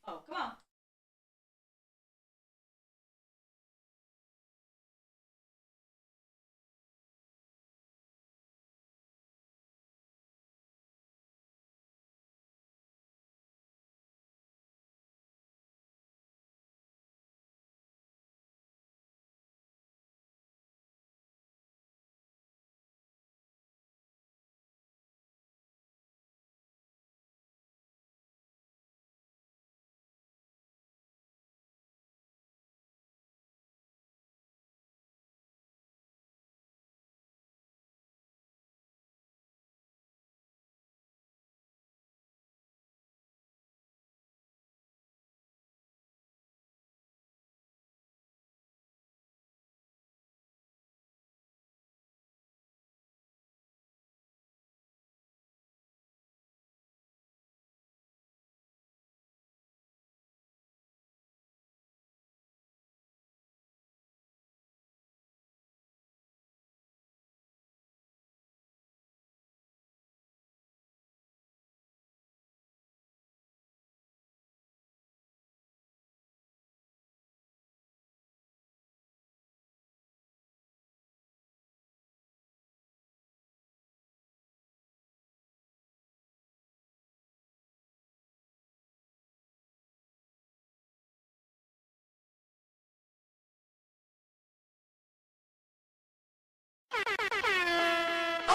Oh, come on.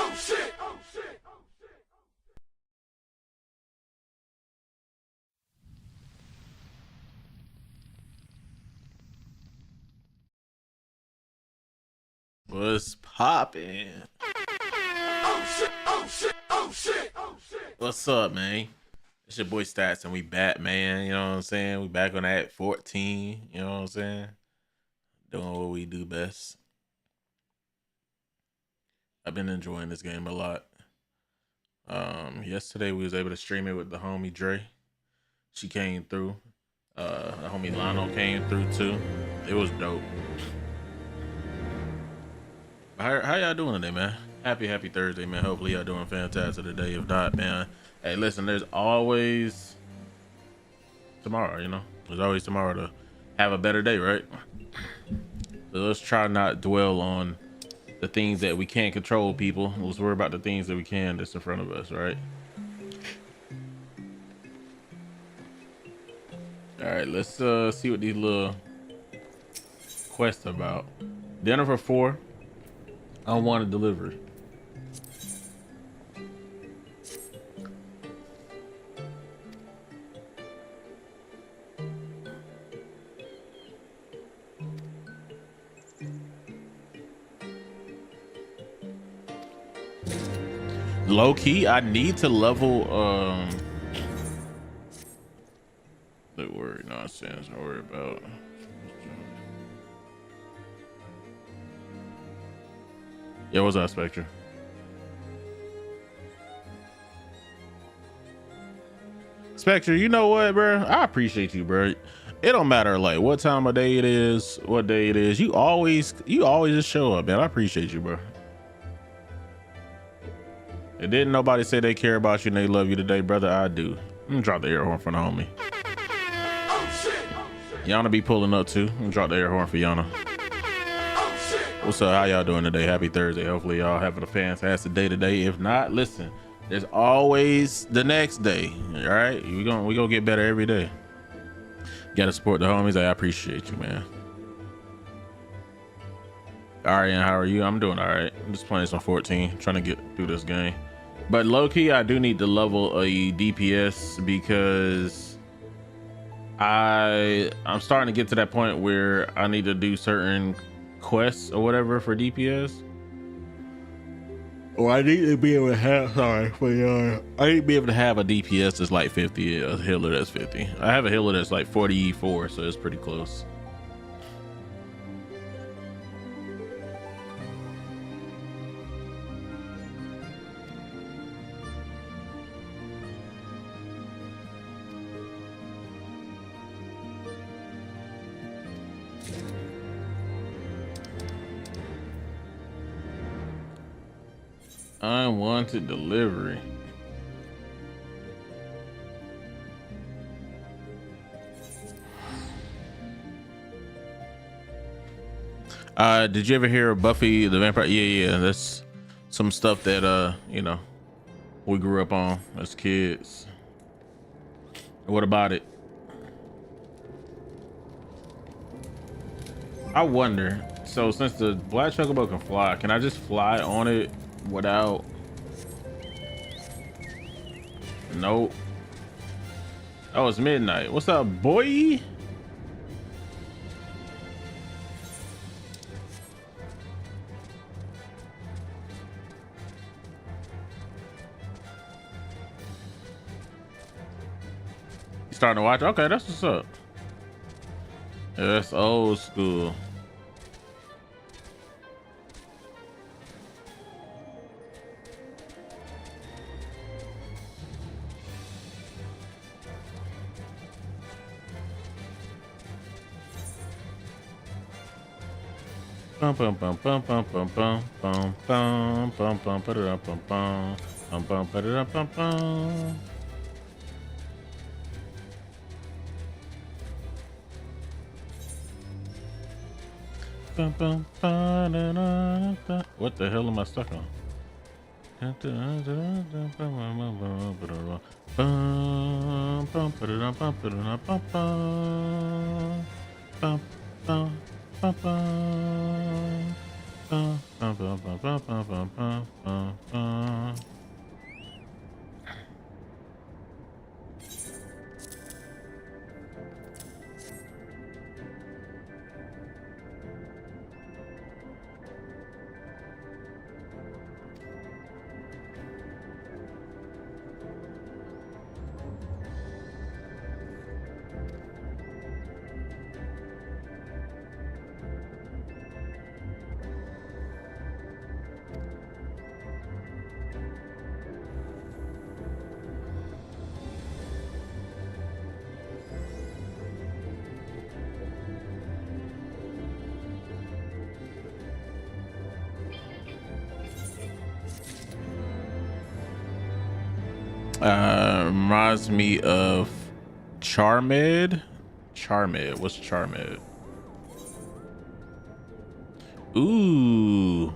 Oh shit! Oh shit! What's poppin'? Oh shit! Oh shit! Oh shit! Oh shit! What's up, man? It's your boy Stats, and we back, man. You know what I'm saying? We back on that 14. You know what I'm saying? Doing what we do best. I've been enjoying this game a lot. Yesterday we was able to stream it with the homie Dre. She came through. The homie Lano came through too. It was dope. How y'all doing today, man? Happy Thursday, man. Hopefully y'all doing fantastic today. If not, man, hey, listen, there's always tomorrow, you know. There's always tomorrow to have a better day, right? So let's try not dwell on the things that we can't control, people. Let's worry about the things that we can that's in front of us, right? All right, let's see what these little quests are about. Dinner for 4. Unwanted delivery. Low key, I need to level don't worry, nonsense. Don't worry about. Yeah, what's up, Spectre? Spectre, you know what, bro? I appreciate you, bro. It don't matter like what time of day it is, what day it is. You always just show up, man. I appreciate you, bro. And didn't nobody say they care about you and they love you today, brother? I do. I'm gonna drop the air horn for the homie. Oh shit! Oh shit! Yana be pulling up too. I'm gonna drop the air horn for Yana. Oh shit! What's up? How y'all doing today? Happy Thursday. Hopefully y'all having a fantastic day today. If not, listen, there's always the next day. All right, we gonna get better every day. Gotta support the homies. I appreciate you, man. All right, and how are you? I'm doing all right. I'm just playing some 14, trying to get through this game. But low key, I do need to level a DPS because I'm starting to get to that point where I need to do certain quests or whatever for DPS. Or I need to be able to have I need to be able to have a DPS that's like 50, a healer that's 50. I have a healer that's like 44, so it's pretty close. Unwanted delivery. Did you ever hear of Buffy the Vampire? Yeah, that's some stuff that you know, we grew up on as kids. What about it? I wonder. So since the black chocobo can fly, can I just fly on it without? Nope. Oh, it's midnight. What's up, boy? You starting to watch? Okay, that's what's up. Yeah, that's old school. Bum bum bum bum bum bum bum bum bum bum bum bum bum bum bum bum bum bum. What the hell am I stuck on? Reminds me of Charmed. Charmed. What's Charmed? Ooh.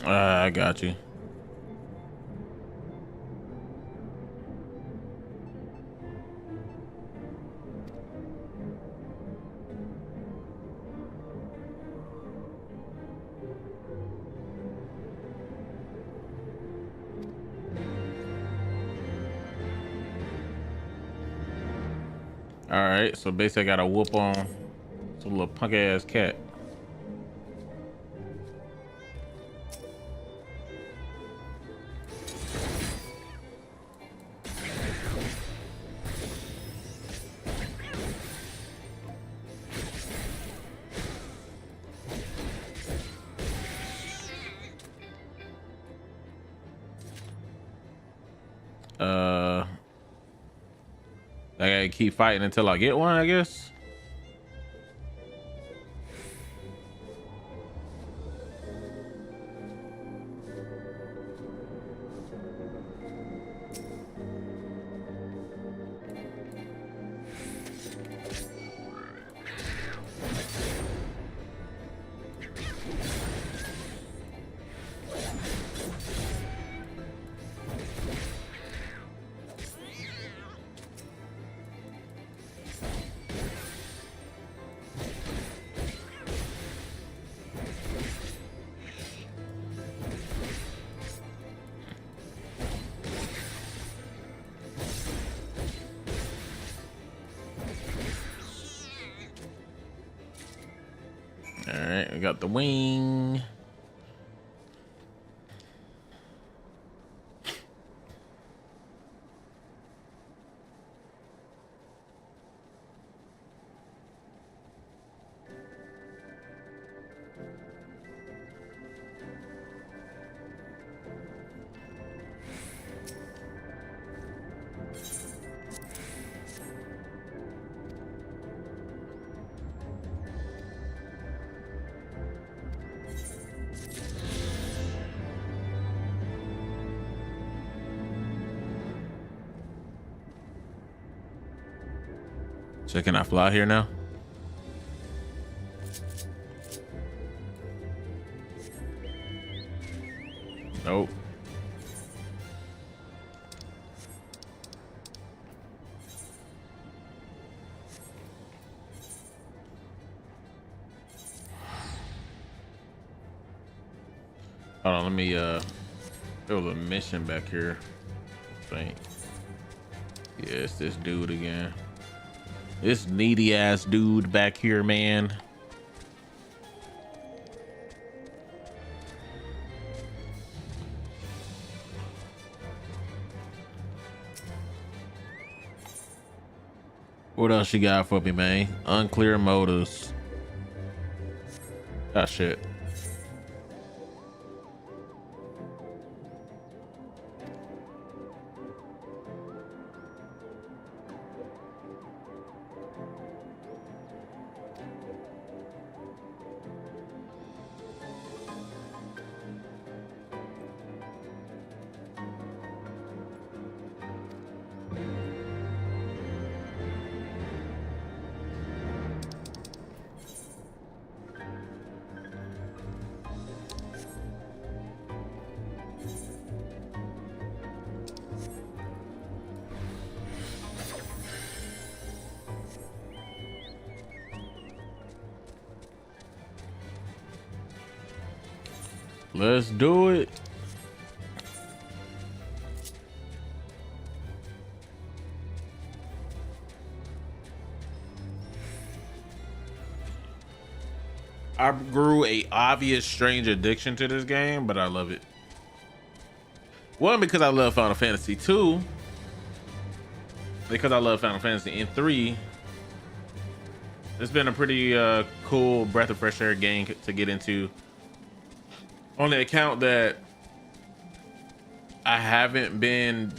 I got you. All right, so basically, I got to whoop on some little punk ass cat. I gotta keep fighting until I get one, I guess. All right, we got the wing. So can I fly here now? Nope. Hold on, let me there was a mission back here. I think. Yeah, it's this dude again. This needy ass dude back here, man. What else you got for me, man? Unclear motives. Ah, shit. Let's do it. I grew a obvious strange addiction to this game, but I love it. One, because I love Final Fantasy 2. Because I love Final Fantasy. And 3, it's been a pretty cool breath of fresh air game to get into. On the account that I haven't been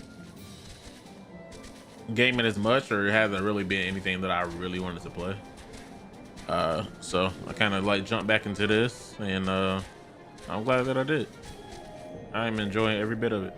gaming as much, or it hasn't really been anything that I really wanted to play. So I kind of like jumped back into this, and I'm glad that I did. I'm enjoying every bit of it.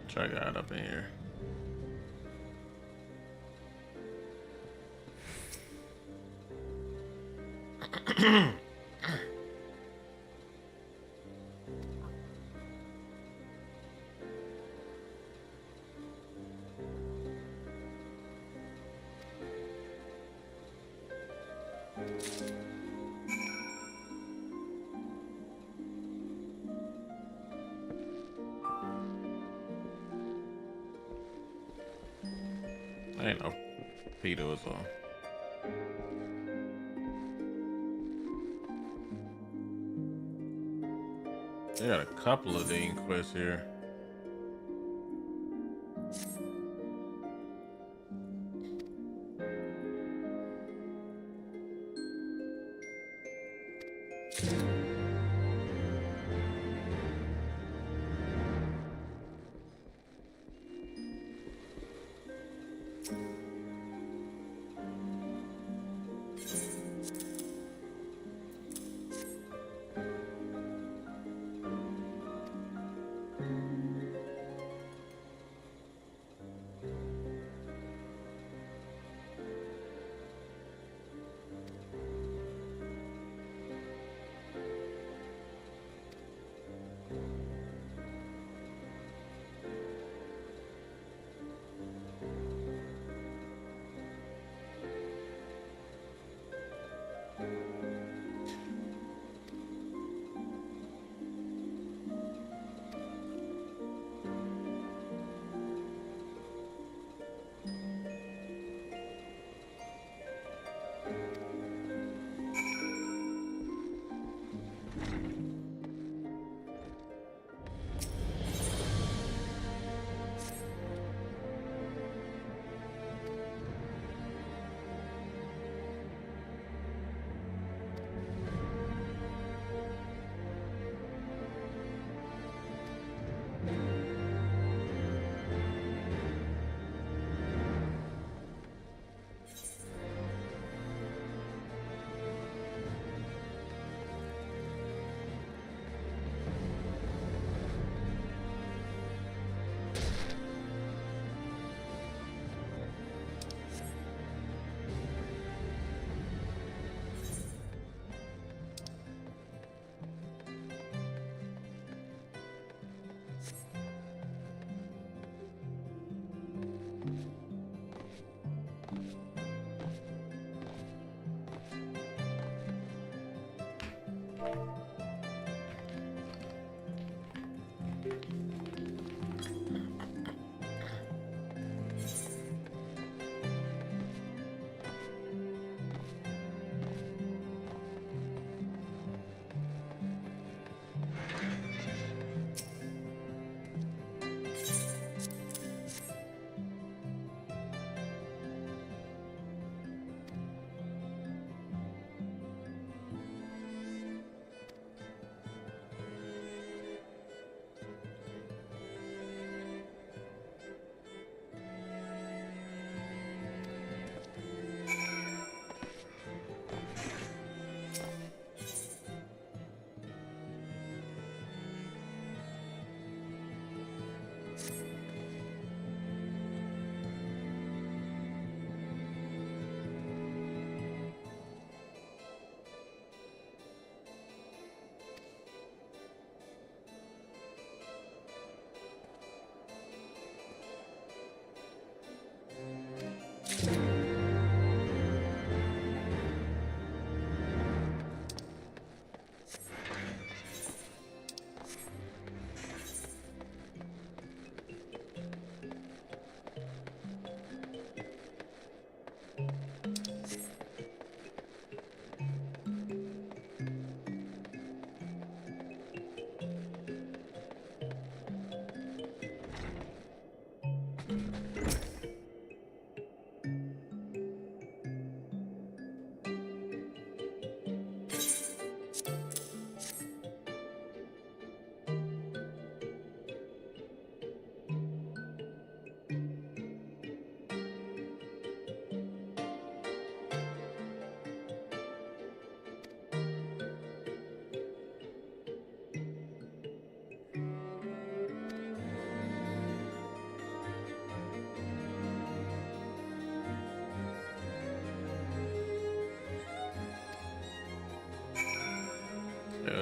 Try God up in here. I ain't no Peter was on. They got a couple of Dean quests here.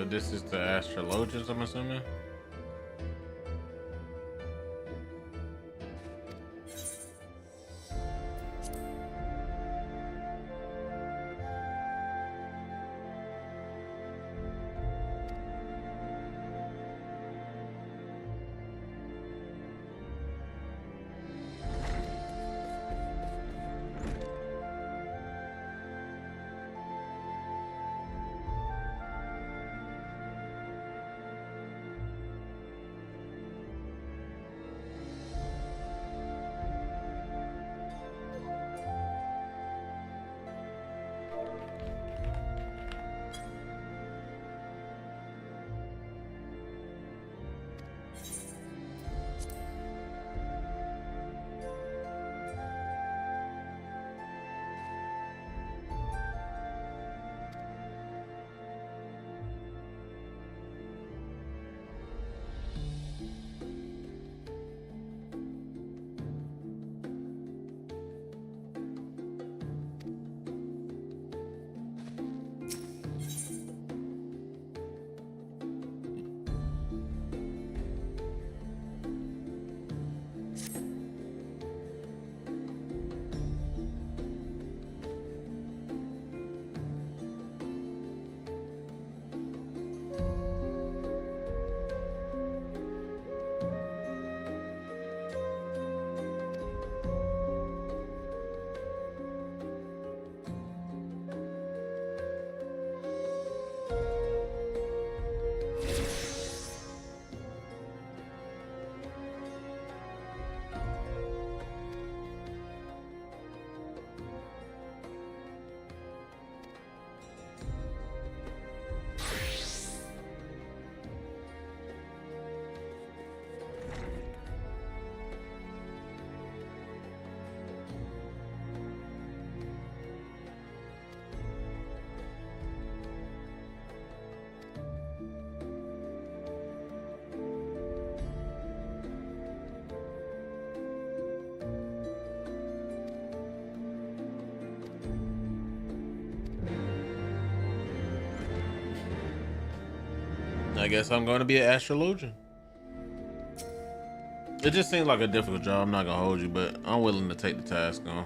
This is the astrologist, I'm assuming. I guess I'm going to be an astrologian. It just seems like a difficult job. I'm not gonna hold you, but I'm willing to take the task on.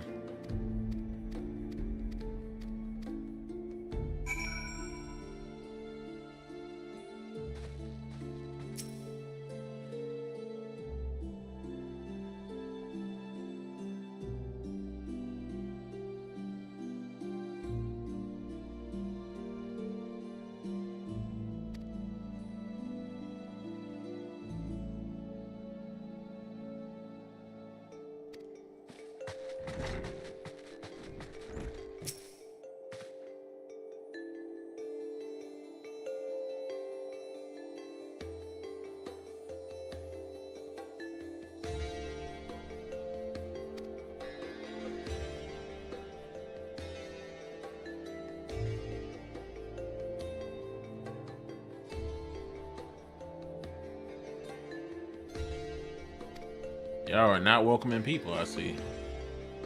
Y'all are not welcoming people, I see.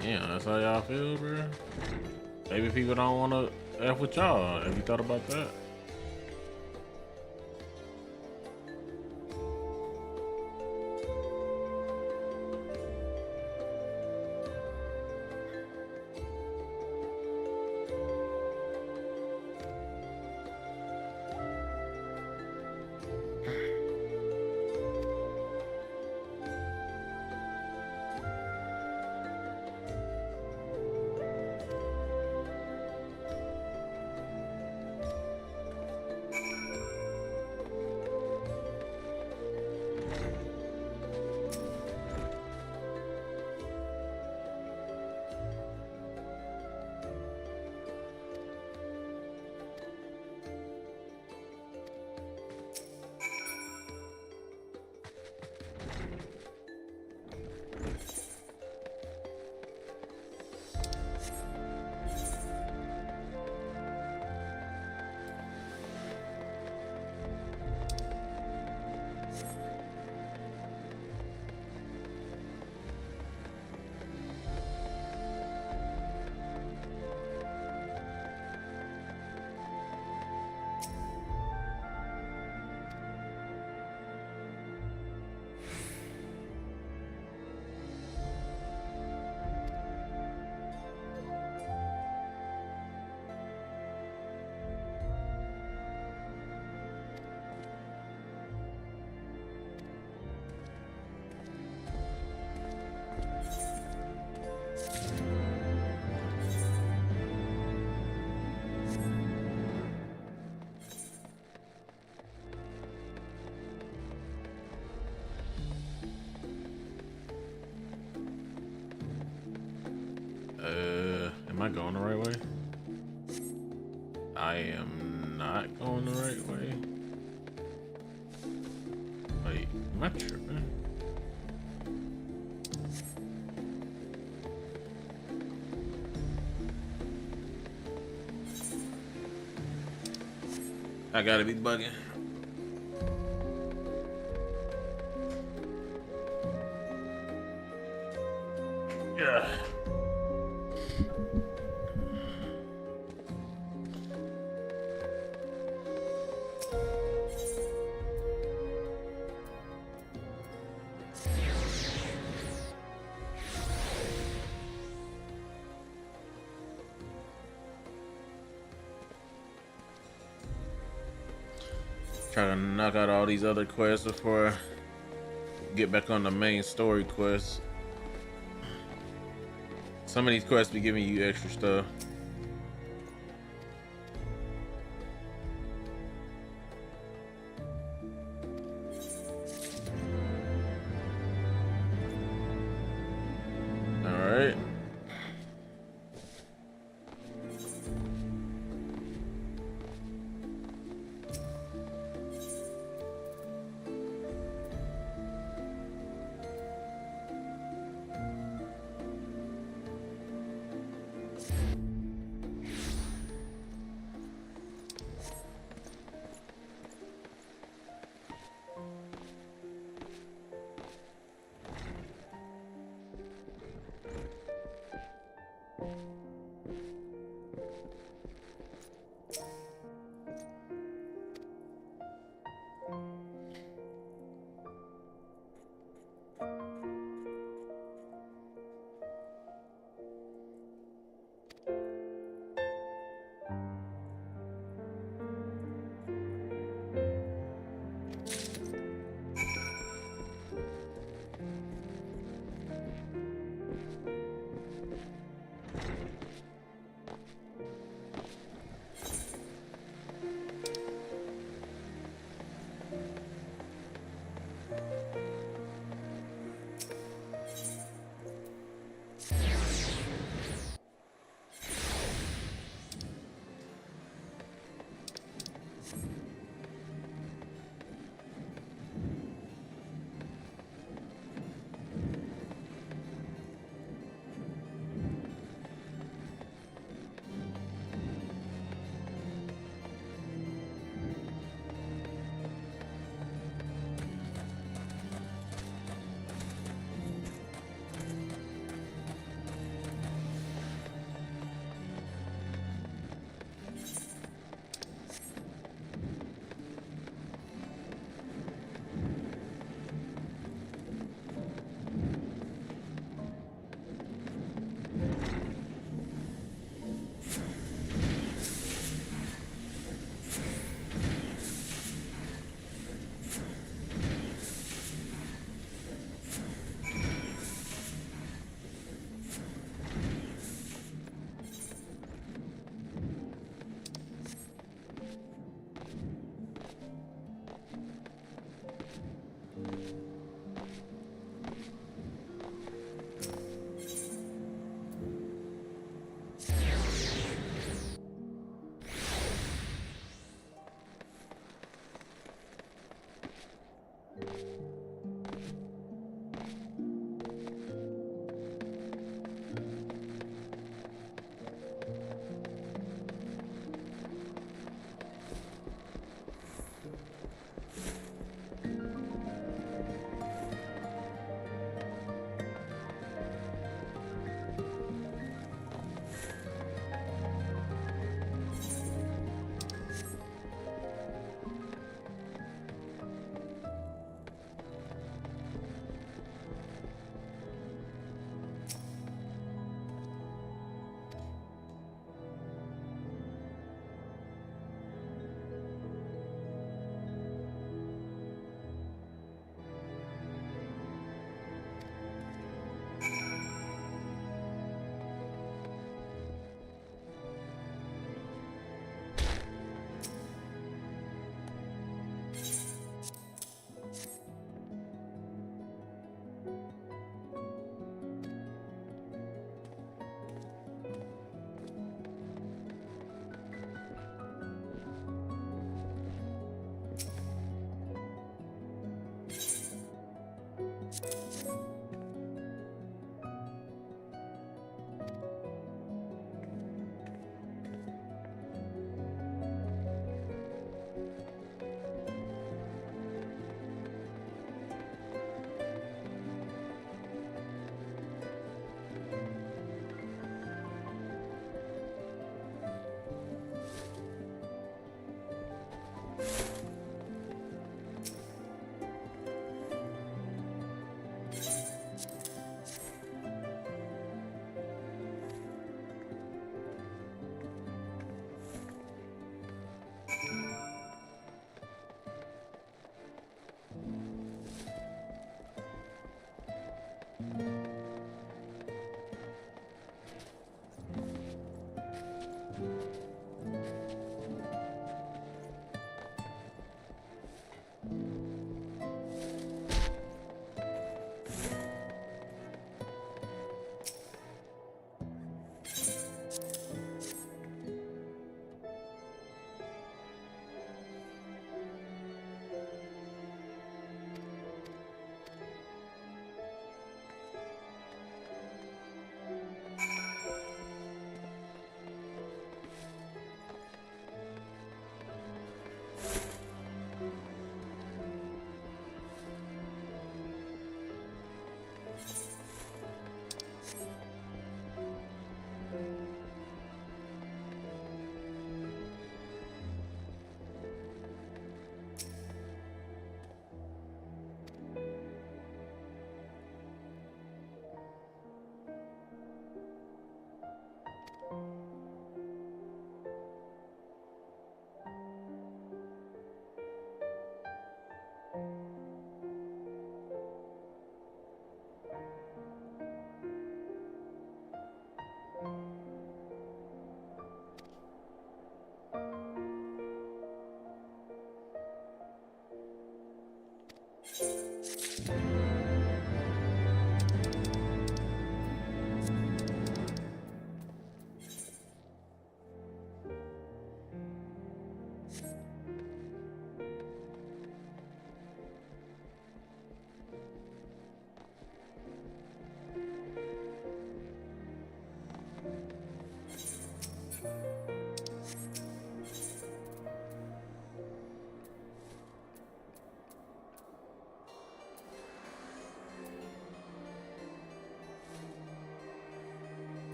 Damn, that's how y'all feel, bro? Maybe people don't want to F with y'all. Have you thought about that? Am I going the right way? I am not going the right way. Wait, am I tripping? I gotta be bugging. Yeah. Try to knock out all these other quests before I get back on the main story quest. Some of these quests be giving you extra stuff. Alright.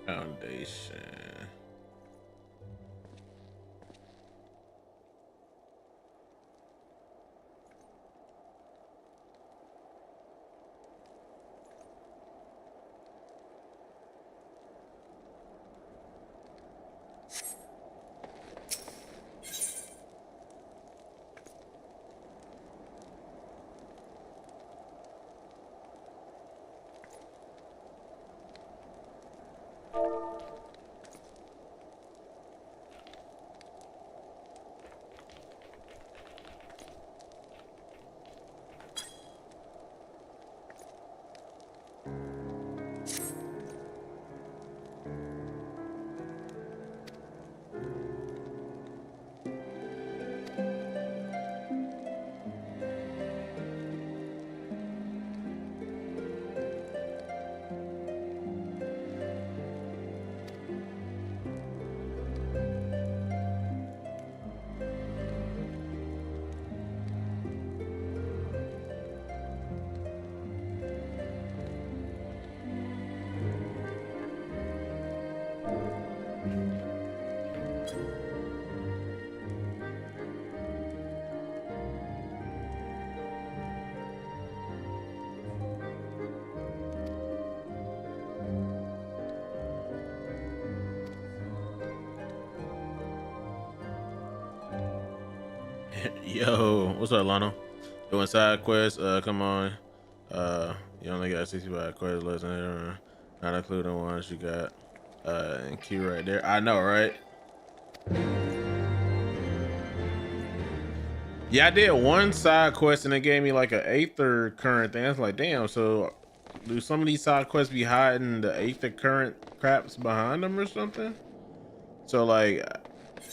Foundation. Yo, what's up, Lano? Doing side quests? Come on. You only got 65 quests less than not including ones you got. And Q right there. I know, right? Yeah, I did one side quest and it gave me like an Aether current thing. I was like, damn. So, do some of these side quests be hiding the Aether current craps behind them or something? So, like,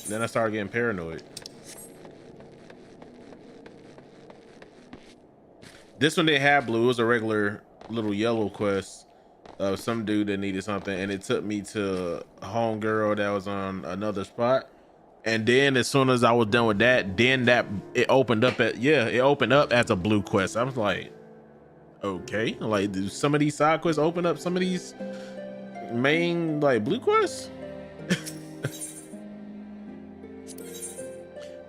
then I started getting paranoid. This one they had blue. It was a regular little yellow quest of some dude that needed something, and it took me to a homegirl that was on another spot. And then as soon as I was done with that, then it opened up it opened up as a blue quest. I was like, okay, like do some of these side quests open up some of these main like blue quests?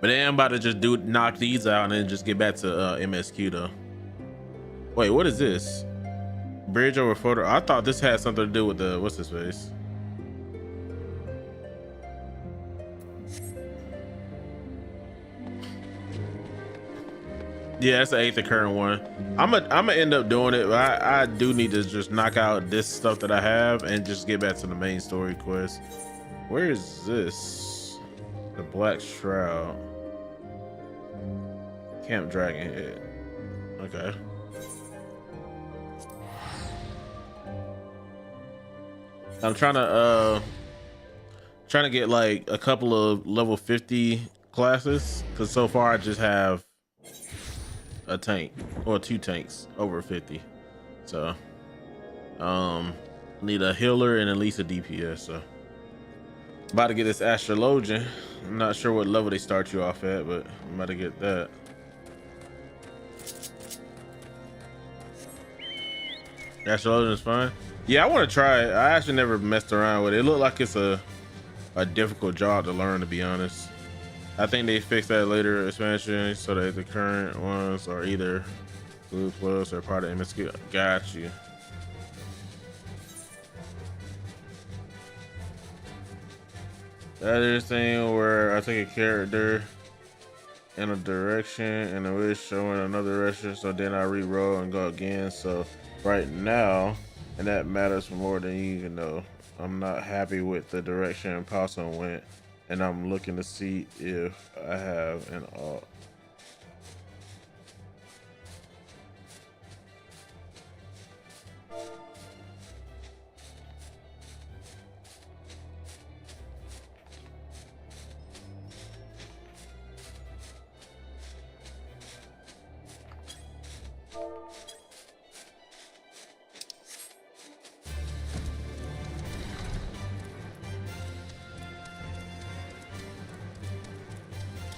But then I'm about to just knock these out and then just get back to MSQ though. Wait, what is this? Bridge over photo. I thought this had something to do with the what's his face. Yeah, that's the Aether current one. I'm gonna end up doing it. But I do need to just knock out this stuff that I have and just get back to the main story quest. Where is this? The Black Shroud. Camp Dragonhead. Okay. I'm trying to get like a couple of level 50 classes because so far I just have a tank or 2 tanks over 50. So need a healer and at least a DPS. So about to get this astrologian. I'm not sure what level they start you off at, but I'm about to get that. Astrologian is fine. Yeah, I want to try it. I actually never messed around with it. It looked like it's a difficult job to learn, to be honest. I think they fixed that later expansion so that the current ones are either Blue Plus or part of MSQ. Got you. That is thing where I take a character in a direction and I wish showing another direction, so then I re-roll and go again. So right now, and that matters more than you even know, I'm not happy with the direction Possum went, and I'm looking to see if I have an alt.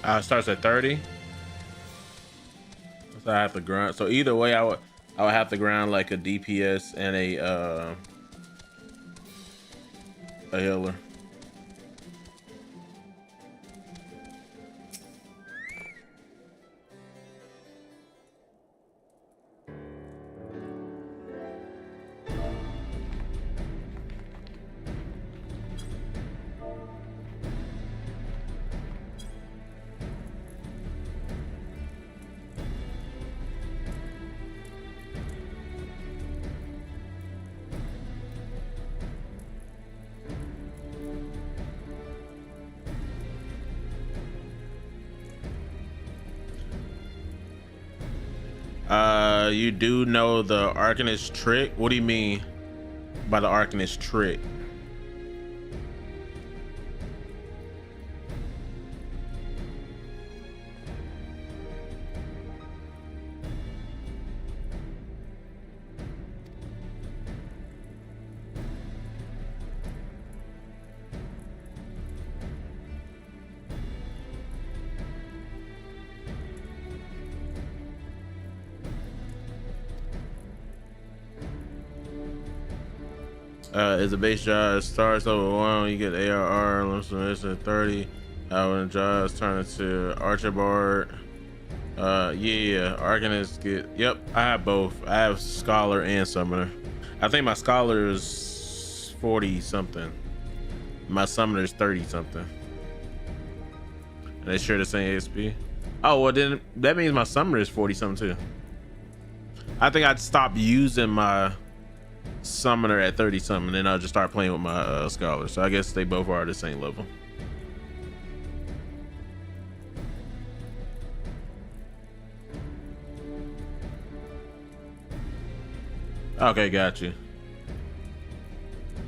It starts at 30. So I have to grind. So either way, I would have to grind like a DPS and a healer. You do know the Arcanist trick? What do you mean by the Arcanist trick? Is a base job starts over 1, you get ARR, limits at 30. When the jobs turn into Archibald. Yeah, Arcanist get, yep, I have both. I have Scholar and Summoner. I think my Scholar is 40 something. My Summoner is 30 something. And they share the same XP. Oh, well then that means my Summoner is 40 something too. I think I'd stop using my Summoner at 30 something, and then I'll just start playing with my Scholar. So I guess they both are at the same level. Okay, got you.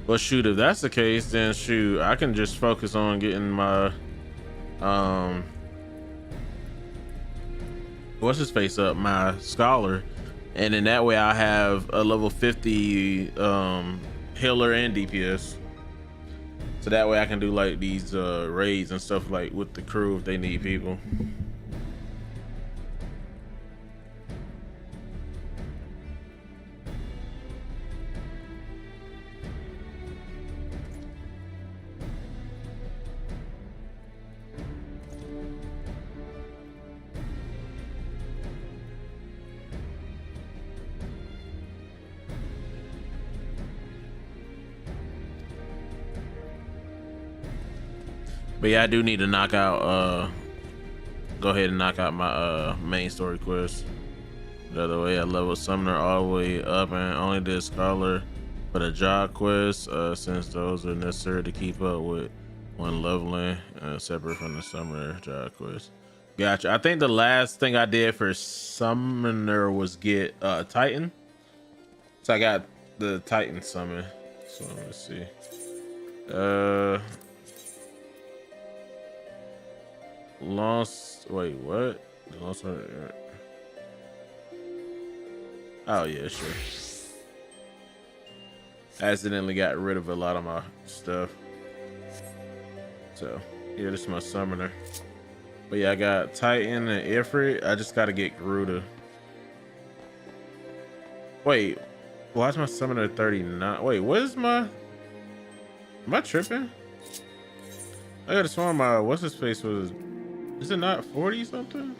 Well, shoot, if that's the case, then shoot, I can just focus on getting my what's his face up, my Scholar, and then that way I have a level 50 healer and DPS, so that way I can do like these raids and stuff like with the crew if they need people. But yeah, I do need to knock out go ahead and knock out my main story quest. The other way, I level Summoner all the way up and only did Scholar for the job quest, since those are necessary to keep up with when leveling, separate from the Summoner job quest. Gotcha. I think the last thing I did for Summoner was get Titan. So I got the Titan summon. So let's see. Lost. Wait, what? Lost. Oh yeah, sure. Accidentally got rid of a lot of my stuff. So yeah, this is my Summoner. But yeah, I got Titan and Ifrit. I just gotta get Garuda. Wait, why is my Summoner 39? Wait, what is my? Am I tripping? I gotta swear my what's his face was. Is it not 40 something?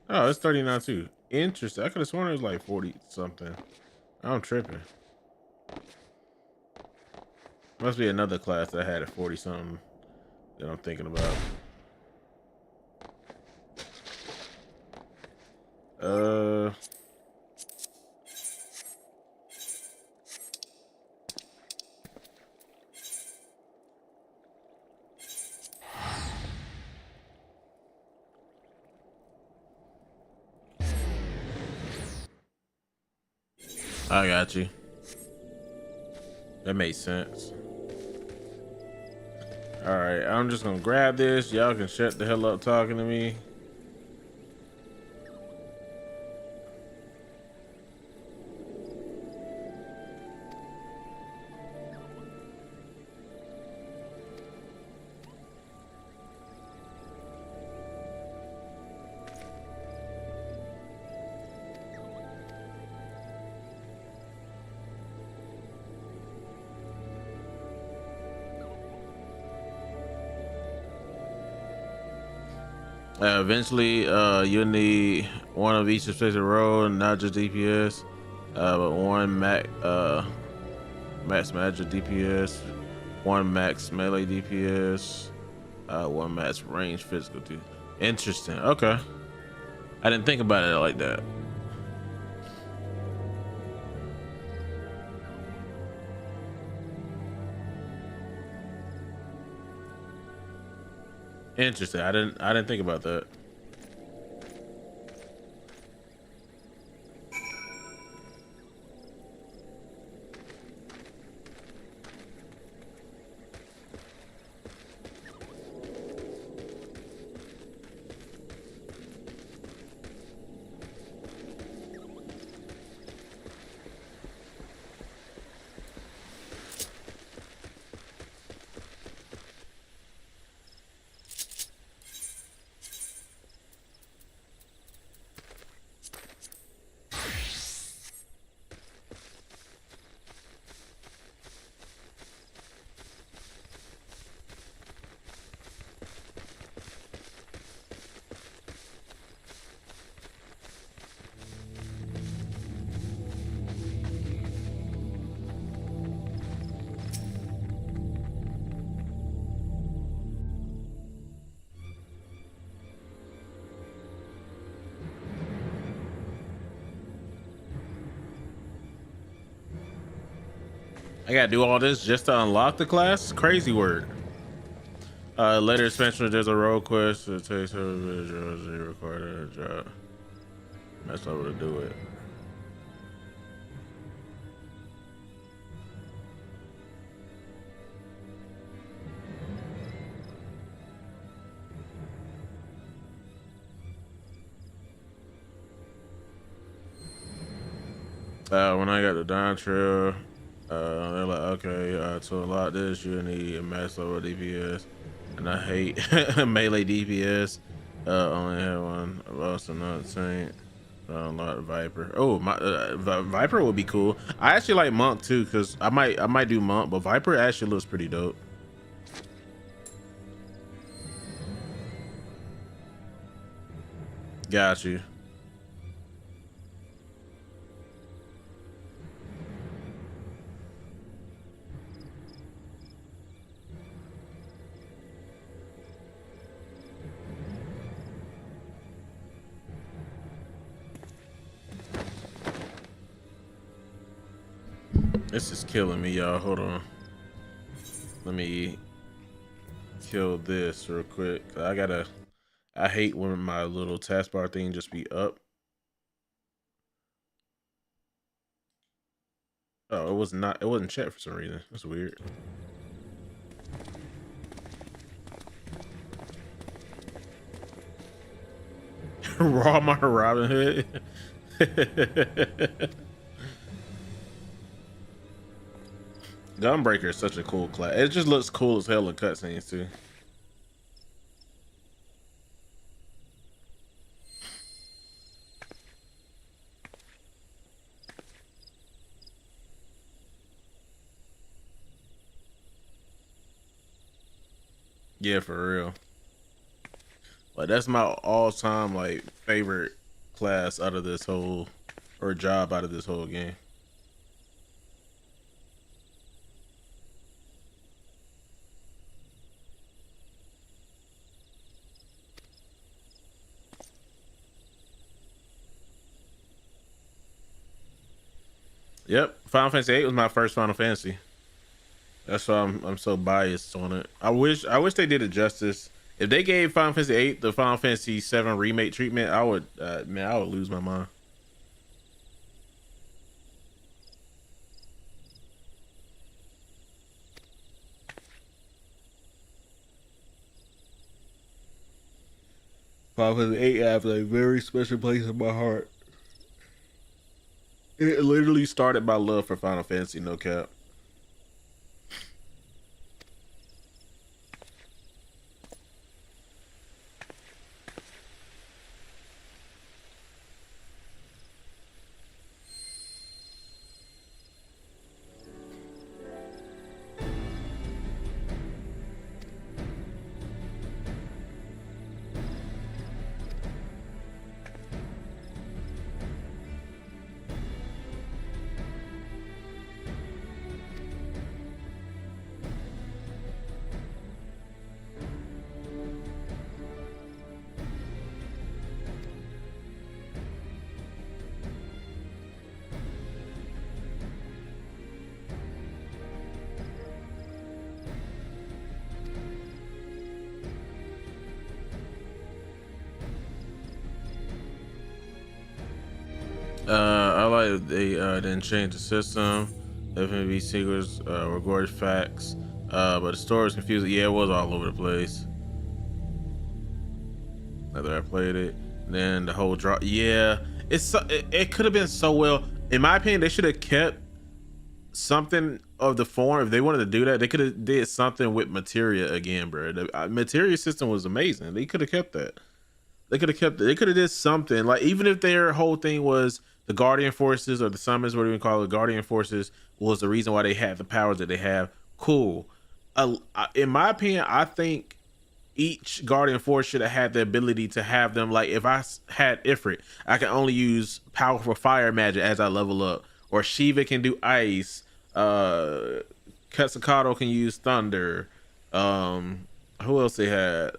Oh, it's 39 too. Interesting. I could have sworn it was like 40 something. I'm tripping. Must be another class that had a 40 something that I'm thinking about. I got you. That makes sense. All right, I'm just gonna grab this. Y'all can shut the hell up talking to me. Eventually, you'll need one of each specific role, not just DPS, but one max magic DPS, one max melee DPS, one max range physical too. Interesting. Okay, I didn't think about it like that. Interesting. I didn't think about that. I gotta do all this just to unlock the class? Crazy word. Later expansion, there's a role quest. It takes a required a job. That's not what to do it. When I got the Dawn Trail, they're like, okay, to unlock this, you need a max level DPS. And I hate melee DPS. Only have one. I've also not seen unlock Viper. Oh, my Viper would be cool. I actually like Monk too, because I might do Monk, but Viper actually looks pretty dope. Got you. This is killing me, y'all. Hold on. Let me kill this real quick. I hate when my little taskbar thing just be up. Oh, it wasn't chat for some reason. That's weird. Raw my Robin Hood. Gunbreaker is such a cool class. It just looks cool as hell in cutscenes too. Yeah, for real. Like that's my all-time like favorite class out of this whole or job out of this whole game. Yep, Final Fantasy VIII was my first Final Fantasy. That's why I'm so biased on it. I wish they did it justice. If they gave Final Fantasy VIII the Final Fantasy VII remake treatment, I would man, I would lose my mind. Final Fantasy VIII have a very special place in my heart. It literally started my love for Final Fantasy, no cap. I like they didn't change the system. FMV secrets, regarded facts. But the story was confusing. Yeah, it was all over the place. After I played it, then the whole drop. Yeah, it could have been so well. In my opinion, they should have kept something of the form. If they wanted to do that, they could have did something with materia again, bro. The materia system was amazing. They could have kept that. They could have kept it. They could have did something like, even if their whole thing was the Guardian Forces or the Summons, whatever you call it, Guardian Forces was the reason why they had the powers that they have. Cool. In my opinion, I think each Guardian Force should have had the ability to have them. Like if I had Ifrit, I can only use powerful fire magic as I level up, or Shiva can do ice. Quetzalcoatl can use thunder. Who else they had?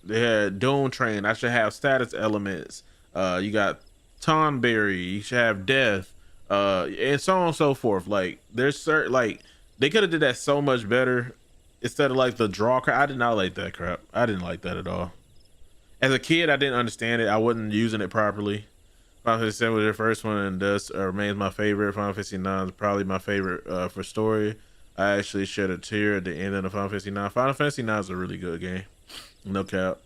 They had Doom Train. I should have status elements. You got Tonberry. You should have Death. And so on and so forth. Like there's certain like they could have did that so much better instead of like the draw crap. I did not like that crap. I didn't like that at all. As a kid, I didn't understand it. I wasn't using it properly. Final Fantasy 7 was the first one, and thus remains my favorite. Final Fantasy 9 is probably my favorite for story. I actually shed a tear at the end of the Final Fantasy 9. Final Fantasy 9 is a really good game, no cap.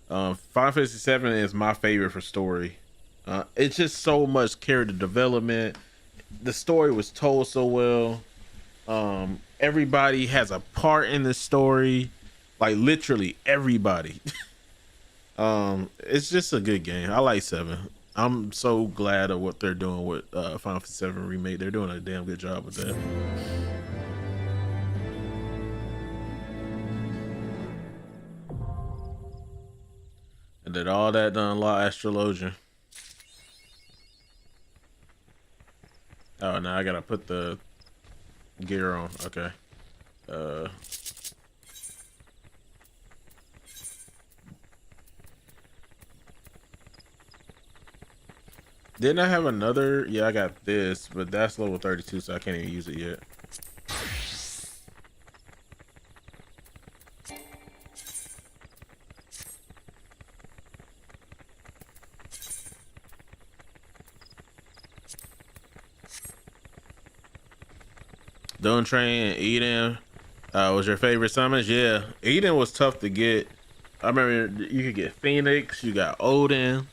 Final Fantasy 7 is my favorite for story. It's just so much character development. The story was told so well. Everybody has a part in the story, like literally everybody. It's just a good game. I like 7. I'm so glad of what they're doing with Final Fantasy 7 remake. They're doing a damn good job with that. And did all that done unlock Astrologian. Oh, now I gotta put the gear on. Okay. Didn't I have another? Yeah, I got this, but that's level 32, so I can't even use it yet. Don't Train and Eden was your favorite summons? Yeah, Eden was tough to get. I remember you could get Phoenix, you got Odin,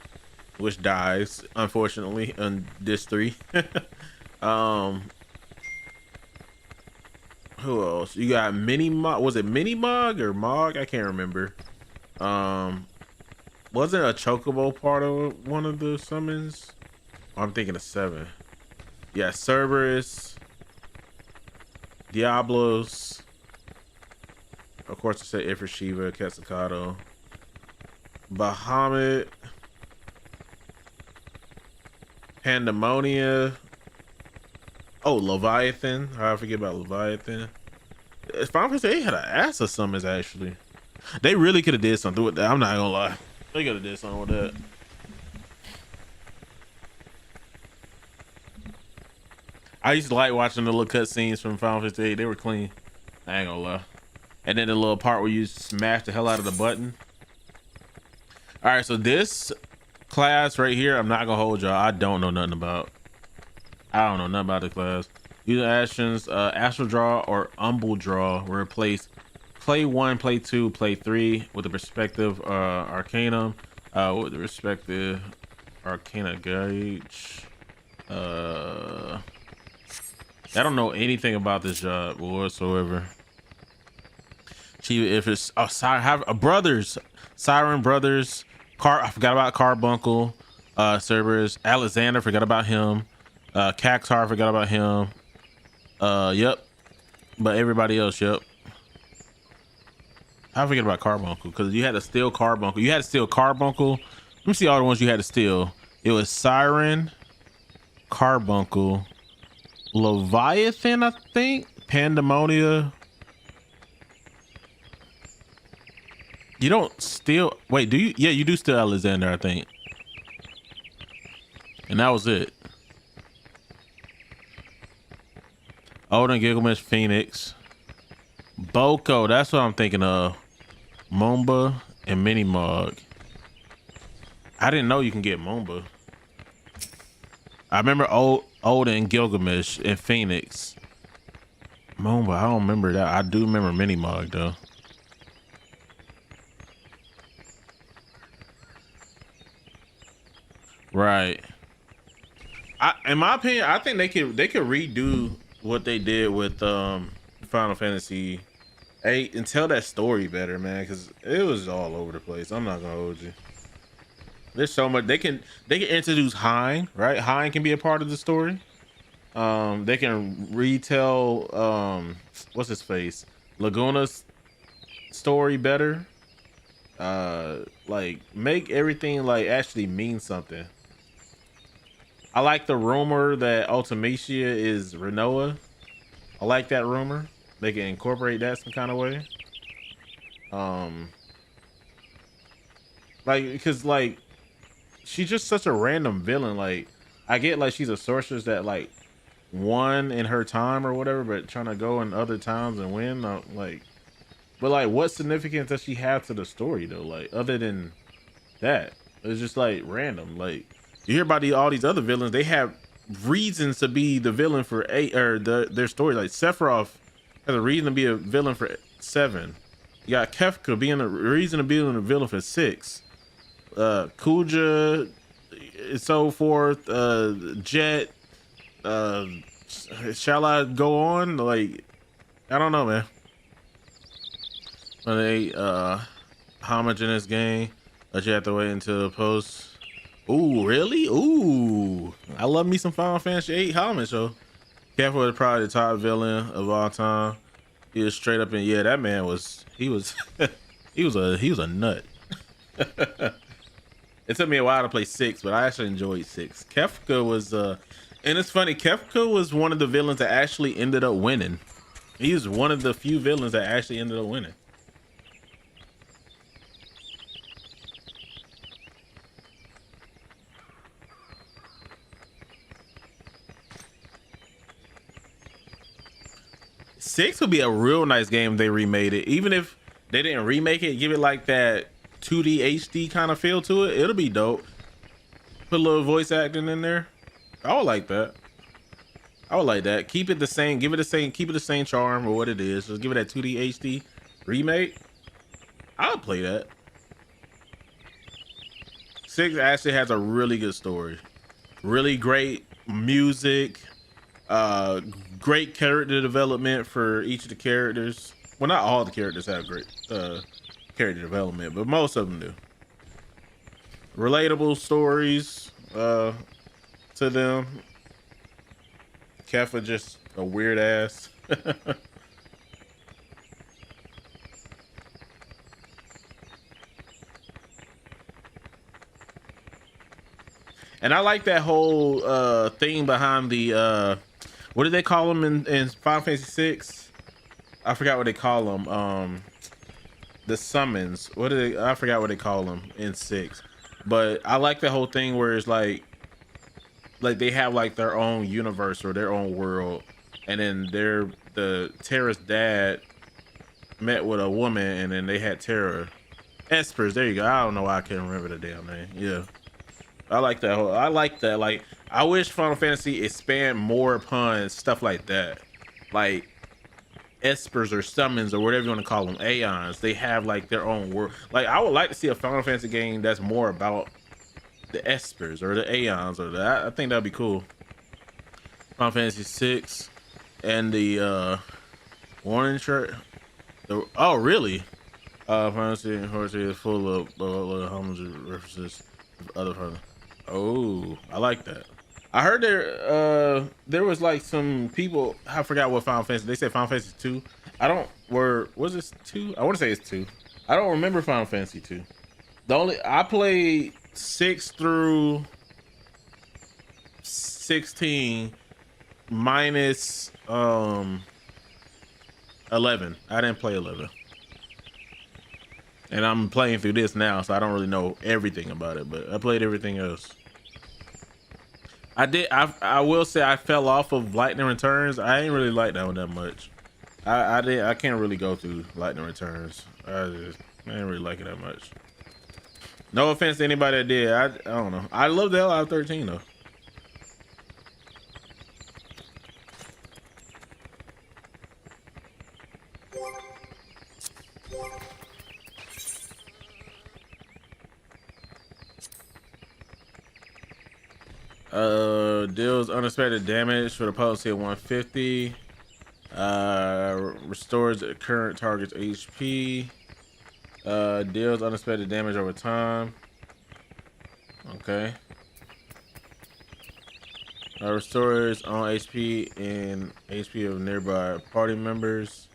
which dies unfortunately on this 3. Who else? You got Mini Mog. Was it Mini Mog or Mog? I can't remember. Wasn't a Chocobo part of one of the summons? Oh, I'm thinking of 7. Yeah, Cerberus, Diablos. Of course, I said Ifrit, Shiva, Quetzalcoatl, Bahamut, Pandemonia. Oh, Leviathan. How I forget about Leviathan. Final Fantasy 8 had an ass of summons actually. They really could have did something with that. I'm not gonna lie. They could have did something with that. I used to like watching the little cutscenes from Final Fantasy 8. They were clean. I ain't gonna lie. And then the little part where you smash the hell out of the button. All right, so this class right here, I'm not gonna hold y'all. I don't know nothing about. I don't know nothing about the class. User actions, Astral Draw or Umbral Draw will replace Play 1, Play 2, Play 3 with the respective Arcanum, with the respective Arcana gauge. I don't know anything about this job whatsoever. If it's brothers, Siren Brothers, I forgot about Carbuncle, Cerberus, Alexander, forgot about him, Caxar, forgot about him. Yep, but everybody else, yep. I forget about Carbuncle because you had to steal Carbuncle. You had to steal Carbuncle. Let me see all the ones you had to steal. It was Siren, Carbuncle, Leviathan, I think, Pandemonia. You don't steal. Wait, do you? Yeah, you do steal Alexander, I think. And that was it. Odin, Gilgamesh, Phoenix, Boko. That's what I'm thinking of. Momba and Mini Mog. I didn't know you can get Momba. I remember Odin, Gilgamesh, and Phoenix. Momba, I don't remember that. I do remember Mini Mog though. Right. In my opinion, I think they could redo what they did with Final Fantasy 8 and tell that story better, man, because it was all over the place. I'm not gonna hold you. There's so much they can introduce Hein, right? Hein can be a part of the story. They can retell what's his face? Laguna's story better. Like make everything like actually mean something. I like the rumor that Ultimecia is Renoa. I like that rumor. They can incorporate that some kind of way. Like because like she's just such a random villain. Like I get like she's a sorceress that like won in her time or whatever, but trying to go in other times and win, like, but like, what significance does she have to the story though? Like, other than that, it's just like random. Like, you hear about all these other villains, they have reasons to be the villain for 8 or their story. Like Sephiroth has a reason to be a villain for 7. You got Kefka being a reason to be a villain for 6. Kuja, so forth. Jet. Shall I go on? Like, I don't know, man. They homage in this game, but you have to wait until the post. Ooh, really? Ooh, I love me some Final Fantasy 8 homage. So Kefka was probably the top villain of all time. He was straight up, and yeah, that man was, he was he was a nut. It took me a while to play 6, but I actually enjoyed 6. Kefka was and it's funny, Kefka was one of the villains that actually ended up winning. He was one of the few villains that actually ended up winning. Six would be a real nice game if they remade it. Even if they didn't remake it, give it like that 2D HD kind of feel to it, it'll be dope. Put a little voice acting in there. I would like that. I would like that. Keep it the same, give it the same, keep it the same charm or what it is. Just give it that 2D HD remake. I would play that. 6 actually has a really good story. Really great music. Great character development for each of the characters. Well, not all the characters have great character development, but most of them do. Relatable stories to them. Kefka just a weird ass. And I like that whole thing behind the what do they call them in Final Fantasy 6? I forgot what they call them. The summons. What do they? I forgot what they call them in 6. But I like the whole thing where it's like they have like their own universe or their own world, and then the Terra's dad met with a woman, and then they had Terra. Espers. There you go. I don't know why I can't remember the damn name. Yeah. I like that whole, I like that. Like, I wish Final Fantasy expand more upon stuff like that. Like espers or summons or whatever you want to call them, aeons. They have like their own world. Like, I would like to see a Final Fantasy game that's more about the espers or the aeons or that. I think that'd be cool. Final Fantasy 6 and the warning shirt. Oh, really? Final Fantasy is full of homage references of other Final. Oh, I like that. I heard there was like some people, I forgot what Final Fantasy, they said Final Fantasy 2. I don't, was this 2? I want to say it's 2. I don't remember Final Fantasy 2. I played 6 through 16 minus 11. I didn't play 11. And I'm playing through this now, so I don't really know everything about it, but I played everything else. I will say I fell off of Lightning Returns. I ain't really like that one that much. I can't really go through Lightning Returns. I didn't really like it that much. No offense to anybody that did. I don't know. I love the hell out of 13 though. Deals unexpected damage for the potency of 150. Restores the current target's HP. Deals unexpected damage over time. Okay. Restores on HP and HP of nearby party members.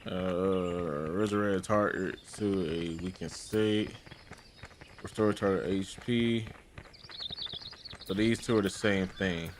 Resurrect target to a weakened state. Restore target HP. So these two are the same thing.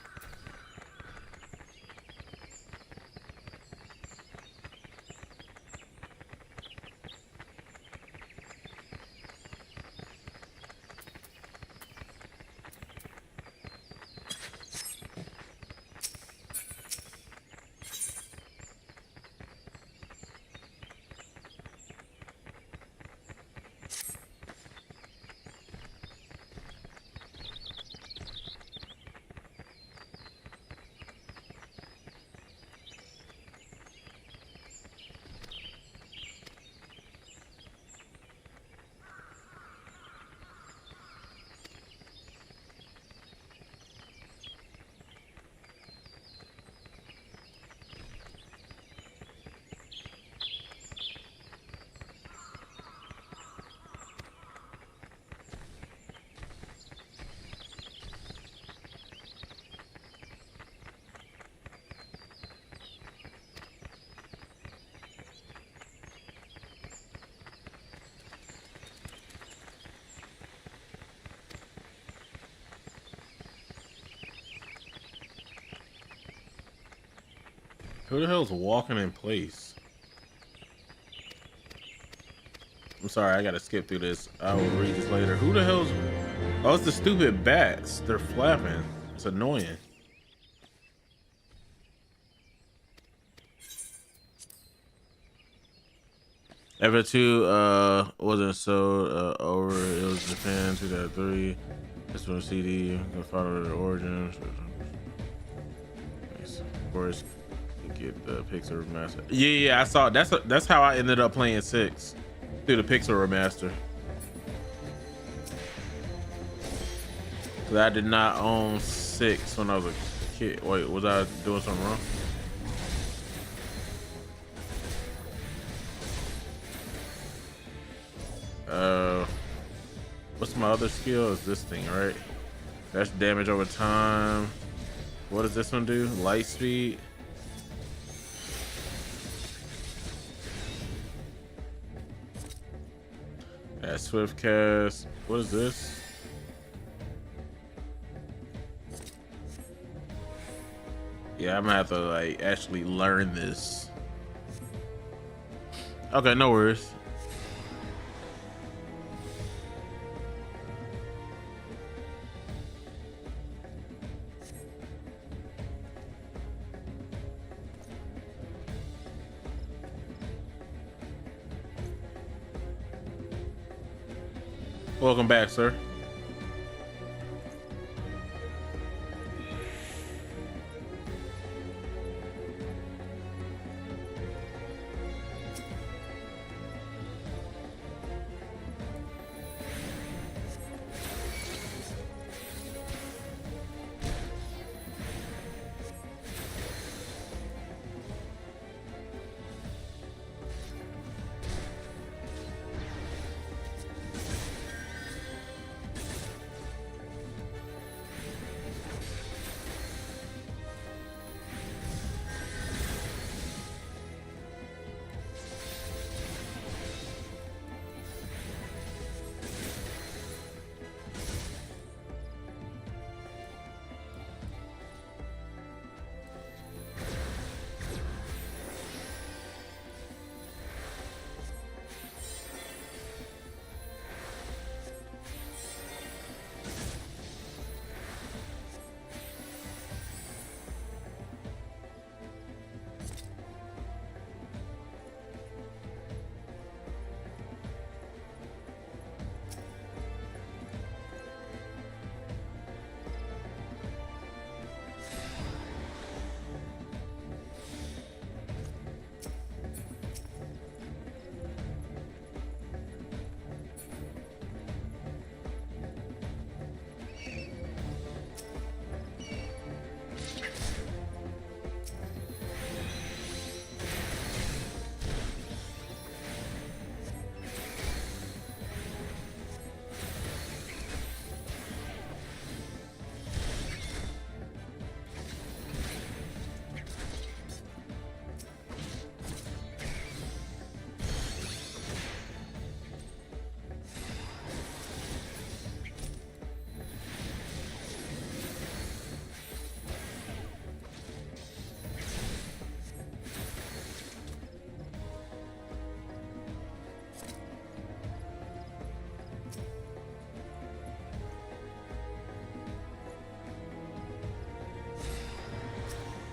Who the hell's walking in place? I'm sorry, I gotta skip through this. I will read this later. Who the hell's... Oh, it's the stupid bats. They're flapping. It's annoying. Ever 2 wasn't so over. It was Japan 2003. This one CD. The follow the origins. Of course, you get the Pixar remaster. Yeah, I saw. That's how I ended up playing 6 through the Pixar remaster. Cause I did not own 6 when I was a kid. Wait, was I doing something wrong? What's my other skill? Is this thing, right? That's damage over time. What does this one do? Light speed. That swift cast. What is this? Yeah, I'm gonna have to like actually learn this. Okay, no worries. Welcome back, sir.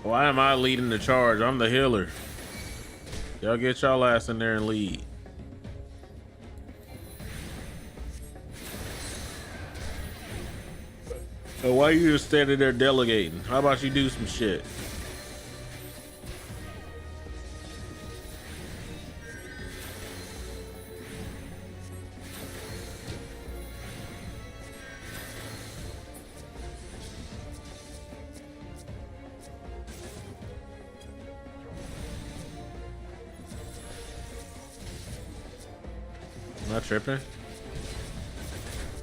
Why am I leading the charge? I'm the healer. Y'all get y'all ass in there and lead. So why you just standing there delegating? How about you do some shit? Am I tripping?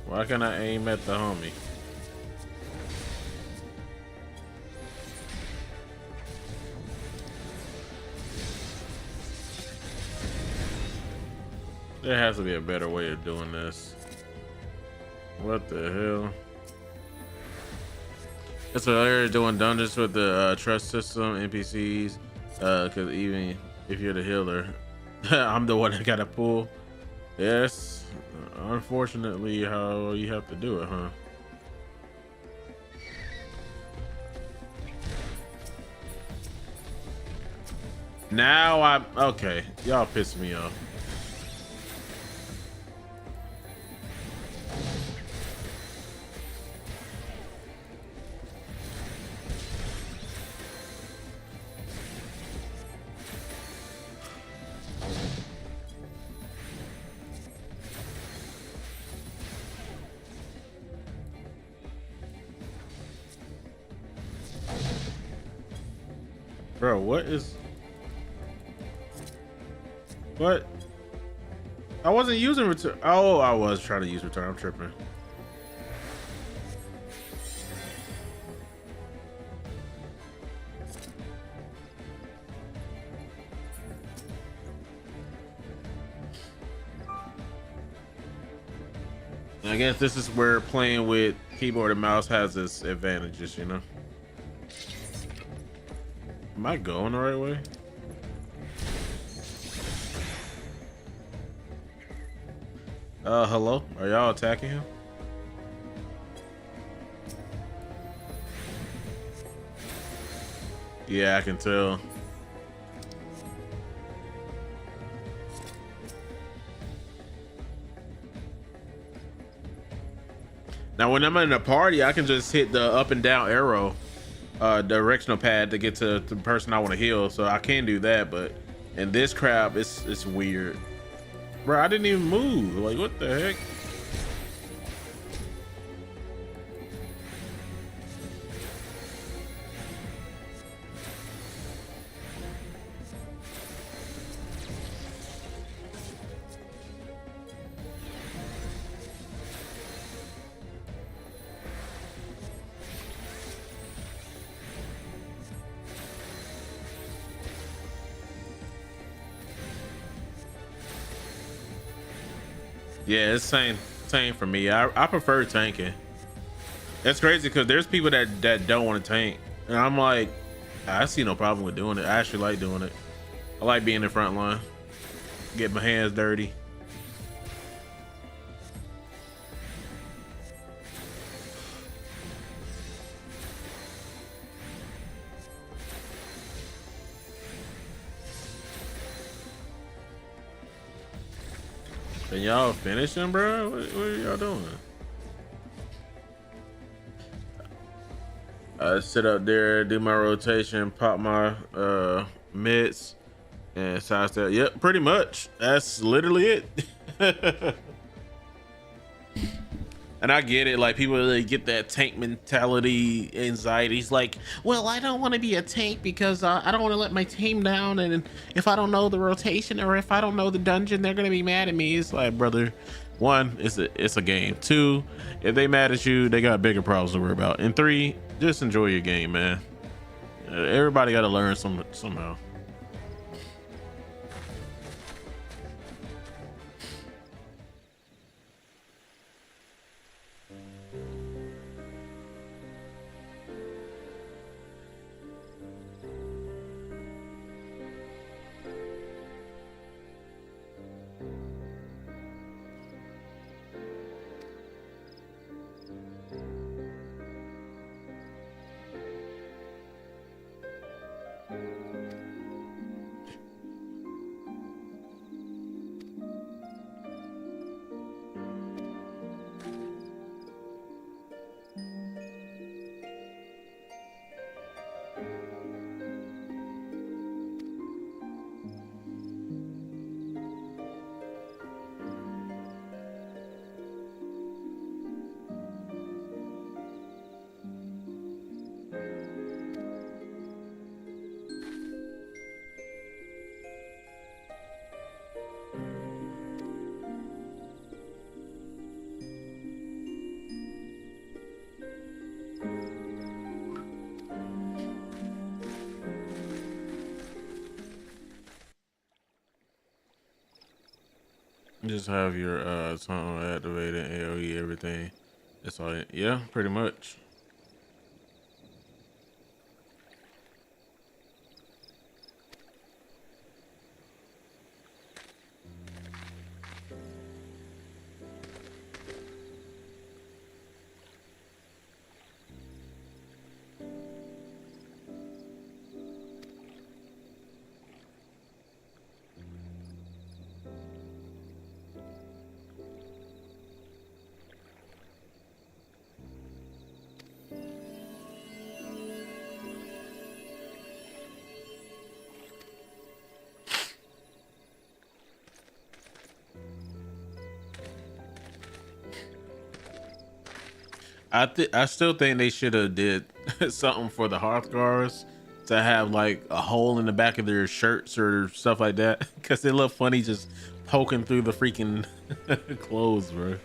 Why can't I aim at the homie? There has to be a better way of doing this. What the hell? It's what they're doing dungeons with the trust system, NPCs, Because even if you're the healer, I'm the one that got to pull. Yes, unfortunately, how you have to do it, huh? Now I'm okay. Y'all pissing me off. Bro, what? I wasn't using return. Oh, I was trying to use return. I'm tripping. I guess this is where playing with keyboard and mouse has its advantages, you know? Am I going the right way? Hello? Are y'all attacking him? Yeah, I can tell. Now, when I'm in a party, I can just hit the up and down arrow, directional pad to get to the person I want to heal. So I can do that, but in this crap, it's weird. Bro, I didn't even move. Like, what the heck? Yeah, it's same for me. I prefer tanking. That's crazy because there's people that don't want to tank, and I'm like, I see no problem with doing it. I actually like doing it. I like being in the front line, get my hands dirty. Can y'all finish him, bro? What are y'all doing? I sit up there, do my rotation, pop my mitts, and sidestep. Yep, pretty much. That's literally it. And I get it, like people really get that tank mentality, anxiety. He's like, well, I don't want to be a tank because I don't want to let my team down, and if I don't know the rotation or if I don't know the dungeon, they're gonna be mad at me. It's like, brother, one, it's a game. Two, if they mad at you, they got bigger problems to worry about. And three, just enjoy your game, man. Everybody got to learn somehow. Just have your tunnel activated, AoE, everything. That's all. Yeah, pretty much. I still think they should have did something for the Hearth guards to have like a hole in the back of their shirts or stuff like that, because they look funny just poking through the freaking clothes, bro.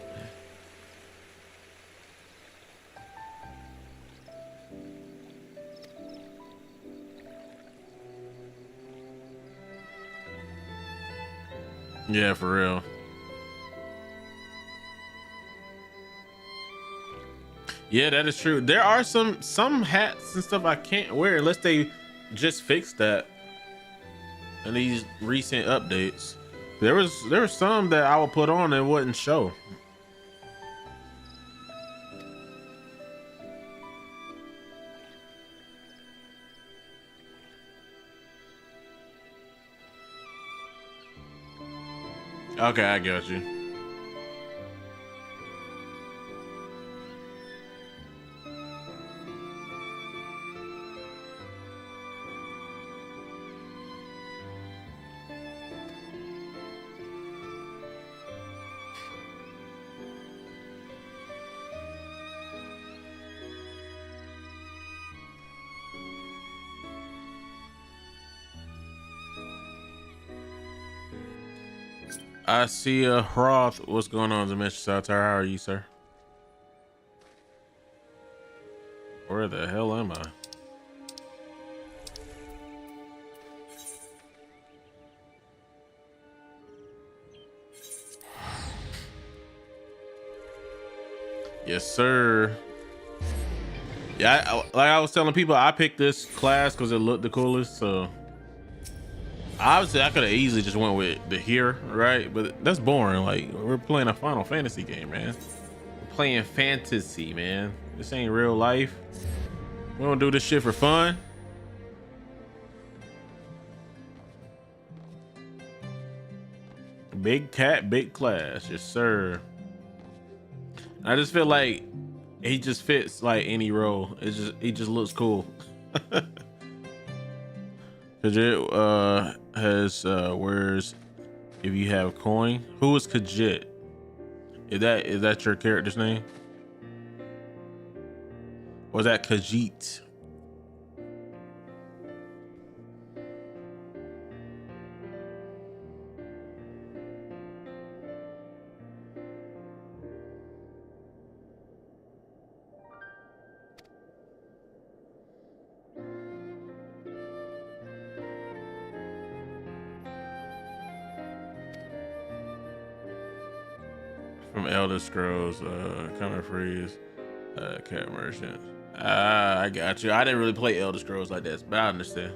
Yeah, for real. Yeah, that is true. There are some hats and stuff I can't wear unless they just fixed that in these recent updates. There was some that I would put on and wouldn't show. Okay, I got you. I see a Roth. What's going on, Mr. Satire? How are you, sir? Where the hell am I? Yes, sir. Yeah, like I was telling people, I picked this class because it looked the coolest. So obviously, I could have easily just went with the here, right? But that's boring. Like, we're playing a Final Fantasy game, man. We're playing fantasy, man. This ain't real life. We don't do this shit for fun. Big cat, big class. Yes, sir. I just feel like he just fits like any role. He just looks cool. Kajit has wears if you have coin. Who is Kajit? Is that your character's name? Or is that Khajiit? From Elder Scrolls, Common Freeze, Cat Merchant. Ah, I got you. I didn't really play Elder Scrolls like that, but I understand.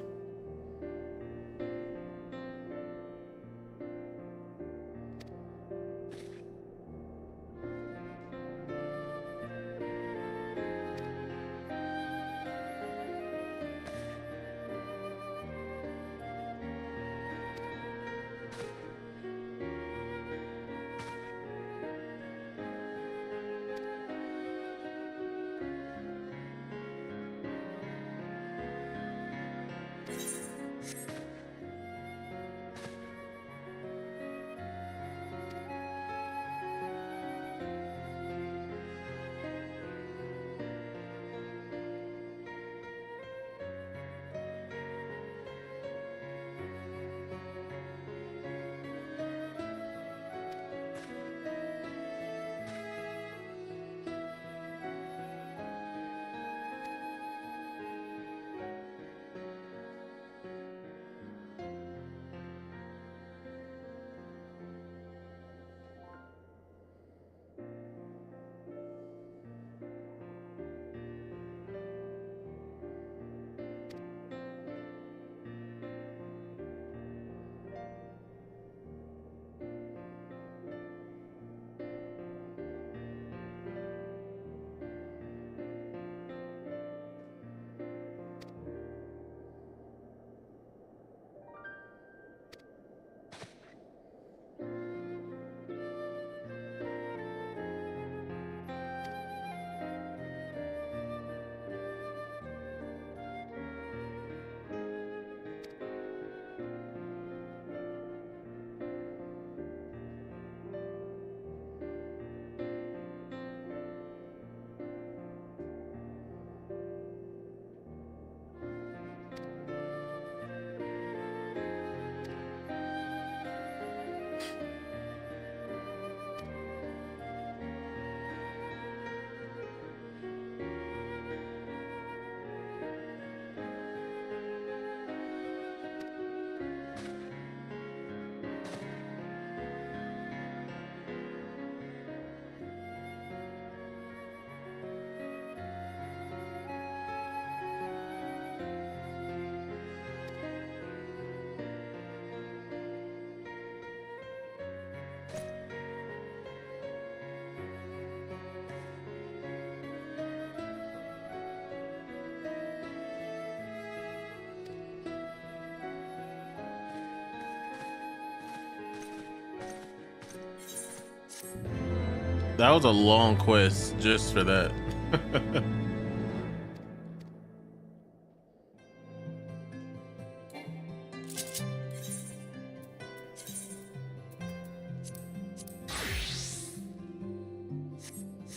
That was a long quest just for that.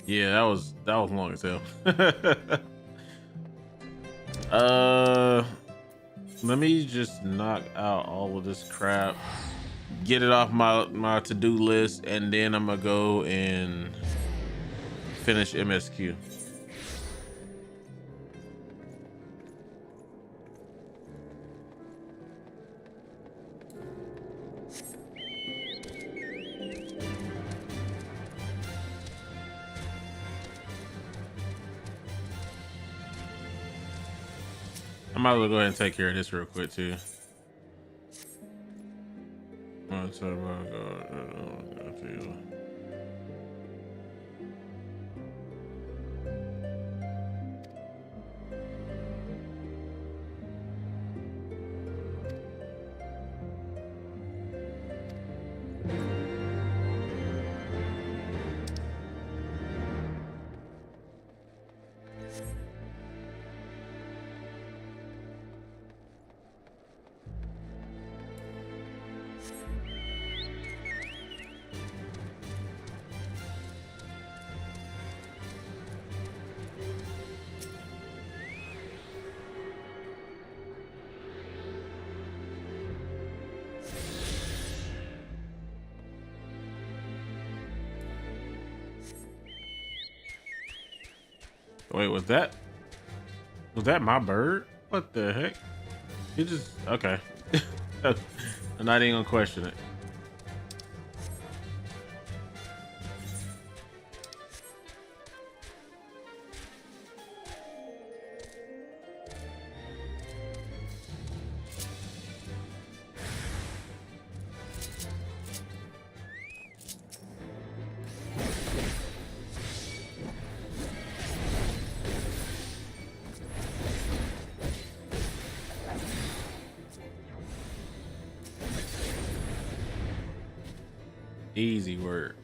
Yeah, that was long as hell. uh, Let me just knock out all of this crap, get it off my to-do list, and then I'm gonna go and finish MSQ. I might as well go ahead and take care of this real quick too. Wait, was that my bird? What the heck? He just okay. I'm not even gonna question it. Easy word.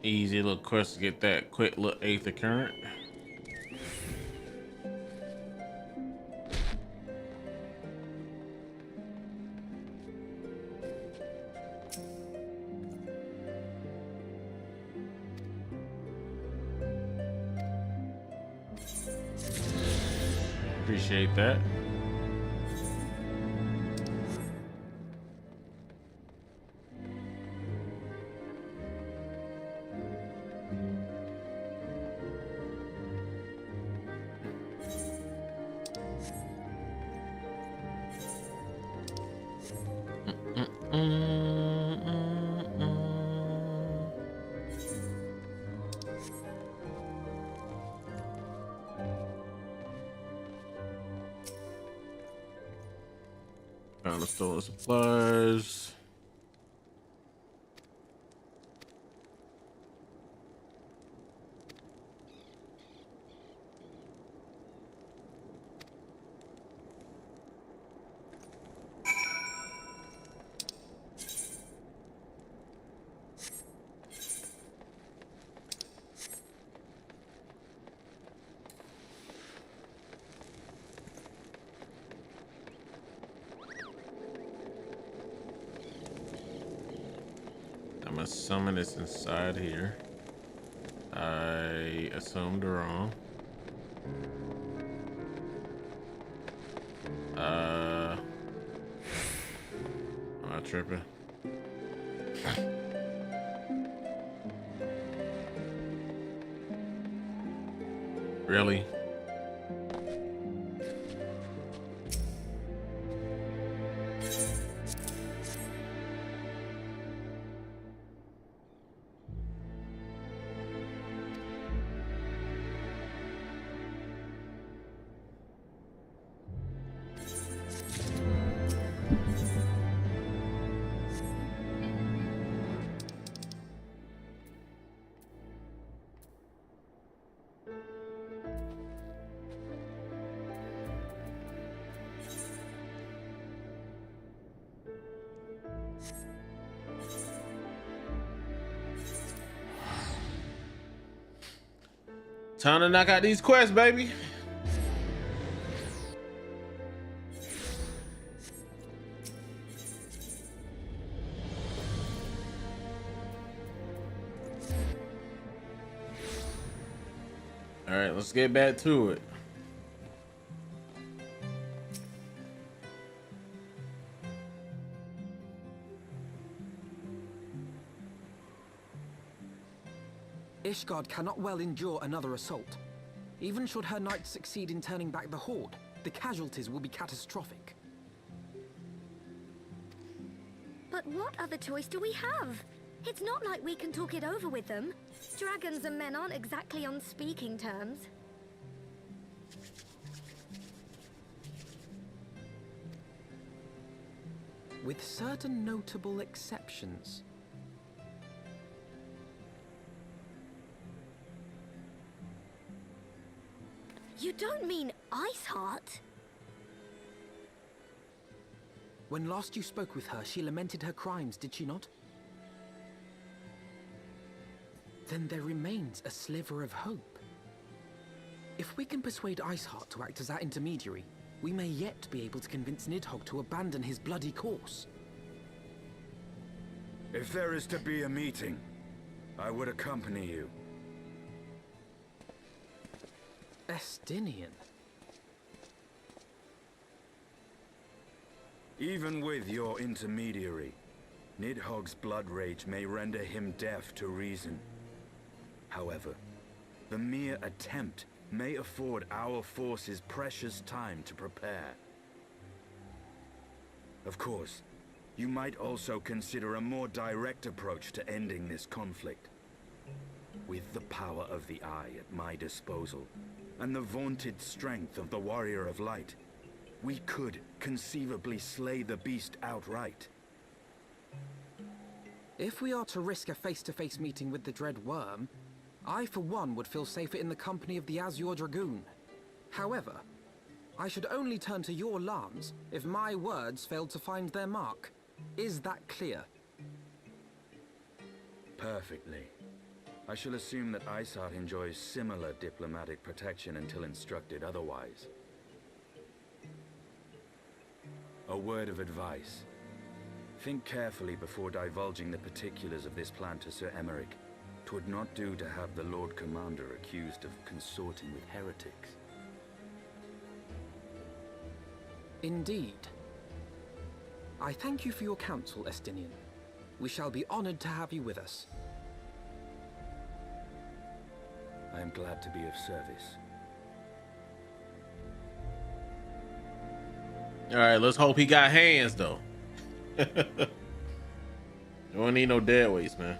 Easy little quest to get that quick little eighth of current. Appreciate that. Found the stolen supplies. I'm gonna summon this inside here. I assumed wrong. I'm not tripping. Really? Time to knock out these quests, baby. All right, let's get back to it. Ishgard cannot well endure another assault. Even should her knights succeed in turning back the Horde, the casualties will be catastrophic. But what other choice do we have? It's not like we can talk it over with them. Dragons and men aren't exactly on speaking terms. With certain notable exceptions. You don't mean Iceheart? When last you spoke with her, she lamented her crimes, did she not? Then there remains a sliver of hope. If we can persuade Iceheart to act as our intermediary, we may yet be able to convince Nidhogg to abandon his bloody course. If there is to be a meeting, I would accompany you. Estinian. Even with your intermediary, Nidhogg's blood rage may render him deaf to reason. However, the mere attempt may afford our forces precious time to prepare. Of course, you might also consider a more direct approach to ending this conflict. With the power of the Eye at my disposal, and the vaunted strength of the Warrior of Light, we could conceivably slay the beast outright. If we are to risk a face-to-face meeting with the Dread Worm, I for one would feel safer in the company of the Azure Dragoon. However, I should only turn to your lance if my words failed to find their mark. Is that clear? Perfectly. I shall assume that Iceheart enjoys similar diplomatic protection until instructed otherwise. A word of advice. Think carefully before divulging the particulars of this plan to Sir Emmerich. 'Twould not do to have the Lord Commander accused of consorting with heretics. Indeed. I thank you for your counsel, Estinian. We shall be honored to have you with us. I am glad to be of service. All right, let's hope he got hands though. You don't need no dead weights, man.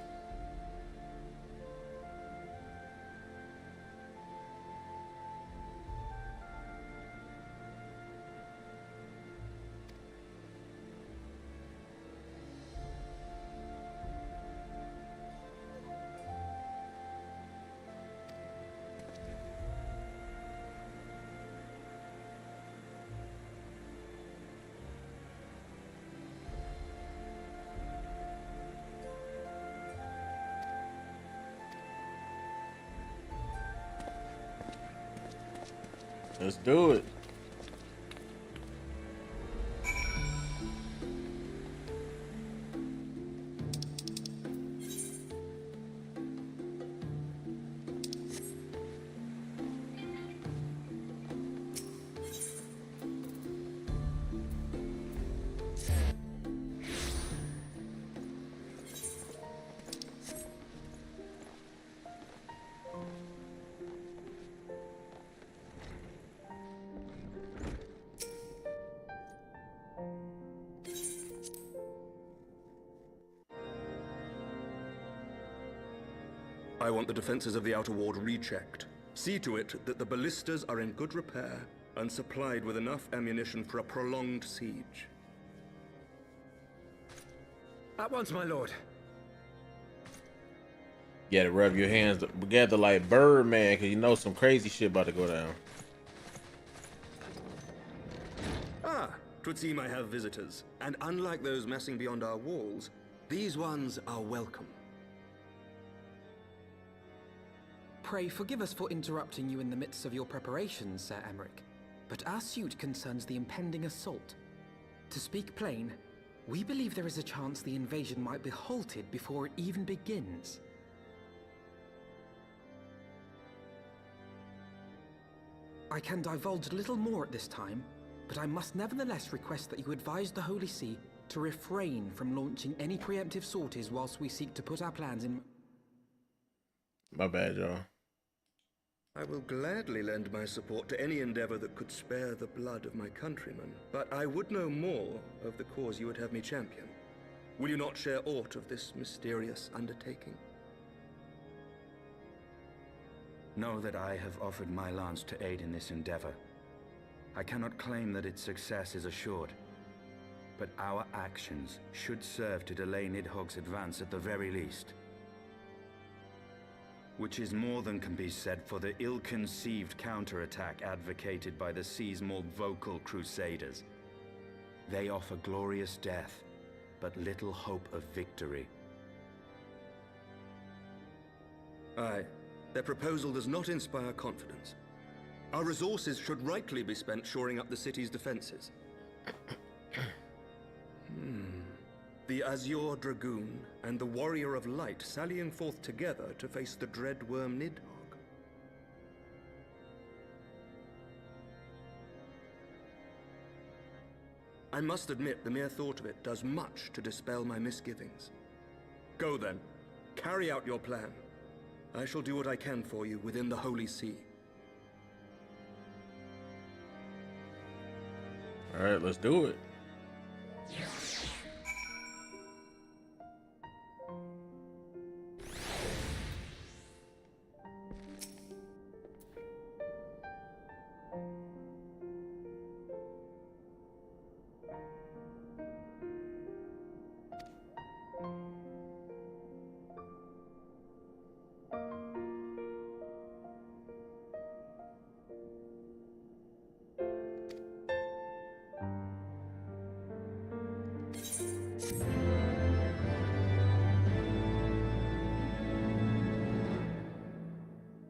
Let's do it. I want the defenses of the Outer Ward rechecked. See to it that the ballistas are in good repair and supplied with enough ammunition for a prolonged siege. At once, my lord. You gotta rub your hands together like Birdman, cause you know some crazy shit about to go down. Ah, 'twould seem I have visitors. And unlike those messing beyond our walls, these ones are welcome. Pray forgive us for interrupting you in the midst of your preparations, Sir Emmerich, but our suit concerns the impending assault. To speak plain, we believe there is a chance the invasion might be halted before it even begins. I can divulge little more at this time, but I must nevertheless request that you advise the Holy See to refrain from launching any preemptive sorties whilst we seek to put our plans in... My bad, y'all. I will gladly lend my support to any endeavor that could spare the blood of my countrymen, but I would know more of the cause you would have me champion. Will you not share aught of this mysterious undertaking? Know that I have offered my lance to aid in this endeavor. I cannot claim that its success is assured, but our actions should serve to delay Nidhogg's advance at the very least. Which is more than can be said for the ill-conceived counterattack advocated by the sea's more vocal crusaders. They offer glorious death, but little hope of victory. Aye, their proposal does not inspire confidence. Our resources should rightly be spent shoring up the city's defenses. The Azure Dragoon and the Warrior of Light sallying forth together to face the dread worm Nidhogg. I must admit the mere thought of it does much to dispel my misgivings. Go then, carry out your plan. I shall do what I can for you within the Holy See. All right, let's do it.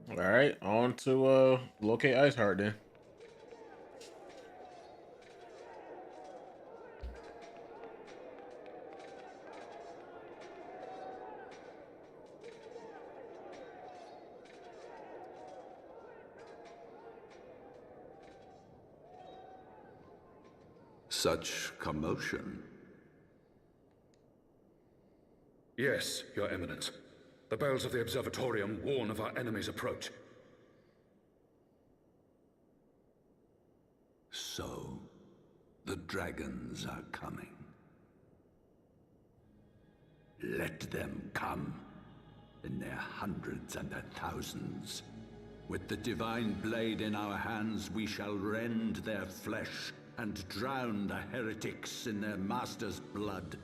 All right, on to locate Iceheart then. such commotion? Yes, Your Eminence. The bells of the Observatorium warn of our enemy's approach. So, the dragons are coming. Let them come, in their hundreds and their thousands. With the divine blade in our hands, we shall rend their flesh and drown the heretics in their master's blood.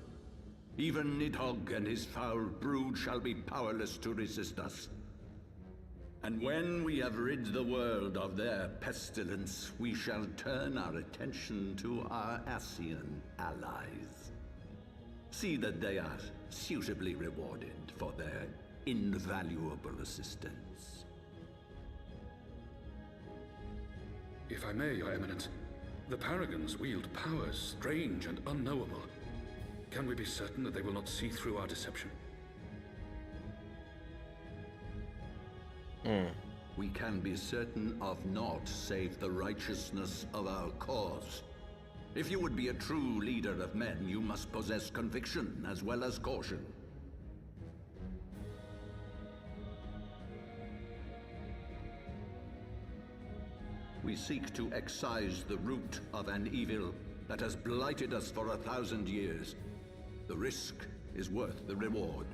Even Nidhogg and his foul brood shall be powerless to resist us. And when we have rid the world of their pestilence, we shall turn our attention to our Ascian allies. See that they are suitably rewarded for their invaluable assistance. If I may, Your Eminence, the Paragons wield powers strange and unknowable. Can we be certain that they will not see through our deception? We can be certain of naught save the righteousness of our cause. If you would be a true leader of men, you must possess conviction as well as caution. We seek to excise the root of an evil that has blighted us for 1,000 years. The risk is worth the reward.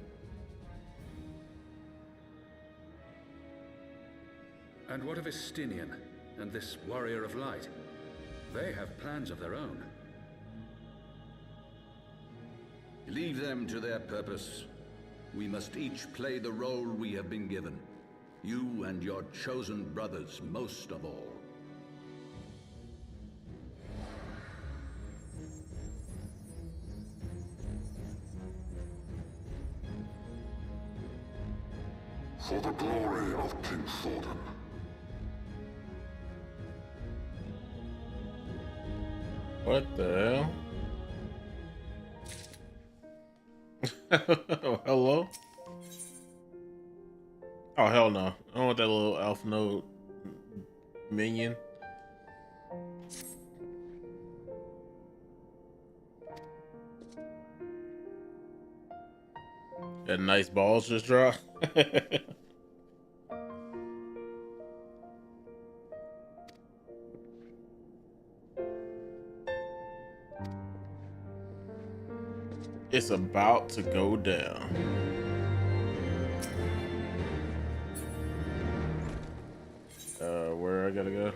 And what of Estinian and this Warrior of Light? They have plans of their own. Leave them to their purpose. We must each play the role we have been given. You and your chosen brothers most of all. For the glory of King Thordan. What the hell? Hello? Oh, hell no. I don't want that little Alpha Node minion. That nice balls just dropped. It's about to go down. Where I gotta go?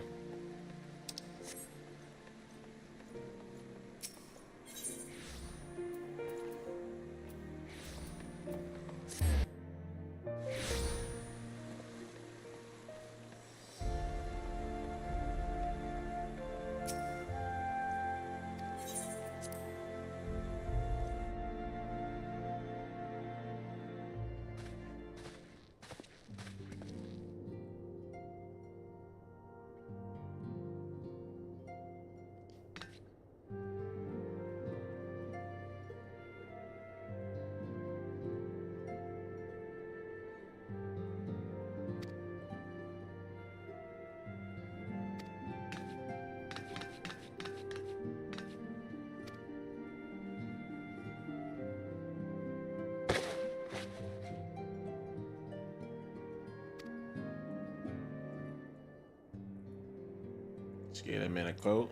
Just get him in a coat.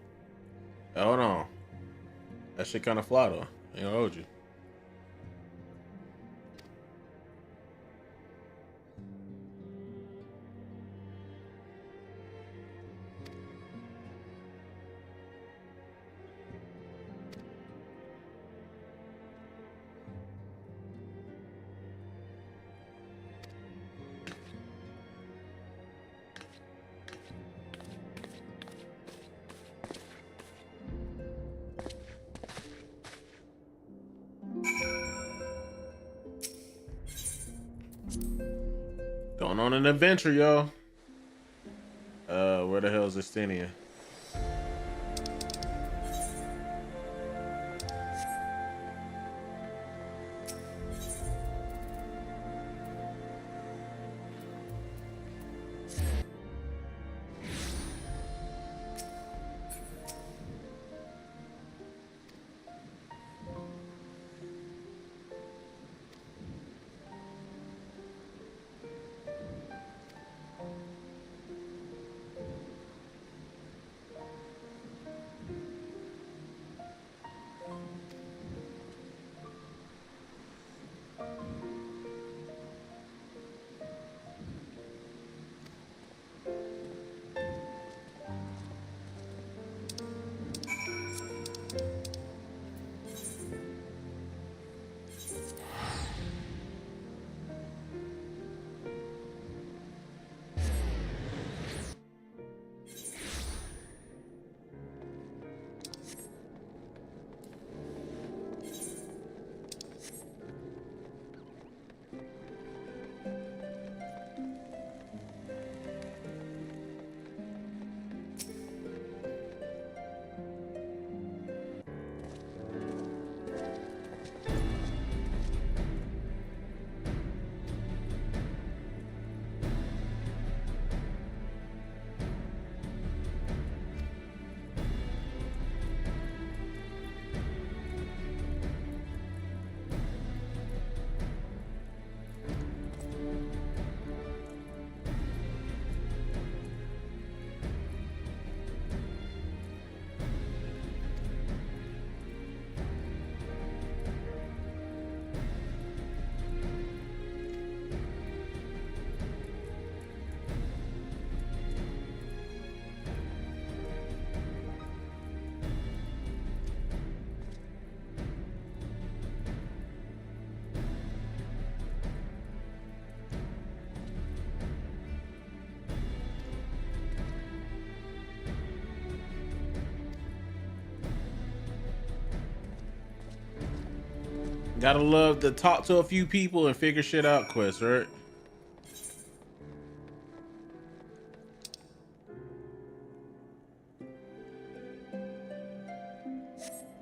Hold on. That shit kind of fly though. Ain't gonna hold you. Going on an adventure, y'all. Where the hell is Estinian? Gotta love to talk to a few people and figure shit out quest, right?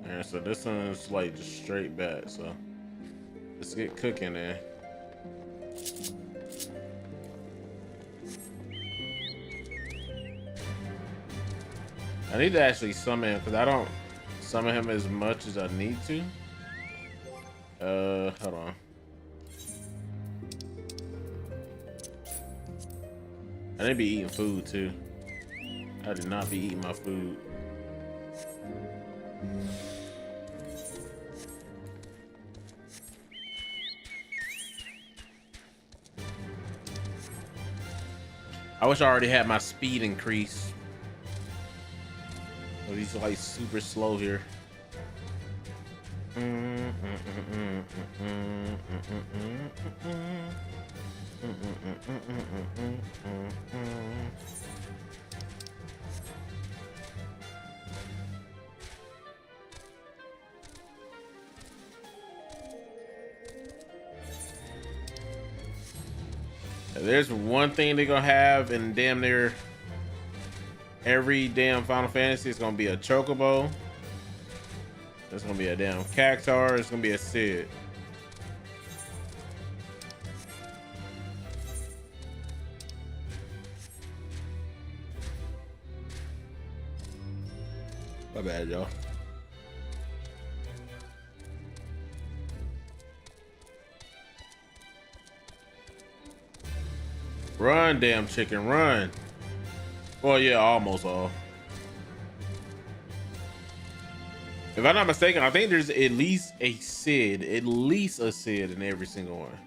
Yeah, so this one's like just straight back, so let's get cooking then. I need to actually summon him because I don't summon him as much as I need to. Hold on. I need to be eating food too. I did not be eating my food. I wish I already had my speed increase. But he's like super slow here. There's one thing they're gonna have in damn near every damn Final Fantasy. It's gonna be a chocobo. There's gonna be a damn cactar. It's gonna be a Cid. My bad, y'all. Run, damn chicken, run. Well, yeah, almost all. If I'm not mistaken, I think there's at least a Cid in every single one.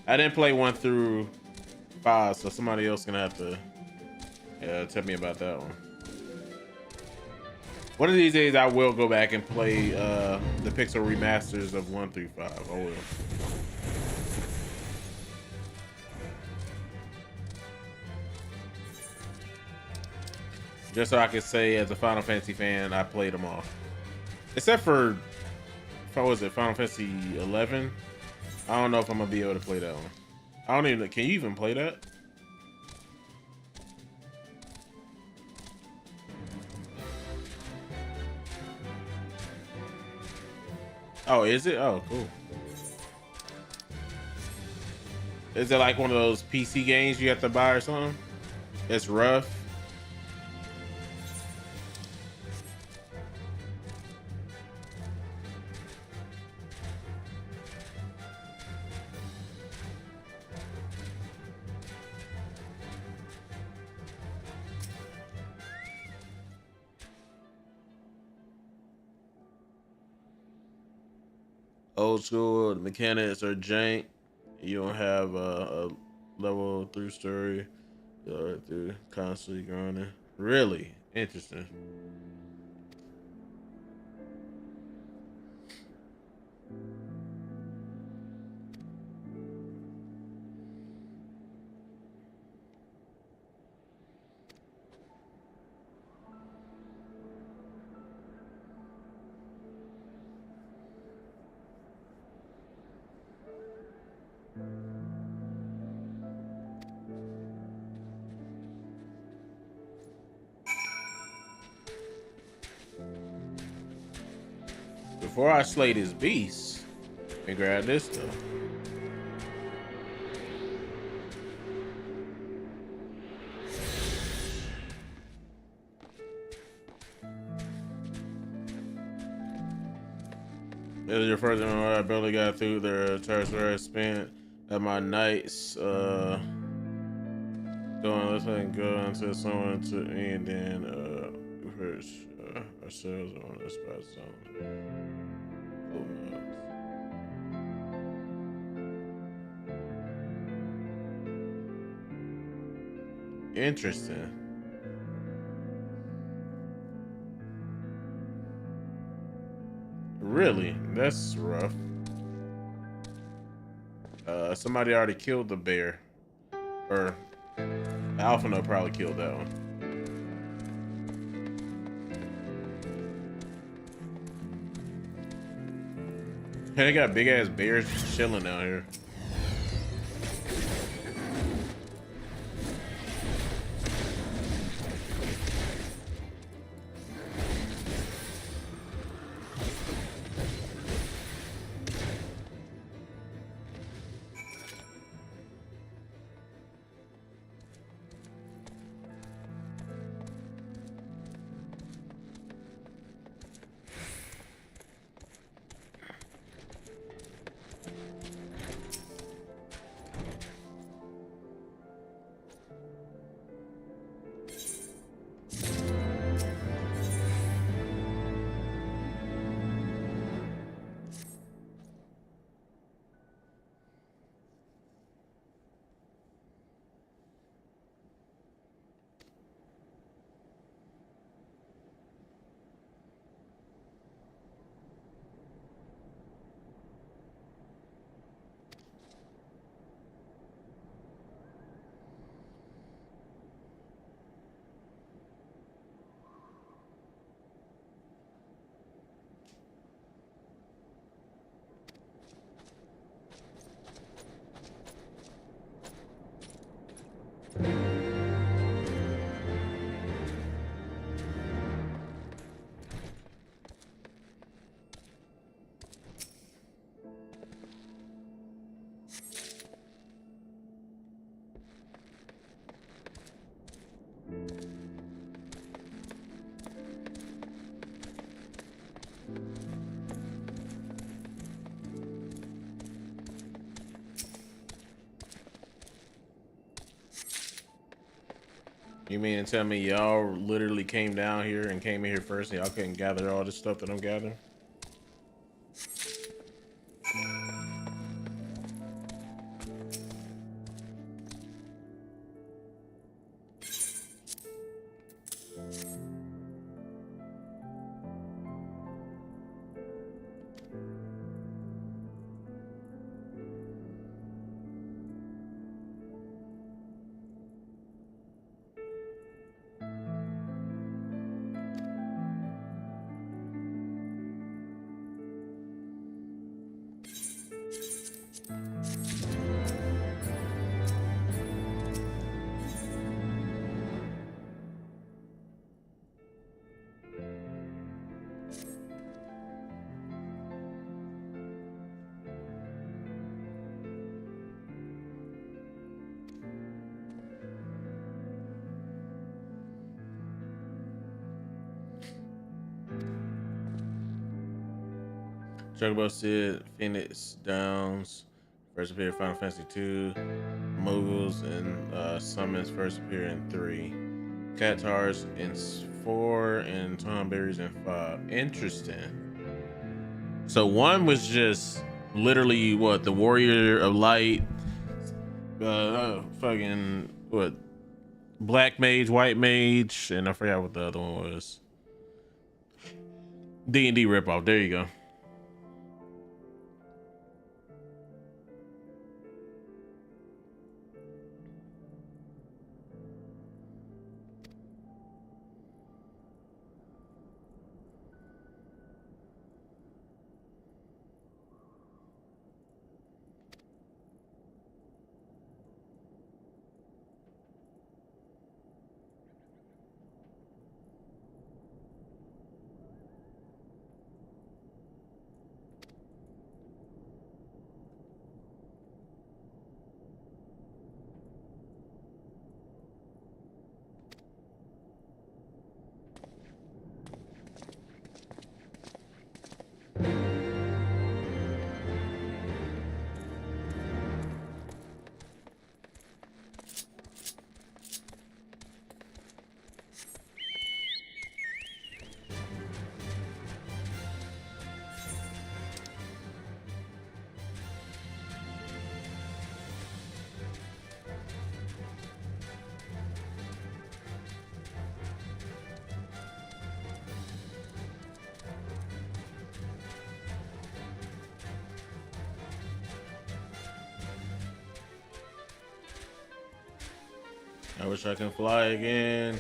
I didn't play 1 through 5, so somebody else gonna have to tell me about that one. One of these days, I will go back and play the pixel remasters of 1 through 5. I will. Just so I can say, as a Final Fantasy fan, I played them all. Except for, what was it, Final Fantasy 11? I don't know if I'm gonna be able to play that one. I don't even, can you even play that? Oh, is it? Oh, cool. Is it like one of those PC games you have to buy or something? It's rough. Old school, the mechanics are jank. You don't have a level through story. You're through constantly grinding. Really interesting. Before I slay this beast, let me grab this stuff. This is your first time I barely got through the church where I spent at my nights going let's go until someone took me and then we first ourselves on this spot zone. Interesting. Really? That's rough. Somebody already killed the bear. Or Alphino probably killed that one. Hey, they got big ass bears just chilling down here. You mean to tell me y'all literally came down here and came in here first and y'all couldn't gather all this stuff that I'm gathering? Chocobo Sid, Phoenix Downs, first appear in Final Fantasy 2, Moguls and Summons first appear in 3, Catars in 4, and Tomberries in 5. Interesting. So 1 was just literally what, the Warrior of Light, fucking what, Black Mage, White Mage, and I forgot what the other one was. D&D ripoff. There you go. I wish I can fly again.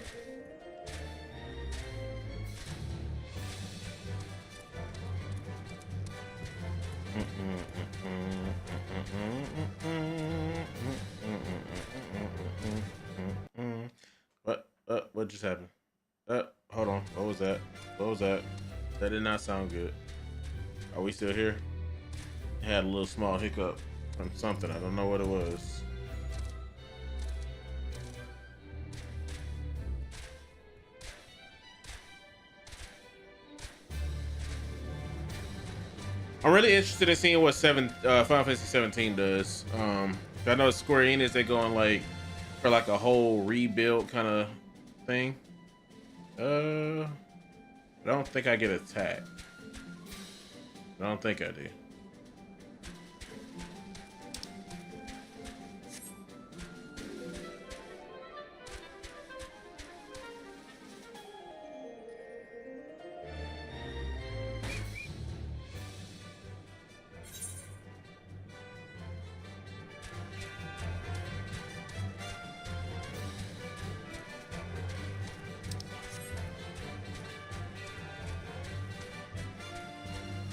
what just happened? Hold on. What was that? What was that? That did not sound good. Are we still here? Had a little small hiccup from something. I don't know what it was. I'm really interested in seeing what Final Fantasy 17 does. I know Square Enix, they're going like for like a whole rebuild kind of thing. I don't think I get attacked. I don't think I do.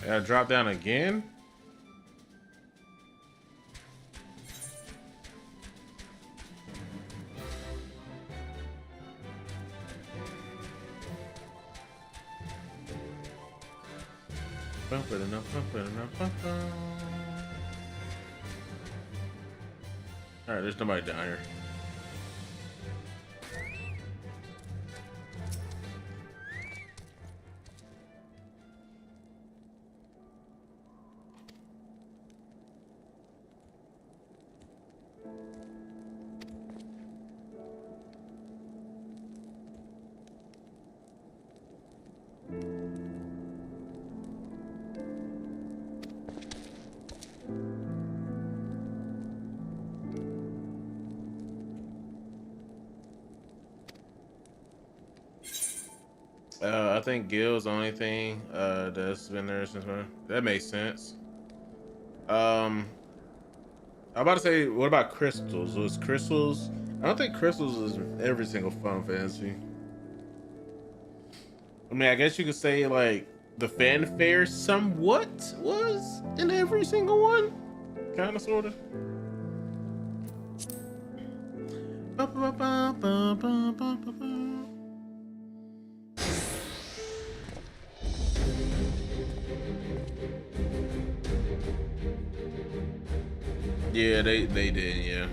I drop down again? Alright, there's nobody down here. I think Gil's the only thing that's been there since that makes sense. I'm about to say, what about crystals? Was crystals? I don't think crystals is every single Final Fantasy. I mean, I guess you could say like the fanfare somewhat was in every single one, kind of, sort of. Yeah, they did, yeah.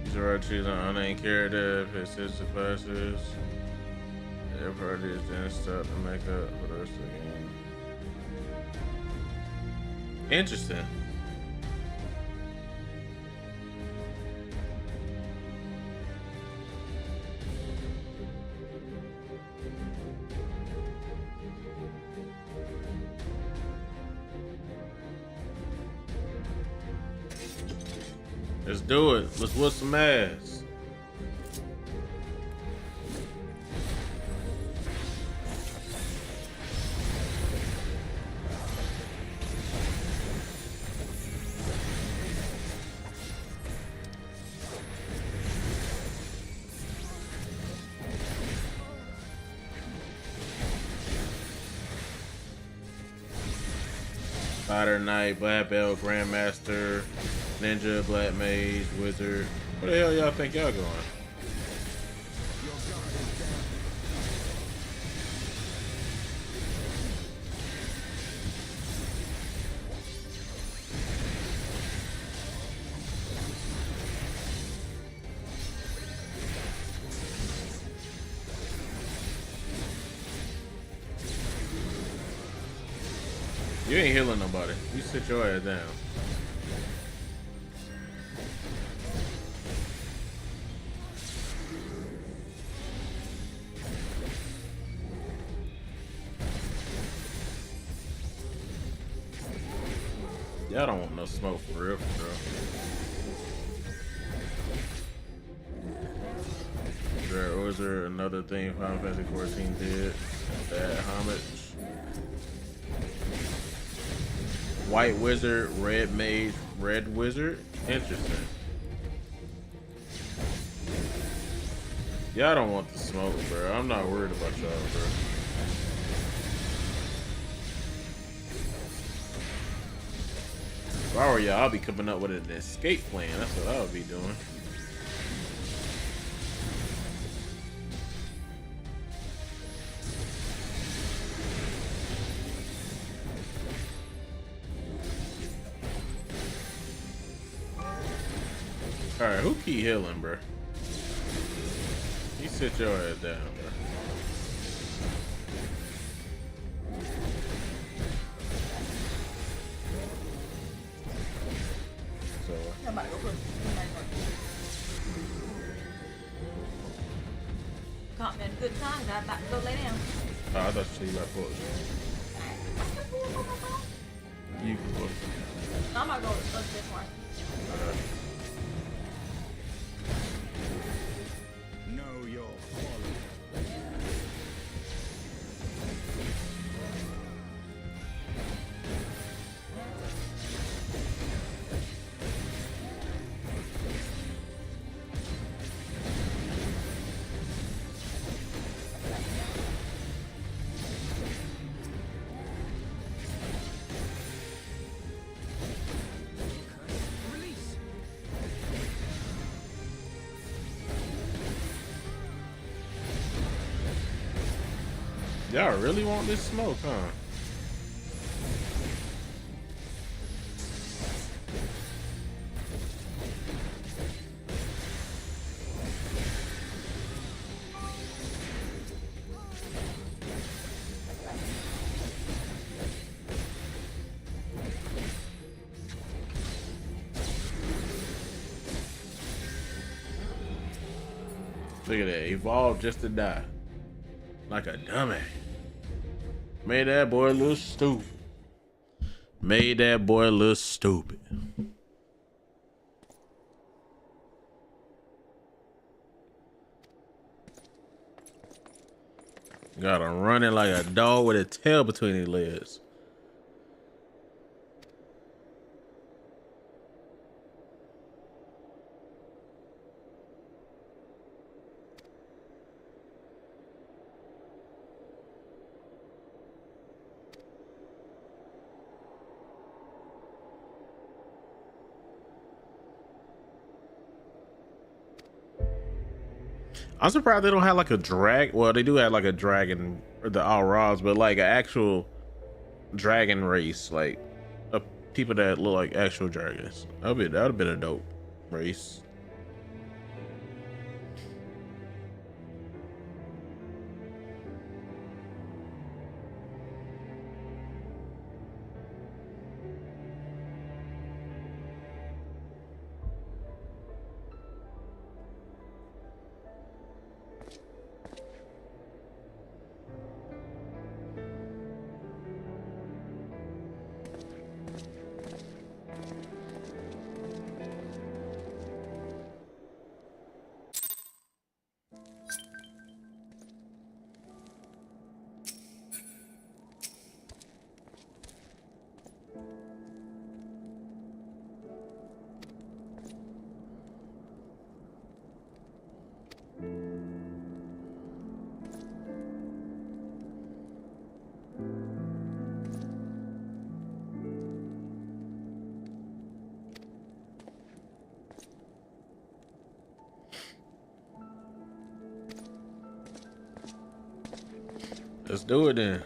These are choosing an unnamed character, his sister classes. Their party is then start to make up for the rest of the game. Interesting. Let's do it. Let's whoop some ass. Fighter Knight, Black Belt, Grandmaster, Ninja, Black Mage, Wizard. Where the hell y'all think y'all going? You ain't healing nobody. You sit your ass down. Y'all don't want no smoke for real, bro. Was there another thing Final Fantasy 14 did? That homage. White wizard, red mage, red wizard. Interesting. Y'all don't want the smoke, bro. I'm not worried about y'all, bro. If I were y'all, I'll be coming up with an escape plan. That's what I would be doing. Alright, who keep healing, bro? You sit your ass down, bro. So, Caught me at a good time. I'm about to go lay down. oh, I thought you said you can go. I'm gonna go to this one. Know your quality. Release. Y'all really want this smoke, huh? Look at that. Evolve just to die. Like a dummy. Made that boy look stupid. Made that boy look stupid. Got him running like a dog with a tail between his legs. I'm surprised they don't have like a drag. Well, they do have like a dragon or the Alras, but like an actual dragon race, like people that look like actual dragons. That would have been a dope race. Let's do it then.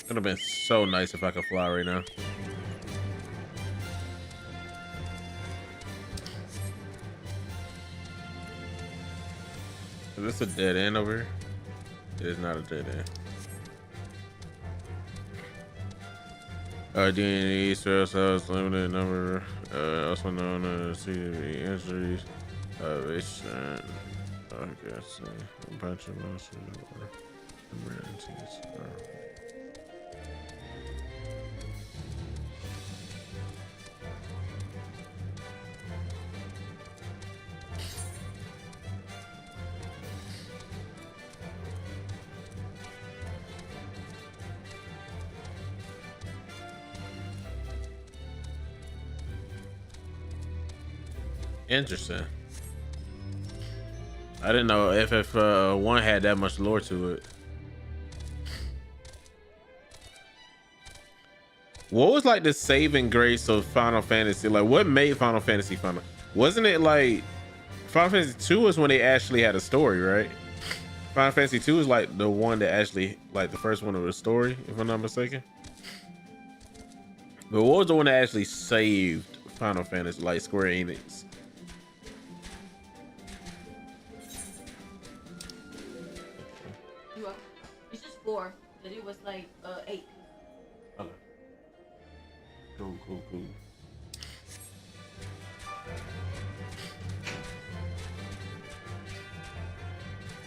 It'd have been so nice if I could fly right now. Is this a dead end over here? It is not a dead end. DNA cells limited number, also known as CV injuries, salvation, I guess, a bunch of monsters or emergencies. Interesting. I didn't know FF1 had that much lore to it. What was like the saving grace of Final Fantasy? Like, what made Final Fantasy Final? Wasn't it like Final Fantasy 2 was when they actually had a story, right? Final Fantasy 2 is like the one that actually, like the first one with a story, if I'm not mistaken. But what was the one that actually saved Final Fantasy, like Square Enix? It's just 4, but it was like 8. Okay. Cool.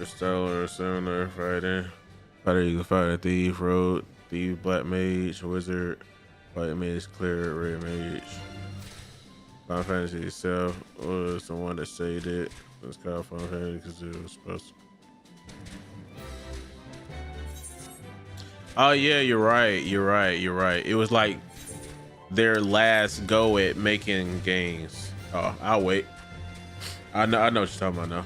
Stellar, Cylinder, fighting. Fighter, you can fight a thief, road, thief, black mage, wizard, white mage, clear, red mage. Final Fantasy itself was the one that saved it. It's called Final Fantasy because it was supposed to. Oh yeah, you're right. It was like their last go at making games. Oh, I'll wait. I know what you're talking about now.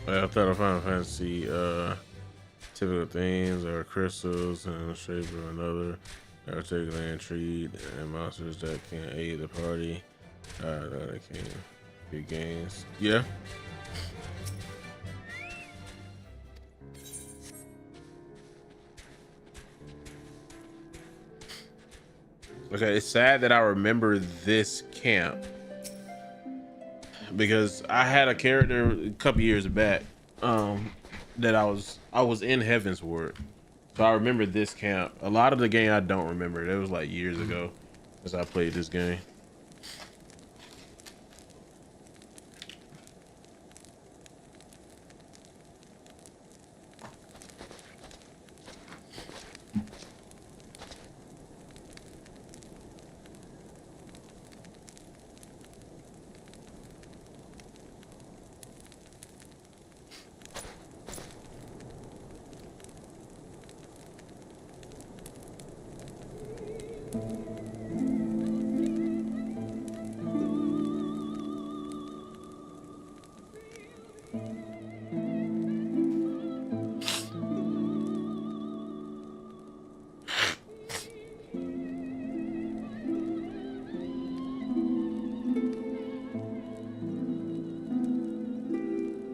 I thought of Final Fantasy typical themes are crystals and the shape of another, particularly intrigue and monsters that can aid the party. That can be games. Yeah. Okay, it's sad that I remember this camp because I had a character a couple years back that I was in Heavenward, so I remember this camp. A lot of the game I don't remember. That was like years ago since I played this game.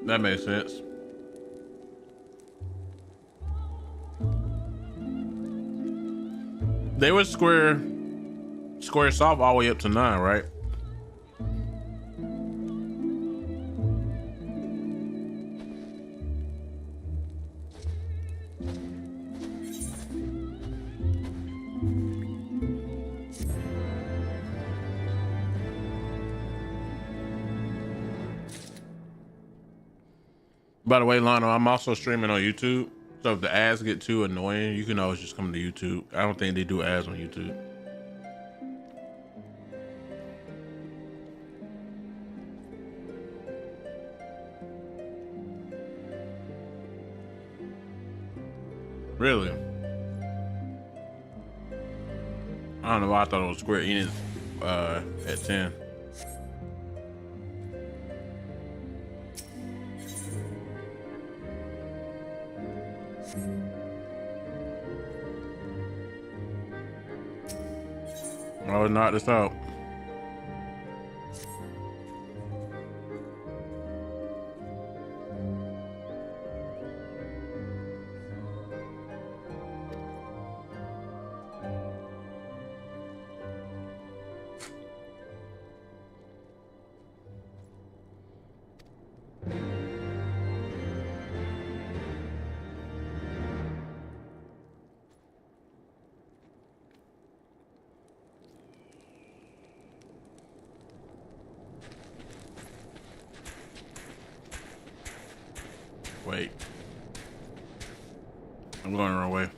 That makes sense. They were square soft all the way up to 9, right? By the way, Lano, I'm also streaming on YouTube. So if the ads get too annoying, you can always just come to YouTube. I don't think they do ads on YouTube. Really? I don't know why I thought it was Square Enix at 10. Oh, knock this out. Wait. I'm going the wrong way.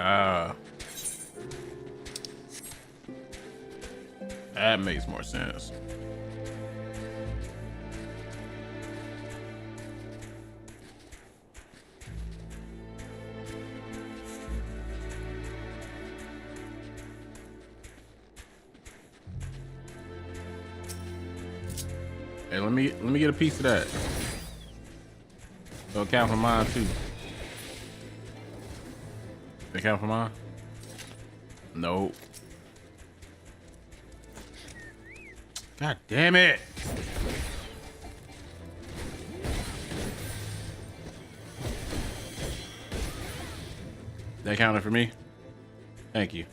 Ah, that makes more sense. Hey, let me get a piece of that. It'll count for mine too. They count for mine? Nope. God damn it. They counted for me? Thank you.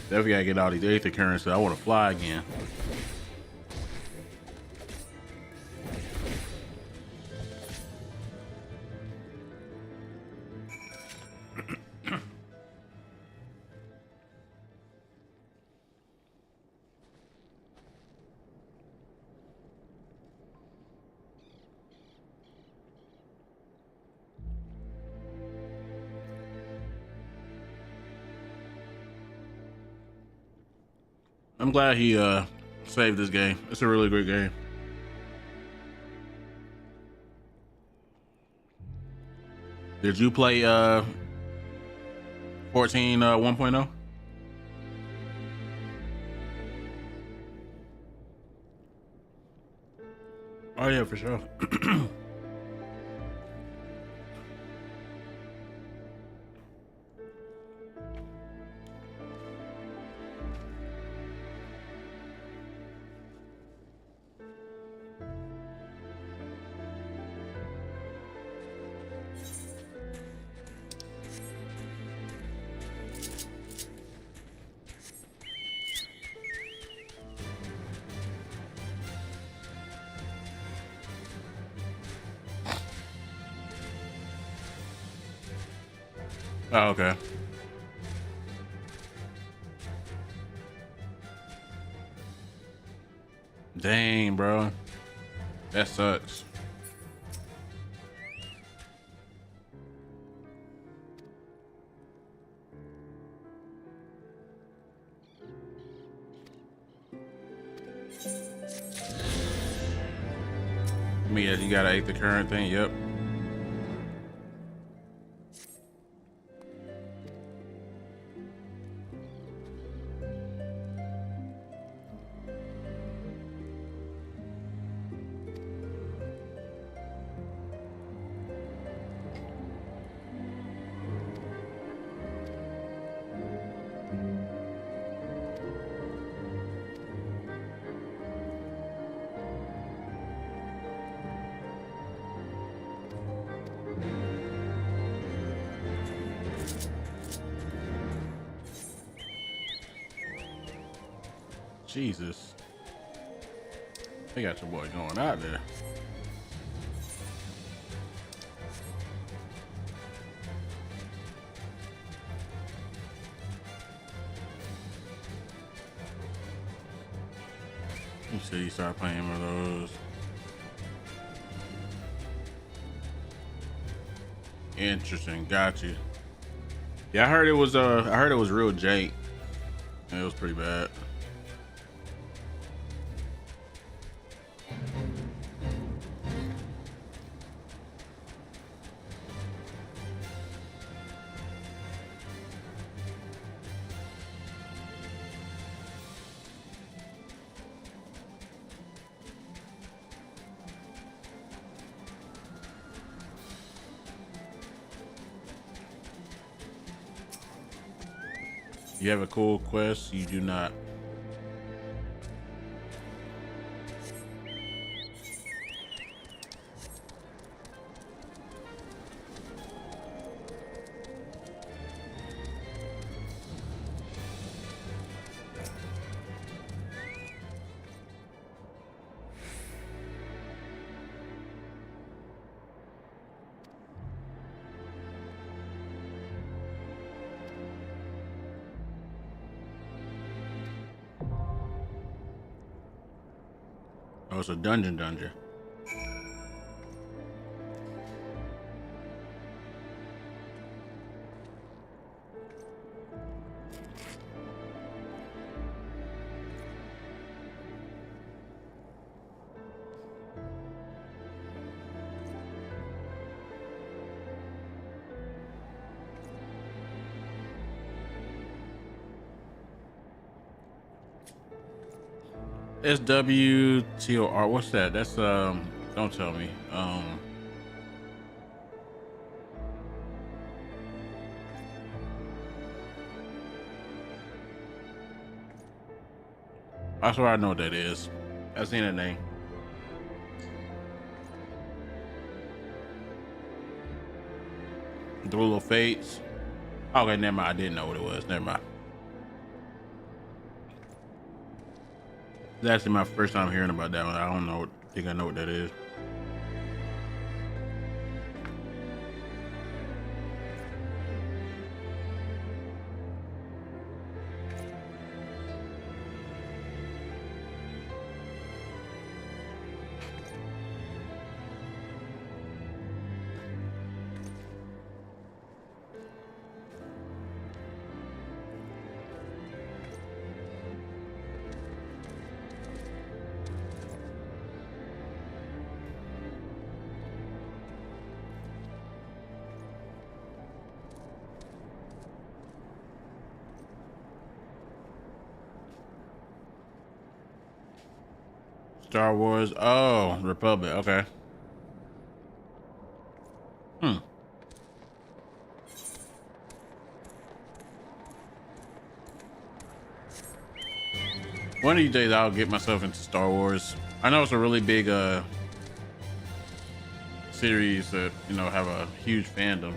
Definitely gotta get all these Aether currents, so I want to fly again. I'm glad he saved this game. It's a really great game. Did you play 14 1.0? Oh yeah, for sure. Oh, okay. Dang, bro. That sucks. Yeah, you gotta eat the current thing, yep. Jesus. They got your boy going out there. You said you start playing one of those. Interesting, got you. Yeah, I heard it was real jank. It was pretty bad. You have a cool quest. You do not. Oh, it's a dungeon. SWTOR. What's that? That's don't tell me. I swear I know what that is. I've seen that name. The little fates. Okay, never mind. I didn't know what it was. Never mind. It's actually my first time hearing about that one. I don't know. Think I know what that is. Star Wars. Oh, Republic. Okay. One of these days I'll get myself into Star Wars. I know it's a really big series that, you know, have a huge fandom.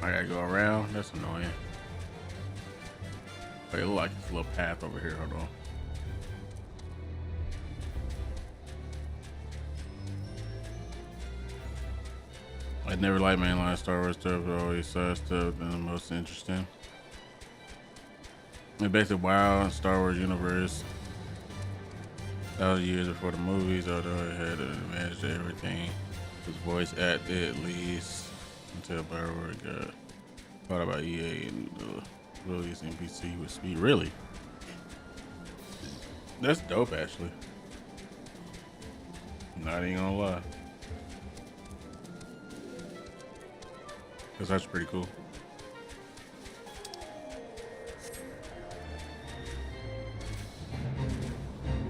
I gotta go around. That's annoying. Wait, it look like this little path over here. Hold on. I never liked mainline Star Wars stuff. Always side stuff than the most interesting. It basically wild Star Wars universe. That was years before the movies, although it had an advantage to everything. It was voice acted at least until Bioware got thought about EA and the release NPC with speed. Really? That's dope, actually. Not even gonna lie. Cause that's pretty cool.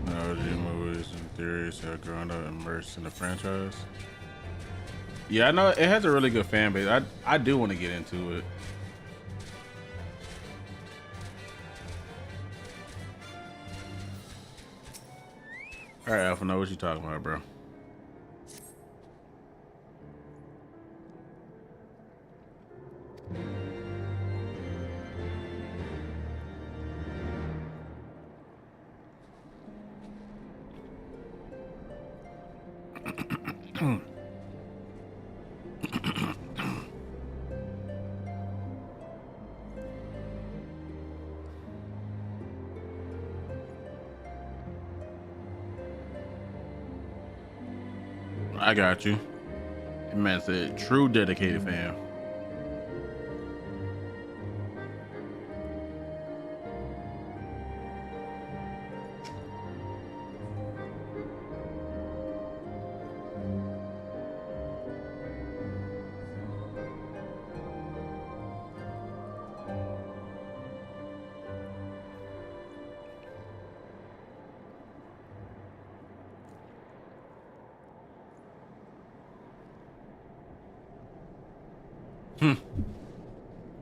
No, the movies and theories have grown up immersed in the franchise. Yeah, I know it has a really good fan base. I do want to get into it. All right, Alpha, know what you talking about, bro. I got you. Man said, true dedicated fan.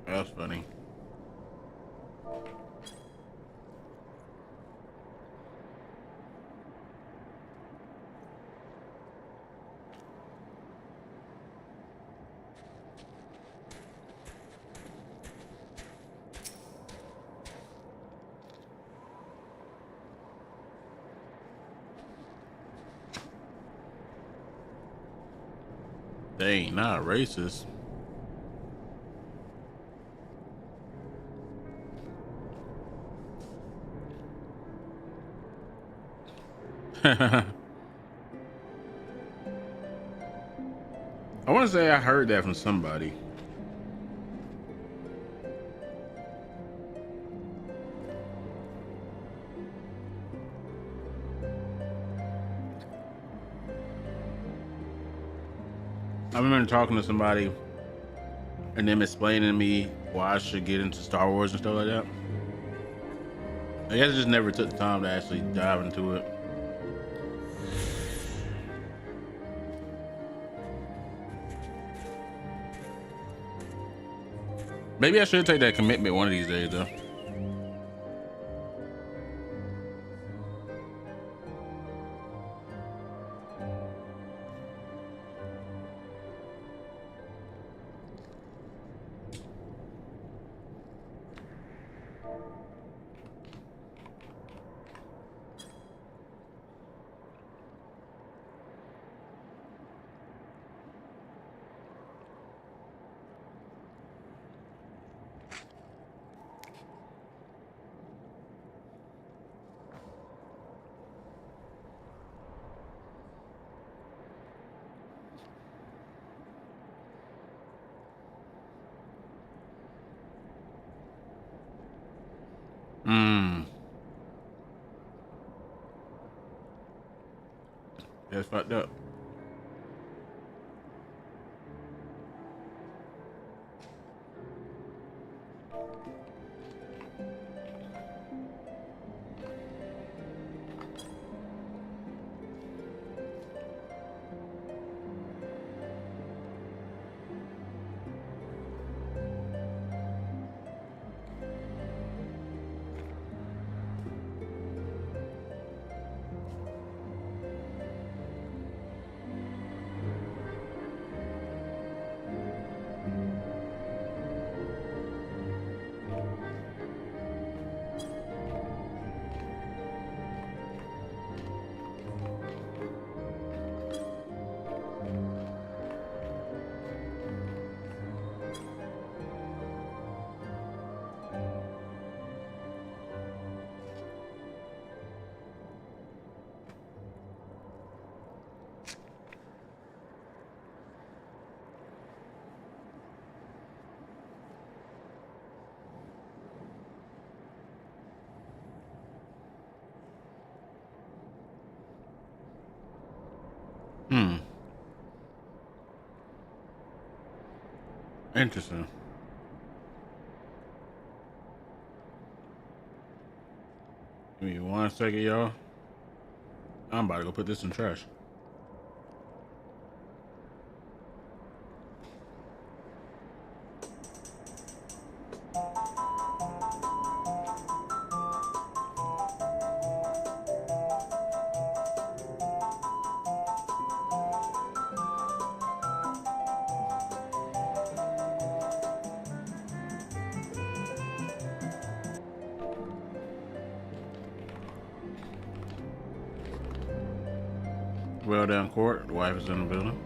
That's funny. They ain't not racist. I want to say I heard that from somebody. I remember talking to somebody and them explaining to me why I should get into Star Wars and stuff like that. I guess I just never took the time to actually dive into it. Maybe I should take that commitment one of these days, though. That's fucked up. Interesting. Give me 1 second, y'all. I'm about to go put this in the trash. Well down court. The wife is in the building.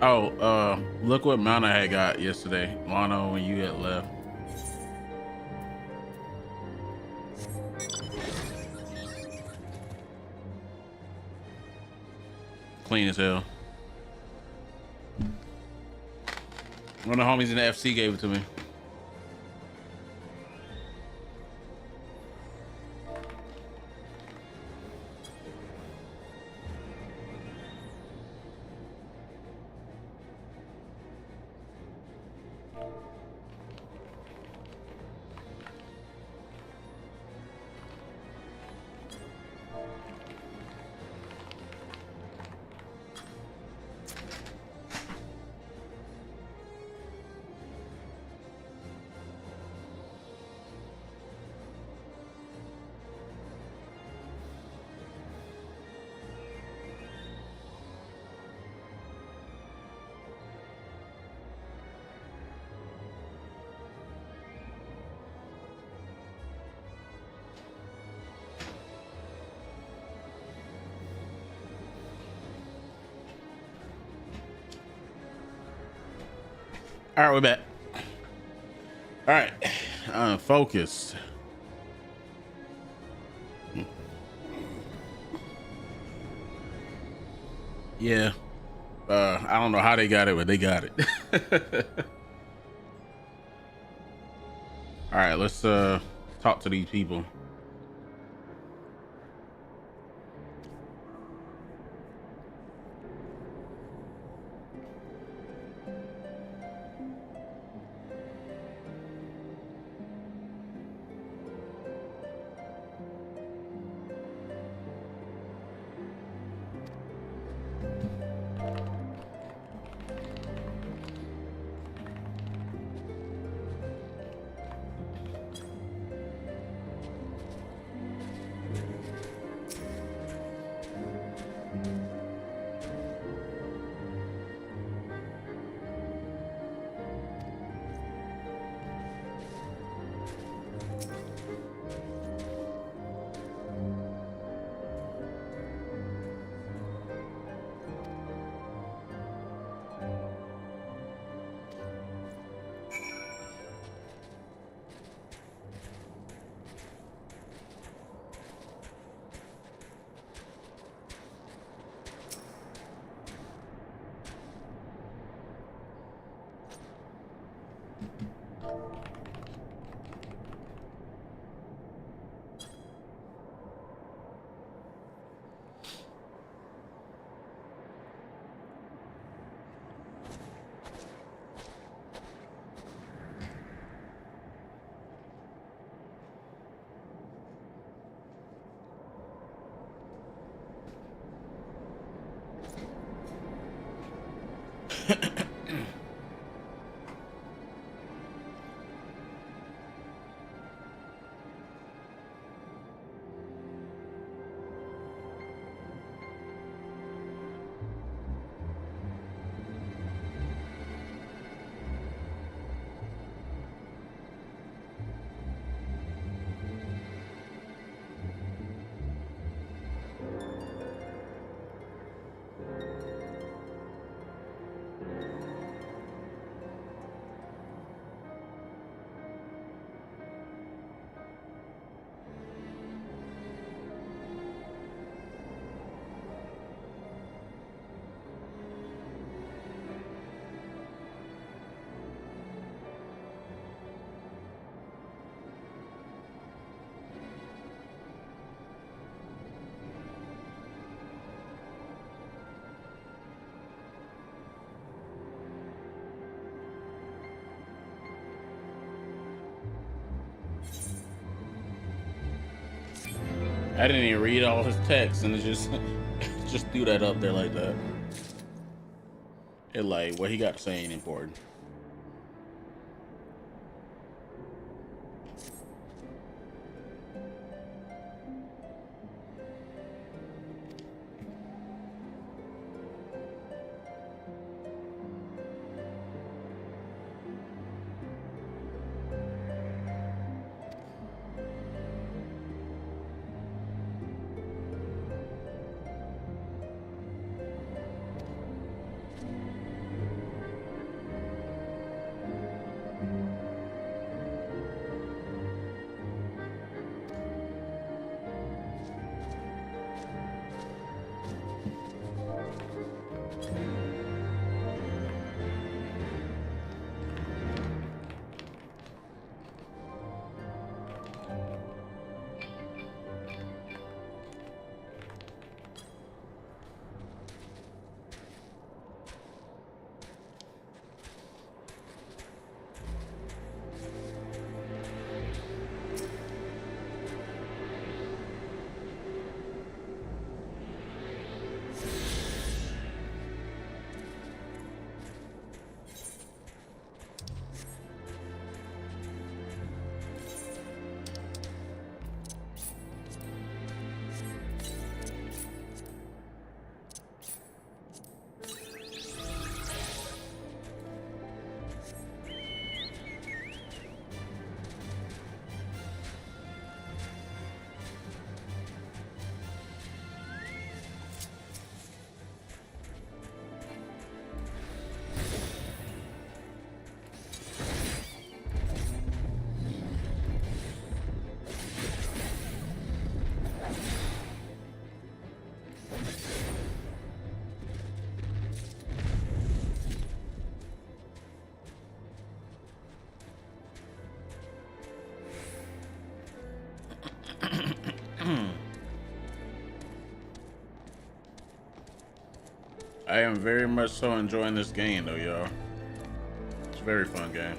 Oh, look what mount I had got yesterday, Lano, when you had left. Clean as hell. One of the homies in the FC gave it to me. All right, we're back. All right, focused. Yeah, I don't know how they got it, but they got it. All right, let's talk to these people. I didn't even read all his text, and it just threw that up there like that. It like what he got to say ain't important. I am very much so enjoying this game though, y'all. It's a very fun game.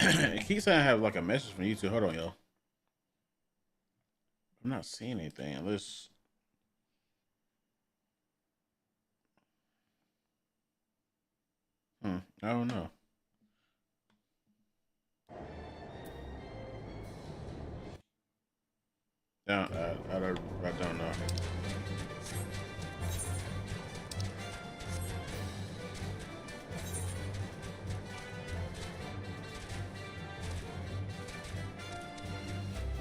It keeps saying I have like a message from YouTube. Hold on, y'all. I'm not seeing anything unless. I don't know. No, I don't know.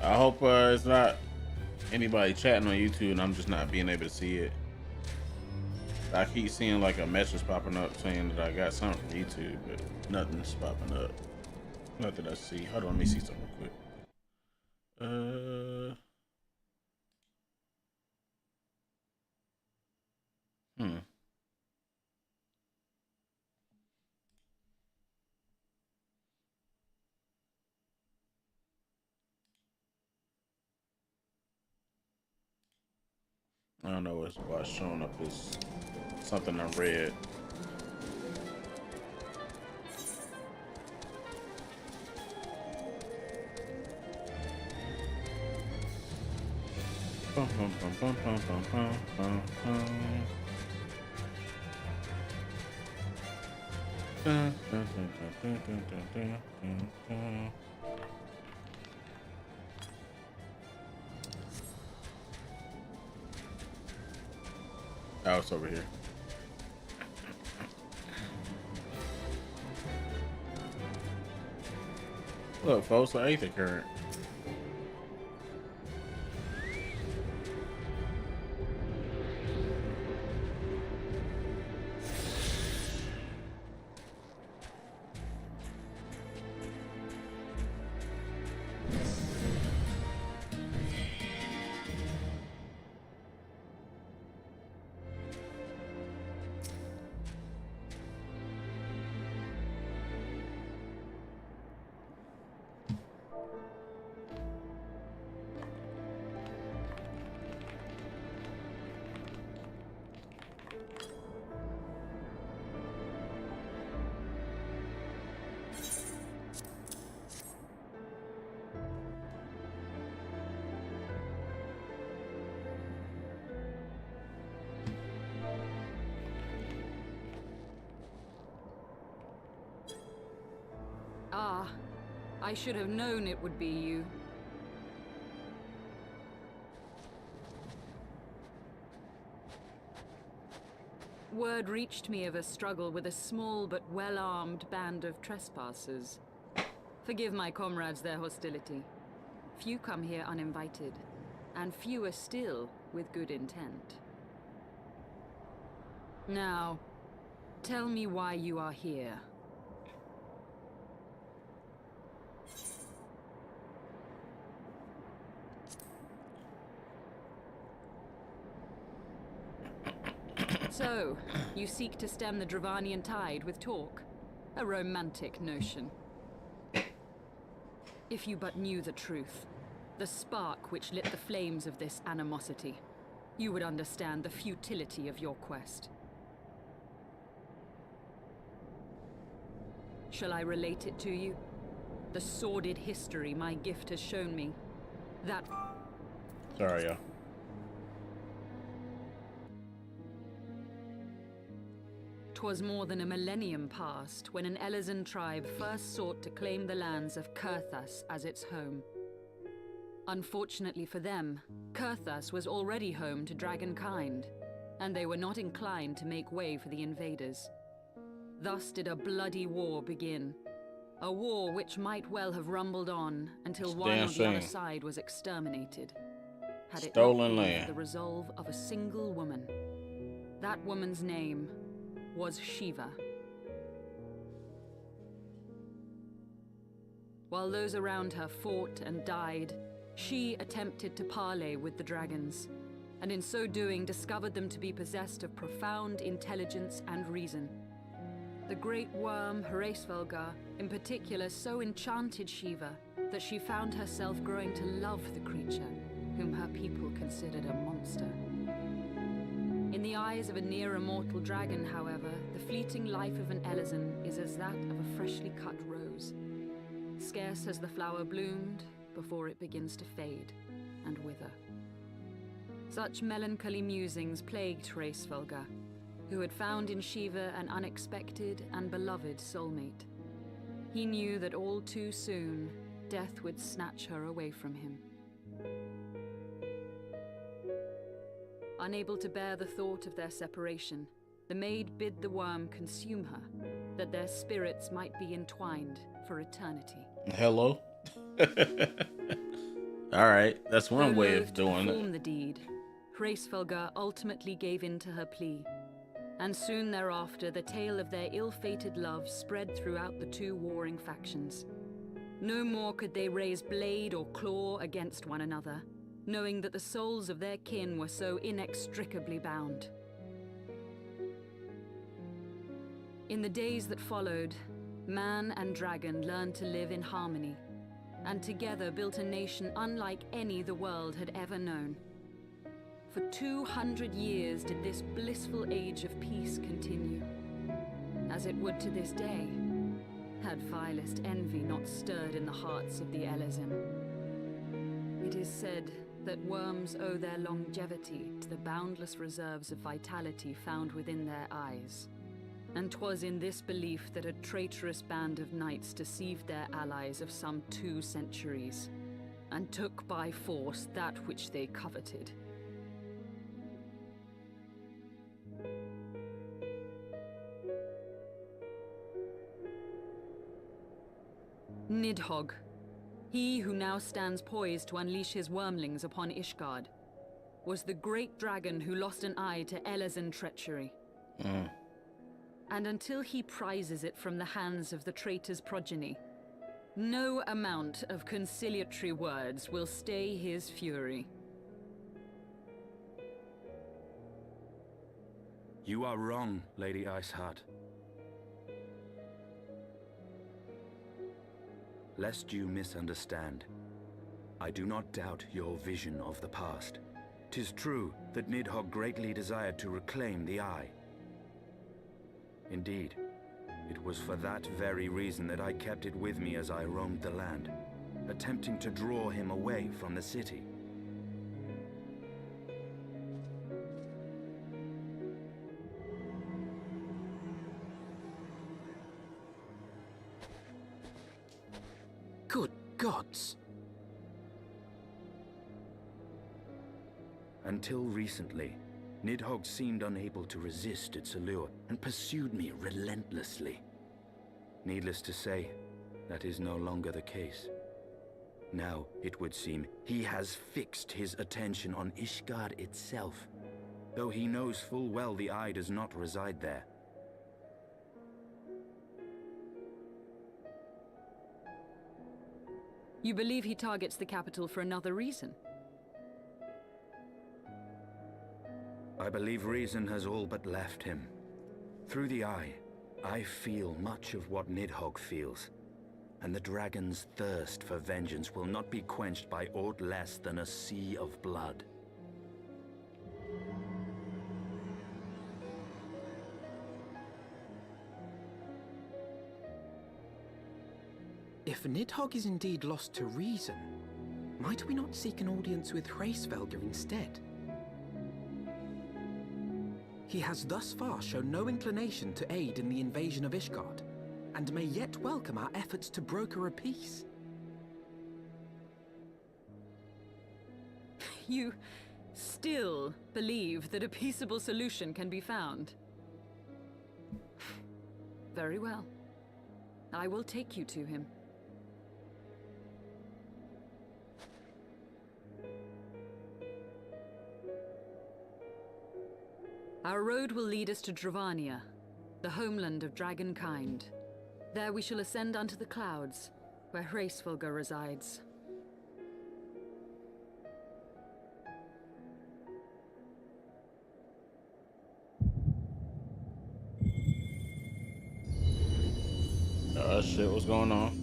I hope it's not anybody chatting on YouTube and I'm just not being able to see it. I keep seeing like a message popping up saying that I got something from YouTube, but nothing's popping up. Nothing I see. Hold on, let me see something real quick. I don't know why it's showing up as something I read. Oh, it's over here. Look, folks, the Aether Current. Ah, I should have known it would be you. Word reached me of a struggle with a small but well-armed band of trespassers. Forgive my comrades their hostility. Few come here uninvited, and fewer still with good intent. Now, tell me why you are here. So, you seek to stem the Dravanian tide with talk? A romantic notion. If you but knew the truth, the spark which lit the flames of this animosity, you would understand the futility of your quest. Shall I relate it to you? The sordid history my gift has shown me. That... Sorry, y'all. 'Twas more than a millennium past when an Elizan tribe first sought to claim the lands of Kurthas as its home. Unfortunately for them, Kurthas was already home to dragonkind, and they were not inclined to make way for the invaders. Thus did a bloody war begin, A war which might well have rumbled on until It's one or the other insane. side was exterminated. Had it Stolen not been land. for the resolve of a single woman. That woman's name was Shiva. While those around her fought and died, she attempted to parley with the dragons, and in so doing discovered them to be possessed of profound intelligence and reason. The great worm Hraesvelgar, in particular, so enchanted Shiva that she found herself growing to love the creature, whom her people considered a monster. In the eyes of a near-immortal dragon, however, the fleeting life of an Elezen is as that of a freshly cut rose. Scarce has the flower bloomed before it begins to fade and wither. Such melancholy musings plagued Hraesvelgar, who had found in Shiva an unexpected and beloved soulmate. He knew that all too soon, death would snatch her away from him. Unable to bear the thought of their separation, the maid bid the worm consume her, that their spirits might be entwined for eternity. Hello? Alright, that's one Though way loath of to doing perform it. the deed, Hraesvelgar ultimately gave in to her plea, and soon thereafter the tale of their ill-fated love spread throughout the two warring factions. No more could they raise blade or claw against one another, knowing that the souls of their kin were so inextricably bound. In the days that followed, man and dragon learned to live in harmony, and together built a nation unlike any the world had ever known. For 200 years did this blissful age of peace continue, as it would to this day, had vilest envy not stirred in the hearts of the Elezen. It is said that worms owe their longevity to the boundless reserves of vitality found within their eyes. And 'twas in this belief that a traitorous band of knights deceived their allies of some 2 centuries, and took by force that which they coveted. Nidhogg, he who now stands poised to unleash his wormlings upon Ishgard, was the great dragon who lost an eye to Elezen treachery. And until he prizes it from the hands of the traitor's progeny, no amount of conciliatory words will stay his fury. You are wrong, Lady Iceheart. Lest you misunderstand, I do not doubt your vision of the past. 'Tis true that Nidhogg greatly desired to reclaim the Eye. Indeed, it was for that very reason that I kept it with me as I roamed the land, attempting to draw him away from the city. Good gods! Until recently, Nidhogg seemed unable to resist its allure and pursued me relentlessly. Needless to say, that is no longer the case. Now, it would seem, he has fixed his attention on Ishgard itself, though he knows full well the Eye does not reside there. You believe he targets the capital for another reason? I believe reason has all but left him. Through the Eye, I feel much of what Nidhogg feels, and the dragon's thirst for vengeance will not be quenched by aught less than a sea of blood. If Nidhogg is indeed lost to reason, might we not seek an audience with Hraesvelgar instead? He has thus far shown no inclination to aid in the invasion of Ishgard, and may yet welcome our efforts to broker a peace. You still believe that a peaceable solution can be found? Very well. I will take you to him. Our road will lead us to Dravania, the homeland of dragonkind. There we shall ascend unto the clouds, where Hraesvelga resides. Oh shit, what's going on?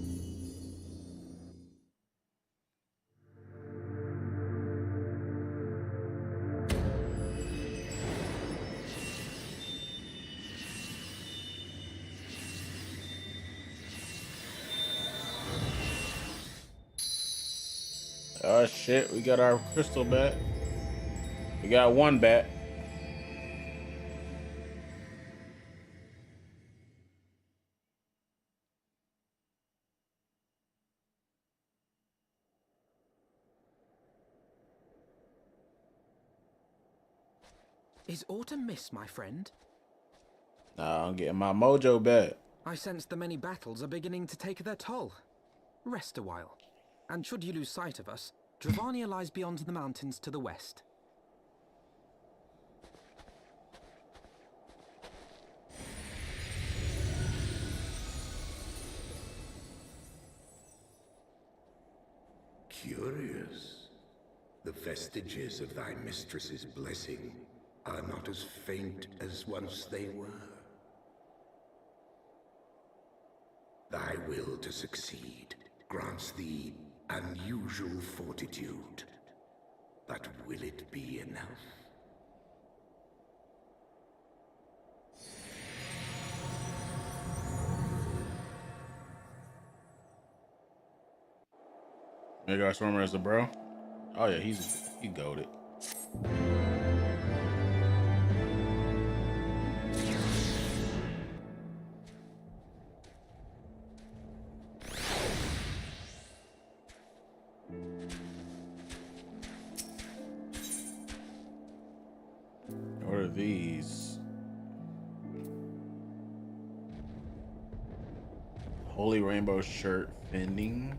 Oh shit, we got our crystal bat. We got one bat. Is autumn mist, my friend? Nah, I'm getting my mojo back. I sense the many battles are beginning to take their toll. Rest a while, and should you lose sight of us, Dravania lies beyond the mountains to the west. Curious. The vestiges of thy mistress's blessing are not as faint as once they were. Thy will to succeed grants thee unusual fortitude. But will it be enough? Magar Stormer as the bro. Oh yeah, he goated. What are these? Holy Rainbow Shirt Fending.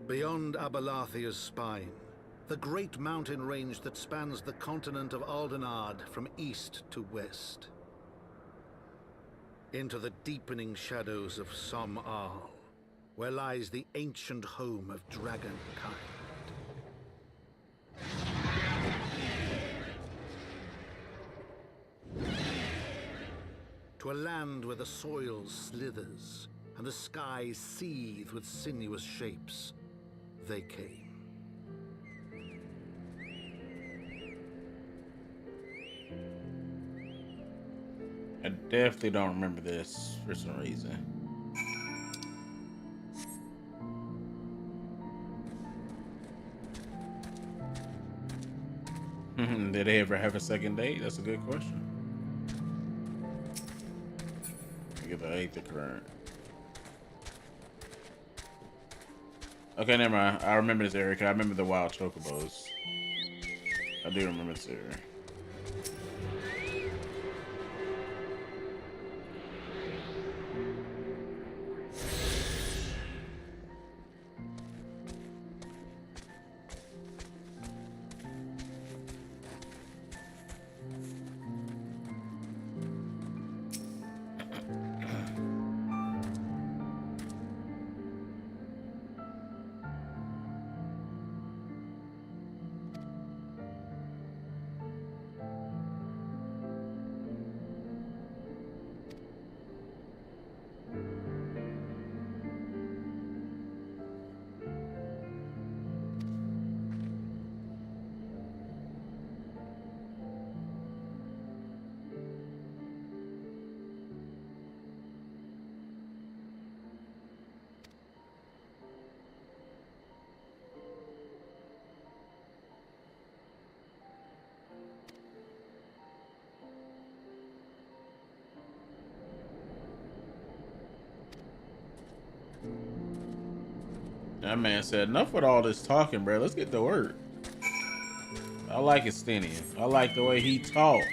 Beyond Abalathia's spine, the great mountain range that spans the continent of Aldenard from east to west. Into the deepening shadows of Som Al, where lies the ancient home of dragonkind. To a land where the soil slithers and the skies seethe with sinuous shapes, they came. I definitely don't remember this for some reason. Did they ever have a second date? That's a good question. get the 8th of current. Okay, never mind. I remember this area. 'Cause I remember the wild chocobos. I do remember this area. That man said, enough with all this talking, bro. Let's get to work. I like Estinian. I like the way he talks.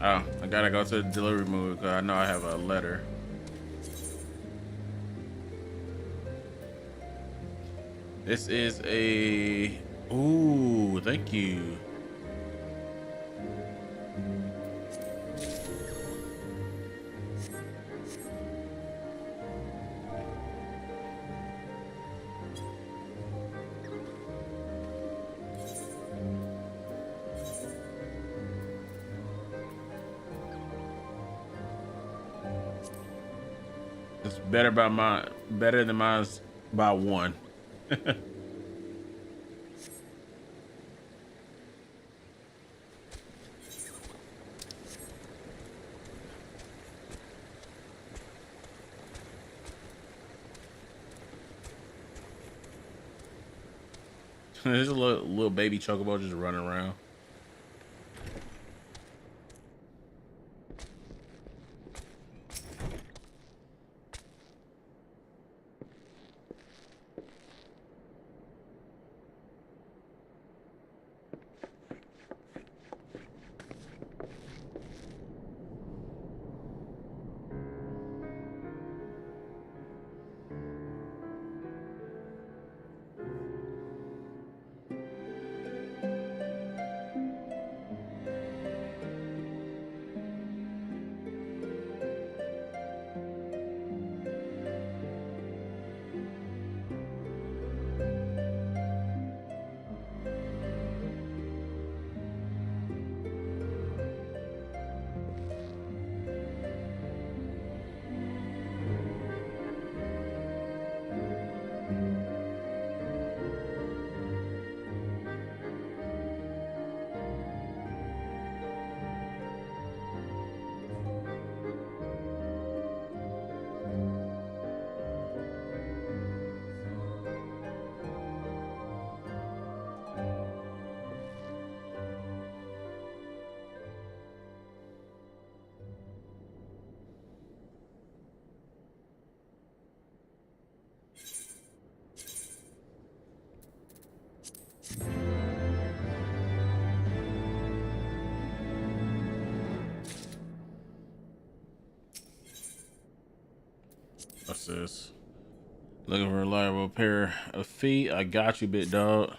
Oh, I gotta go to the delivery move because I know I have a letter. This is a... Ooh, thank you. It's better than mine's by 1. There's a little baby chocobo just running around. sis. Looking for a reliable pair of feet. I got you, big dog.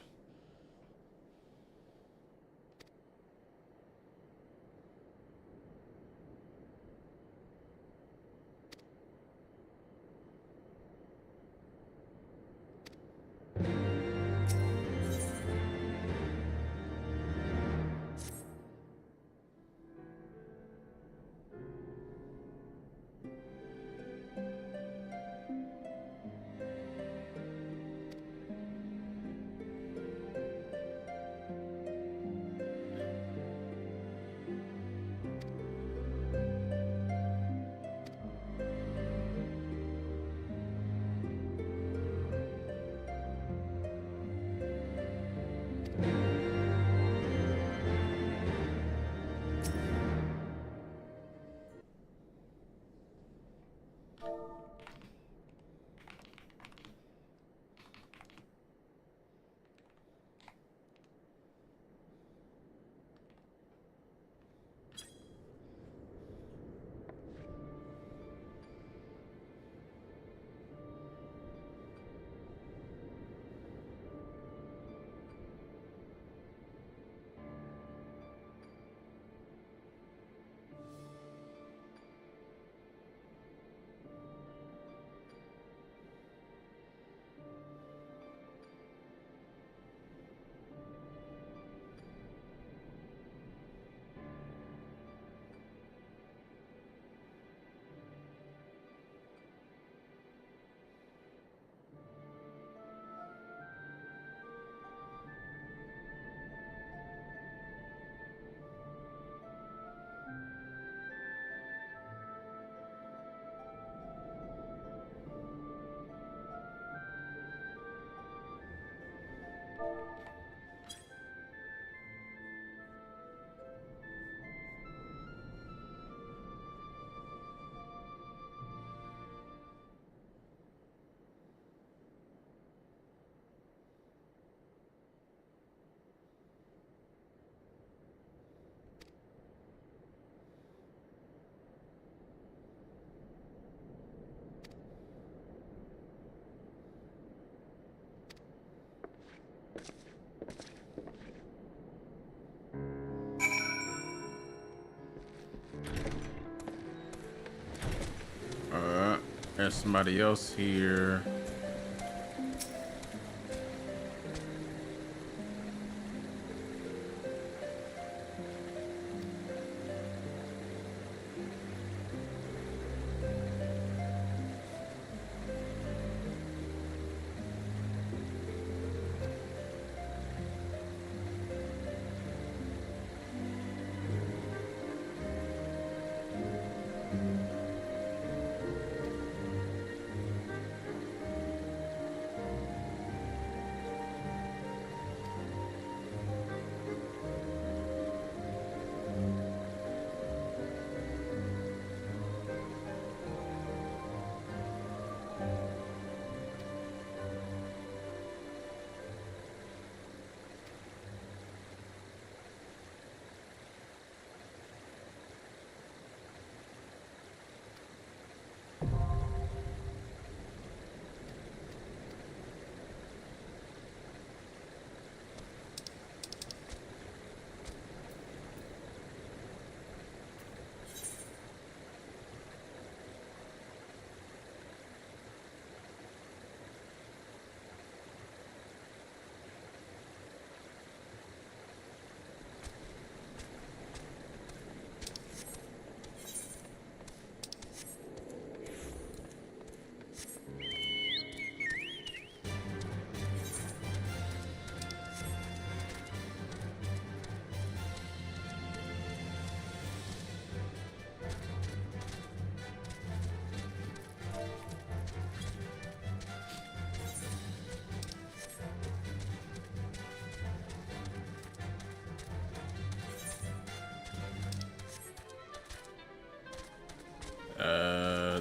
There's somebody else here.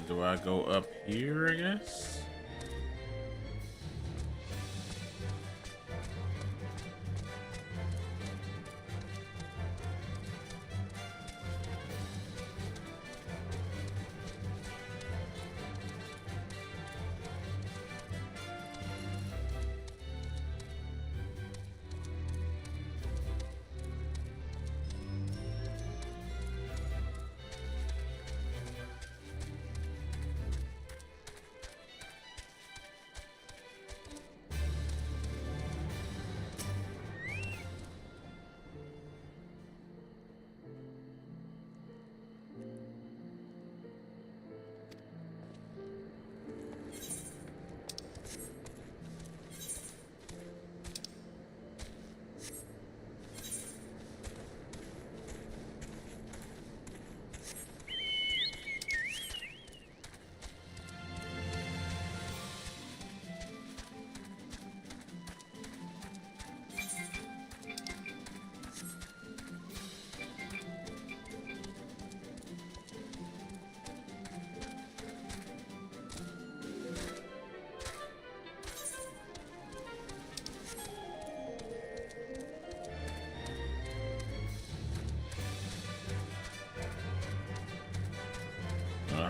Do I go up here, I guess?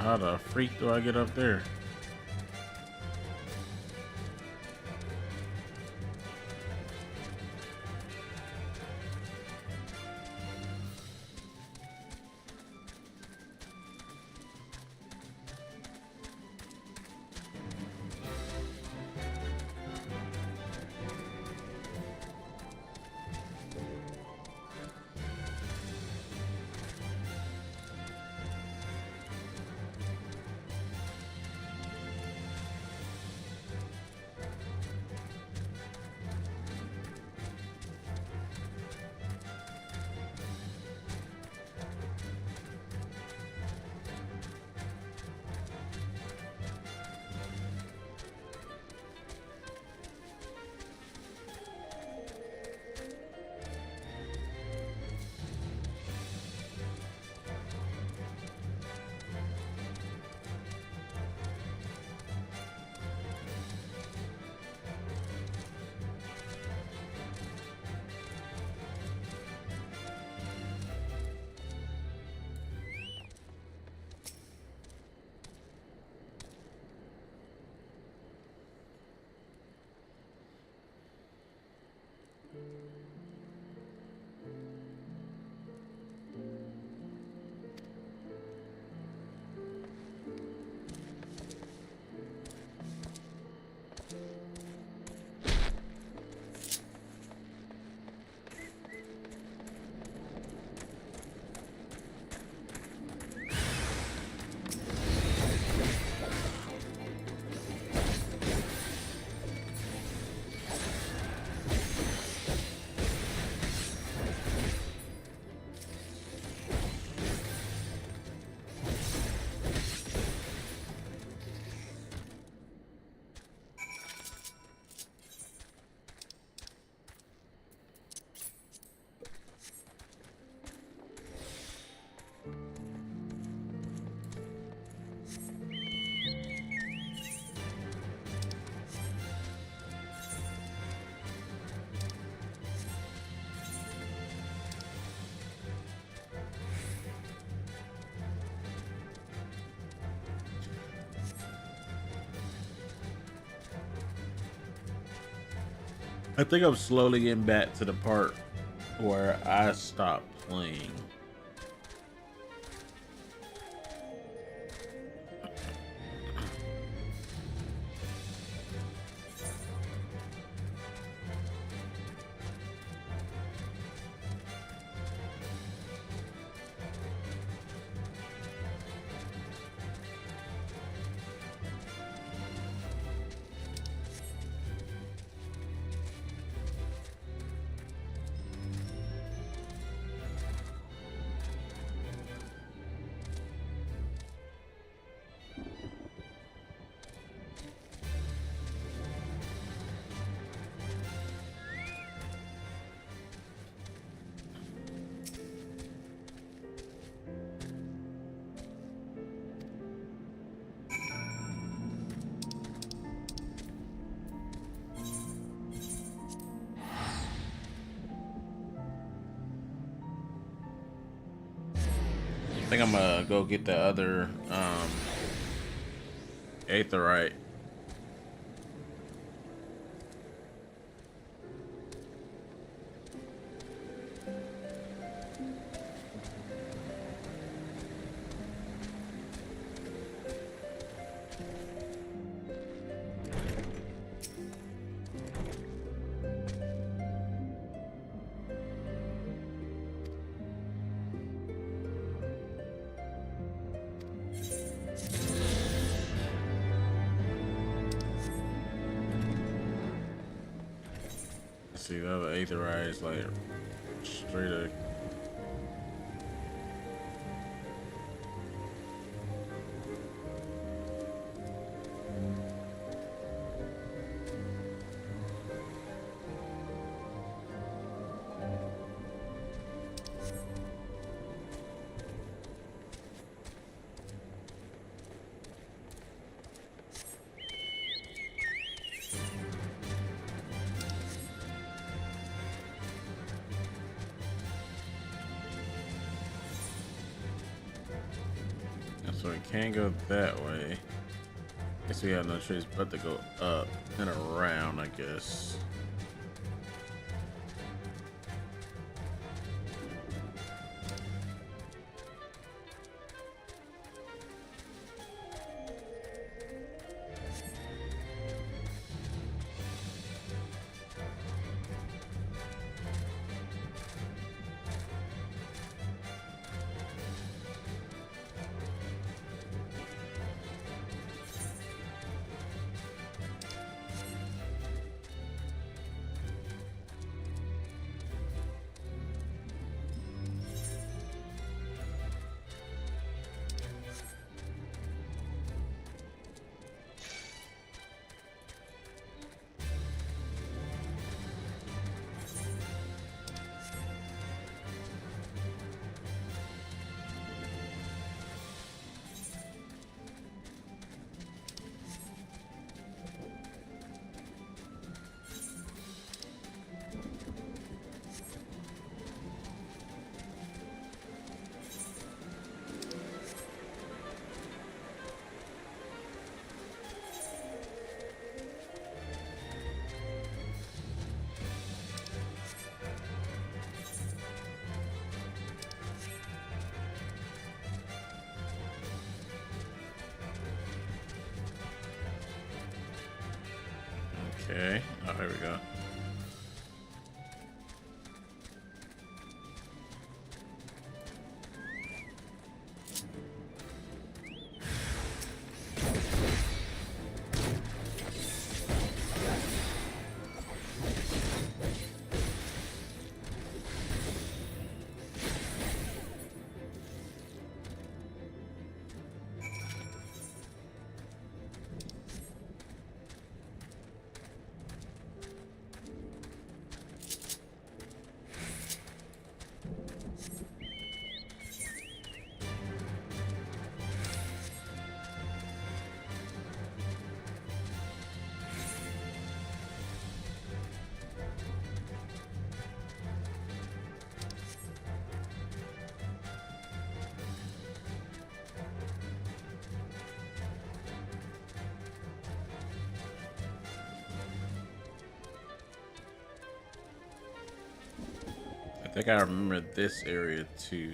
How the freak do I get up there? I think I'm slowly getting back to the part where I stopped playing. I think I'm gonna go get the other Aetherite. See, the other Aetherite is like straight up. So we can't go that way. Guess we have no choice but to go up and around, I guess. Okay. Oh, here we go. I think I remember this area too.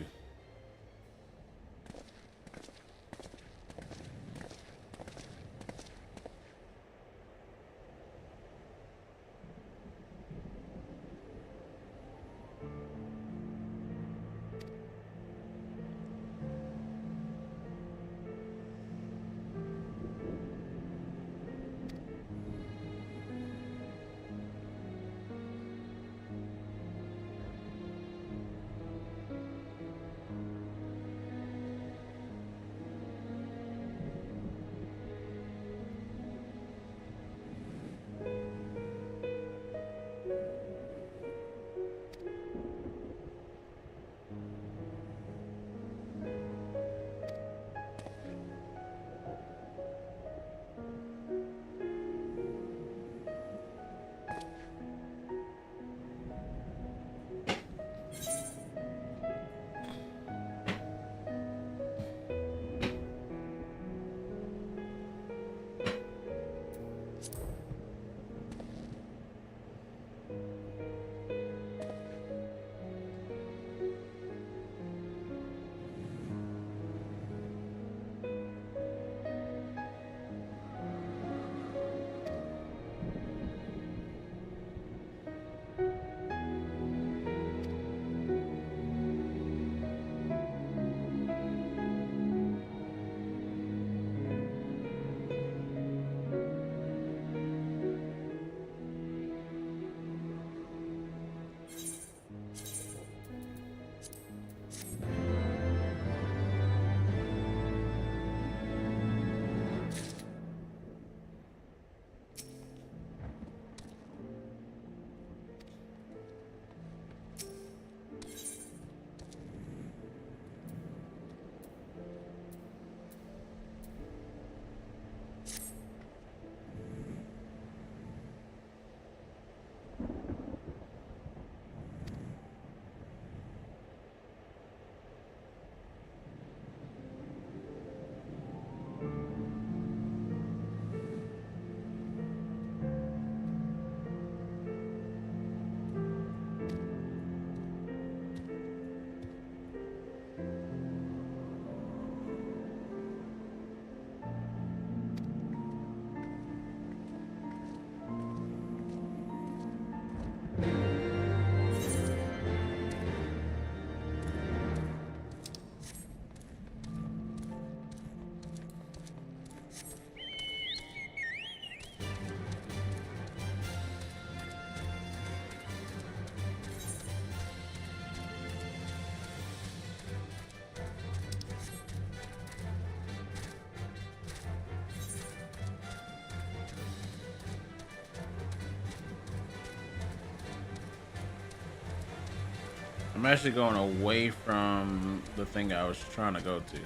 I'm actually going away from the thing I was trying to go to.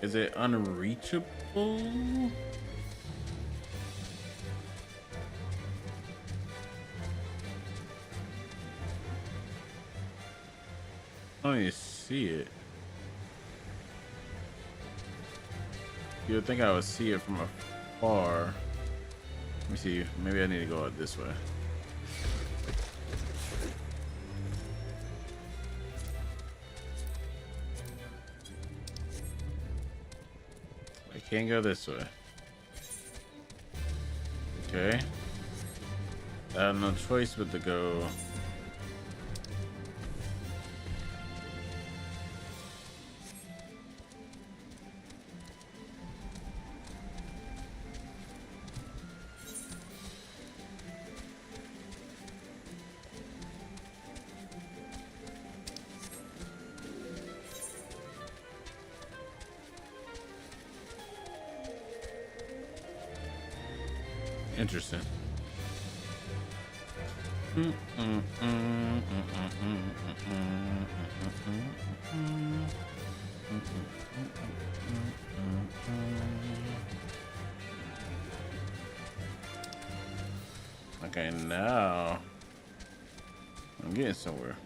Is it unreachable? I don't even see it. You would think I would see it from afar. Let me see. Maybe I need to go out this way. I can't go this way. Okay. I have no choice but to go. Interesting. Okay, now I'm getting somewhere.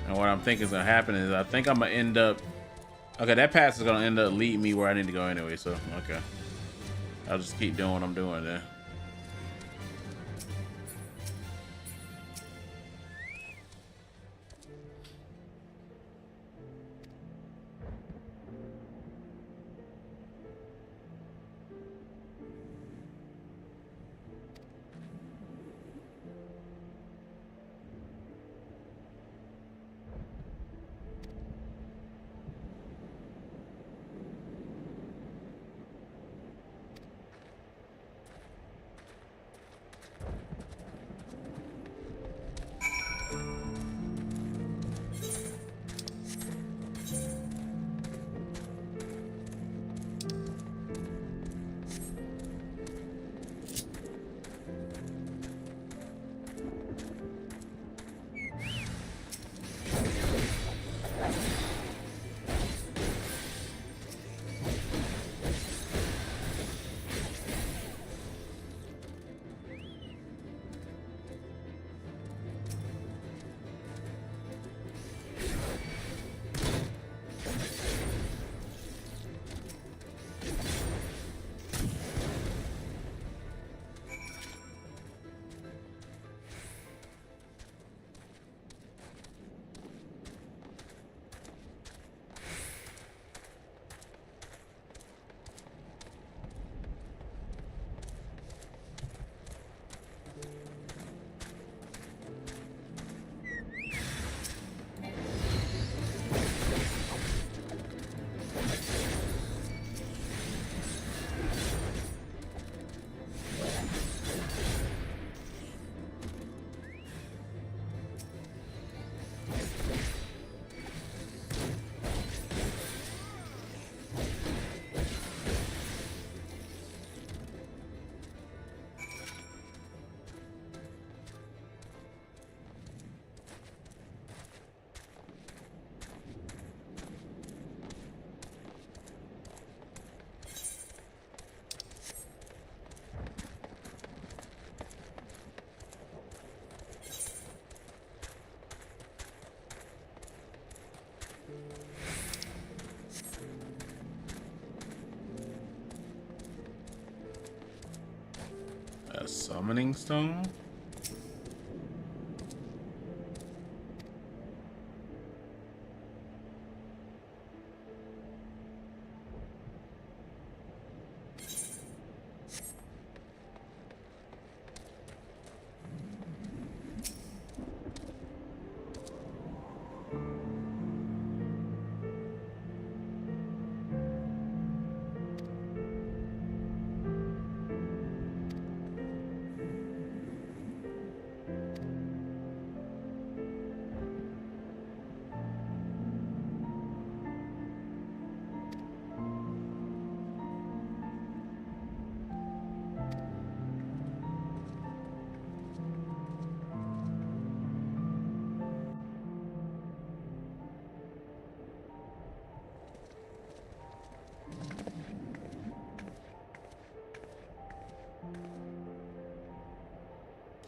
And what I'm thinking is gonna happen is I think I'm gonna end up. Okay, that path is gonna end up leading me where I need to go anyway, so okay. I'll just keep doing what I'm doing then. A summoning stone?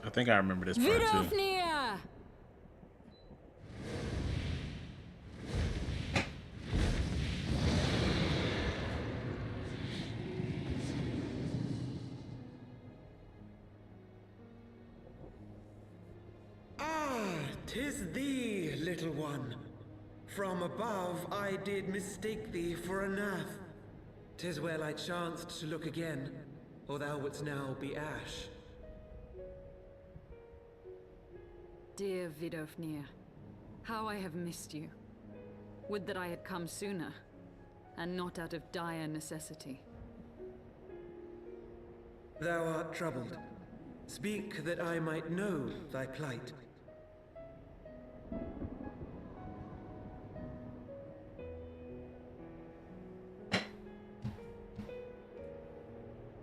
I think I remember this part too. Vidofnir! Ah, 'tis thee, little one. From above I did mistake thee for a nath. 'Tis well I chanced to look again, or thou wouldst now be ash. Dear Vidofnir, how I have missed you. Would that I had come sooner, and not out of dire necessity. Thou art troubled. Speak that I might know thy plight.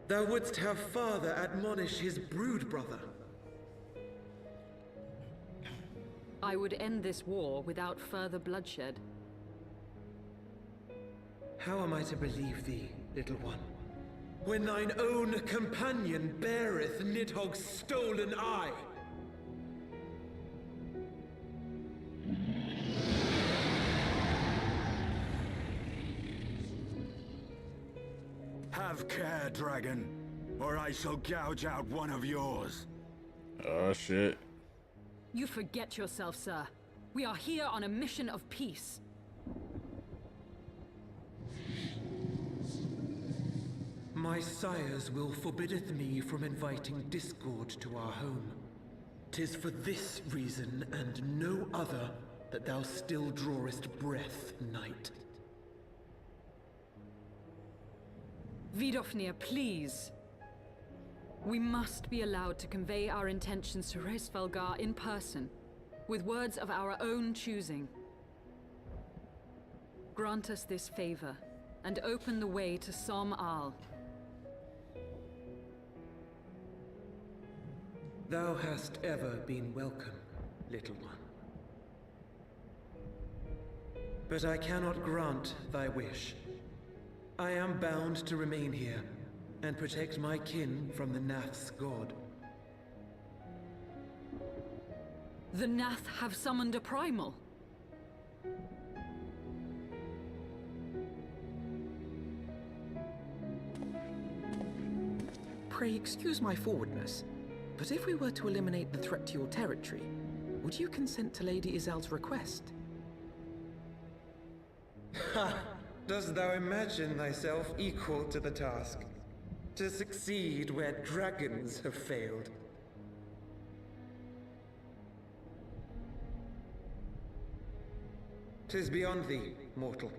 Thou wouldst have father admonish his brood brother. I would end this war without further bloodshed. How am I to believe thee, little one, when thine own companion beareth Nidhogg's stolen eye? Have care, dragon, or I shall gouge out one of yours. Oh shit. You forget yourself, sir. We are here on a mission of peace. My sire's will forbiddeth me from inviting discord to our home. 'Tis for this reason and no other that thou still drawest breath, knight. Vidofnir, please. We must be allowed to convey our intentions to Resfelgar in person, with words of our own choosing. Grant us this favor, and open the way to Som Al. Thou hast ever been welcome, little one. But I cannot grant thy wish. I am bound to remain here, and protect my kin from the Nath's god. The Nath have summoned a primal. Pray excuse my forwardness, but if we were to eliminate the threat to your territory, would you consent to Lady Izel's request? Ha! Dost thou imagine thyself equal to the task? To succeed where dragons have failed? 'Tis beyond thee, mortal.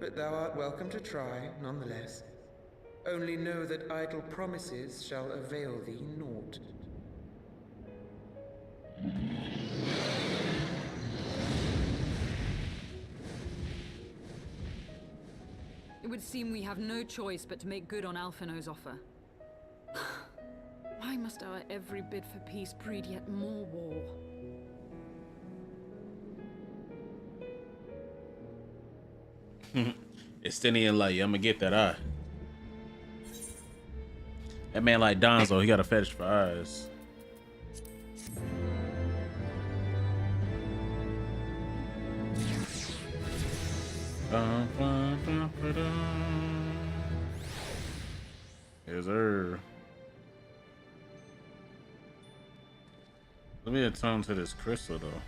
But thou art welcome to try, nonetheless. Only know that idle promises shall avail thee naught. It would seem we have no choice but to make good on Alphino's offer. Why must our every bid for peace breed yet more war? Estinian light, I'ma get that eye. That man like Donzo, he got a fetish for eyes. Yes, sir. Let me attune to this crystal though.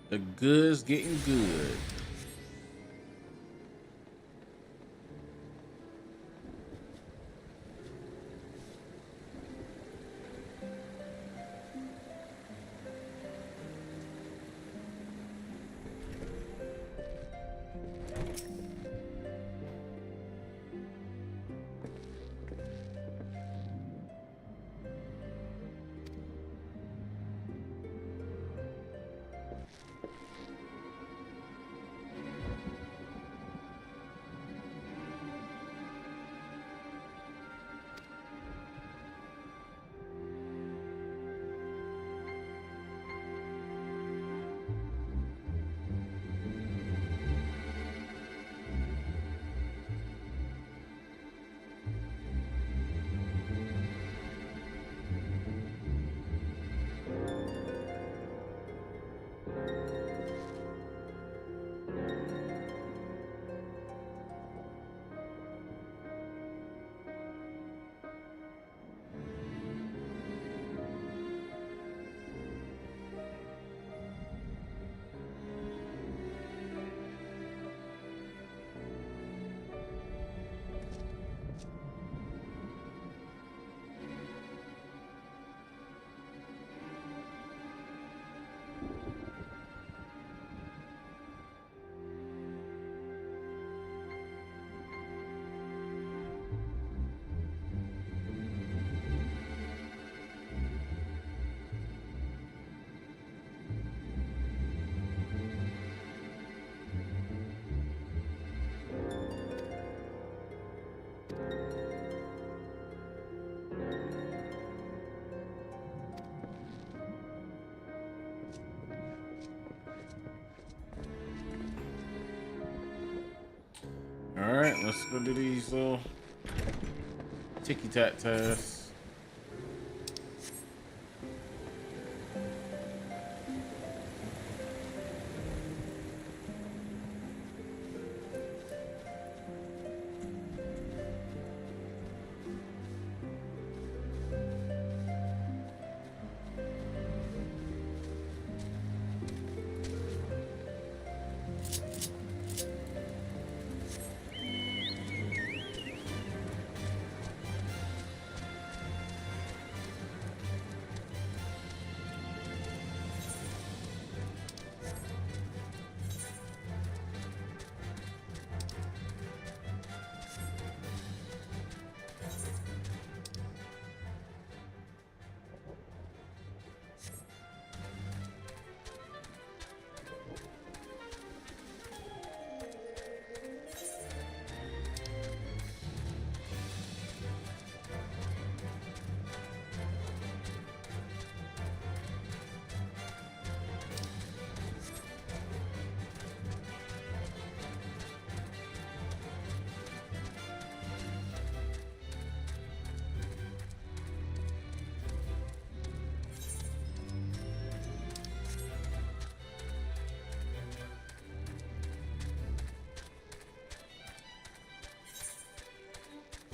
The goods getting good. All right, let's go do these little ticky-tack tasks.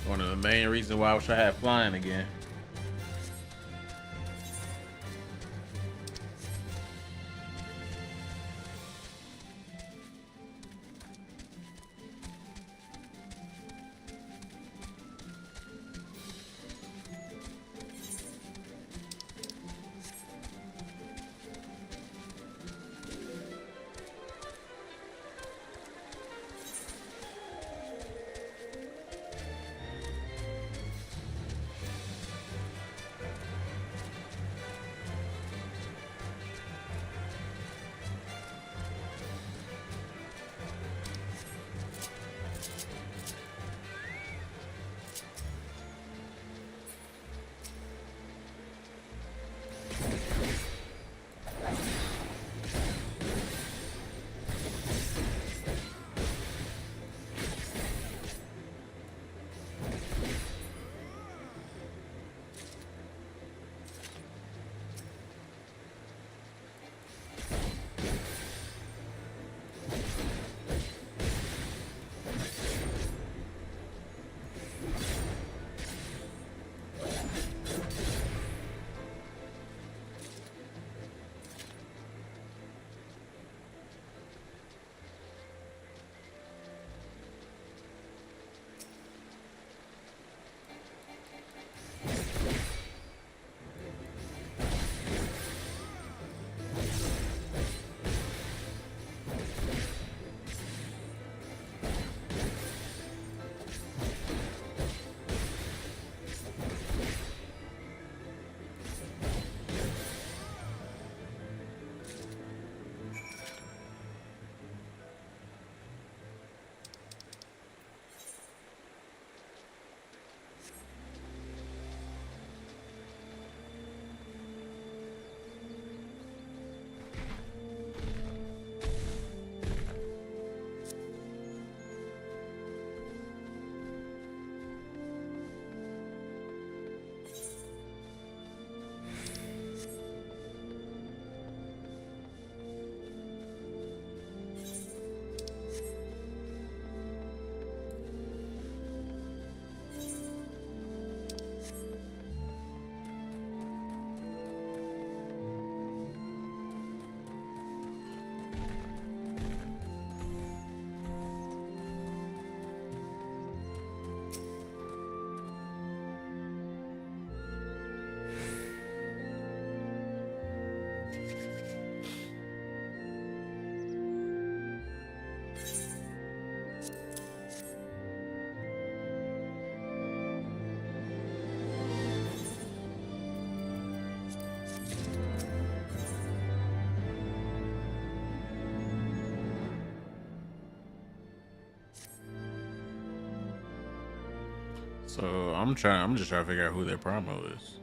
One of the main reasons why I wish I had flying again. So I'm just trying to figure out who their promo is.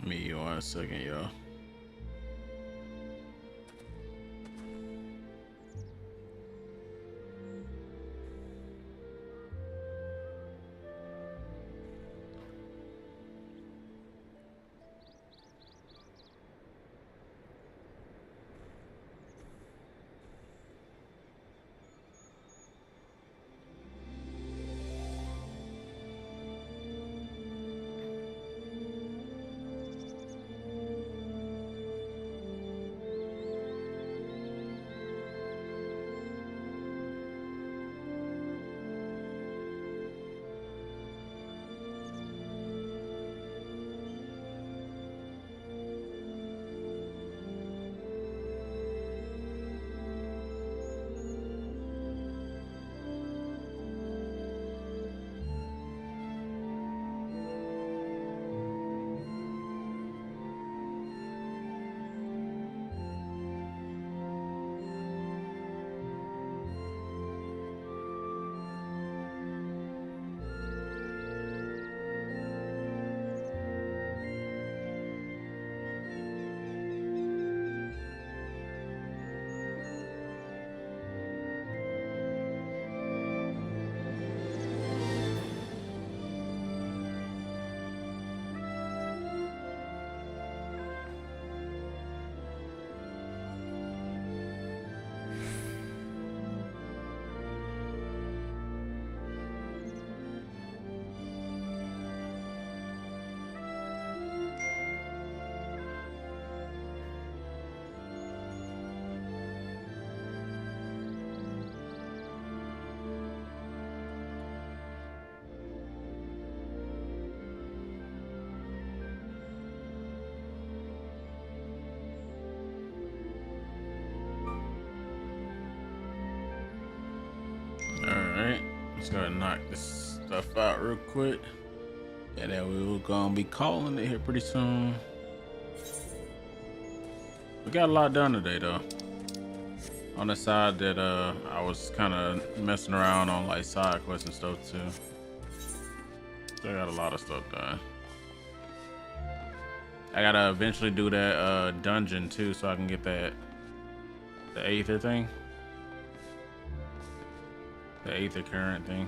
Me 1 second, y'all. Alright, let's go ahead and knock this stuff out real quick. And then we're gonna be calling it here pretty soon. We got a lot done today though. On the side that I was kind of messing around on like side quests and stuff too. So I got a lot of stuff done. I gotta eventually do that dungeon too so I can get that the Aether thing. The Aether current thing.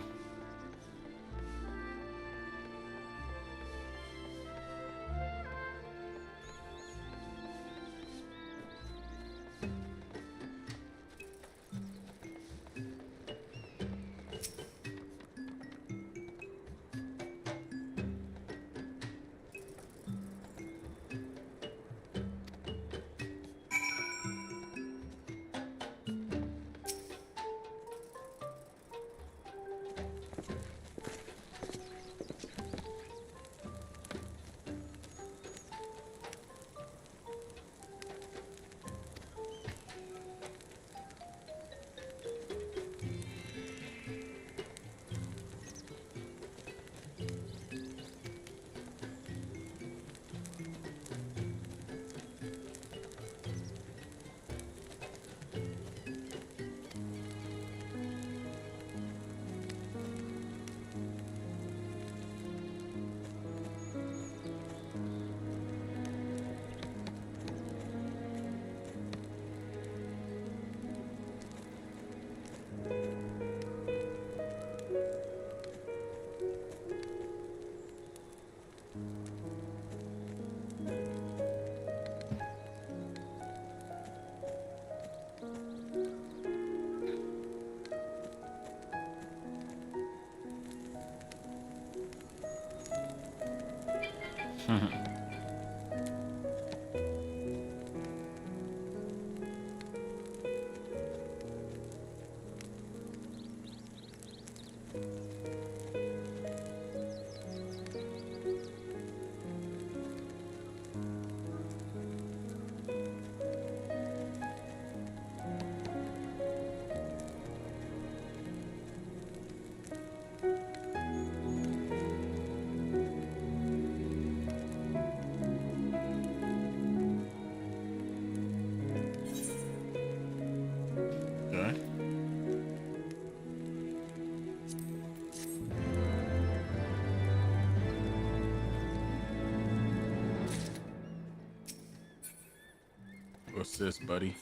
What's this, buddy?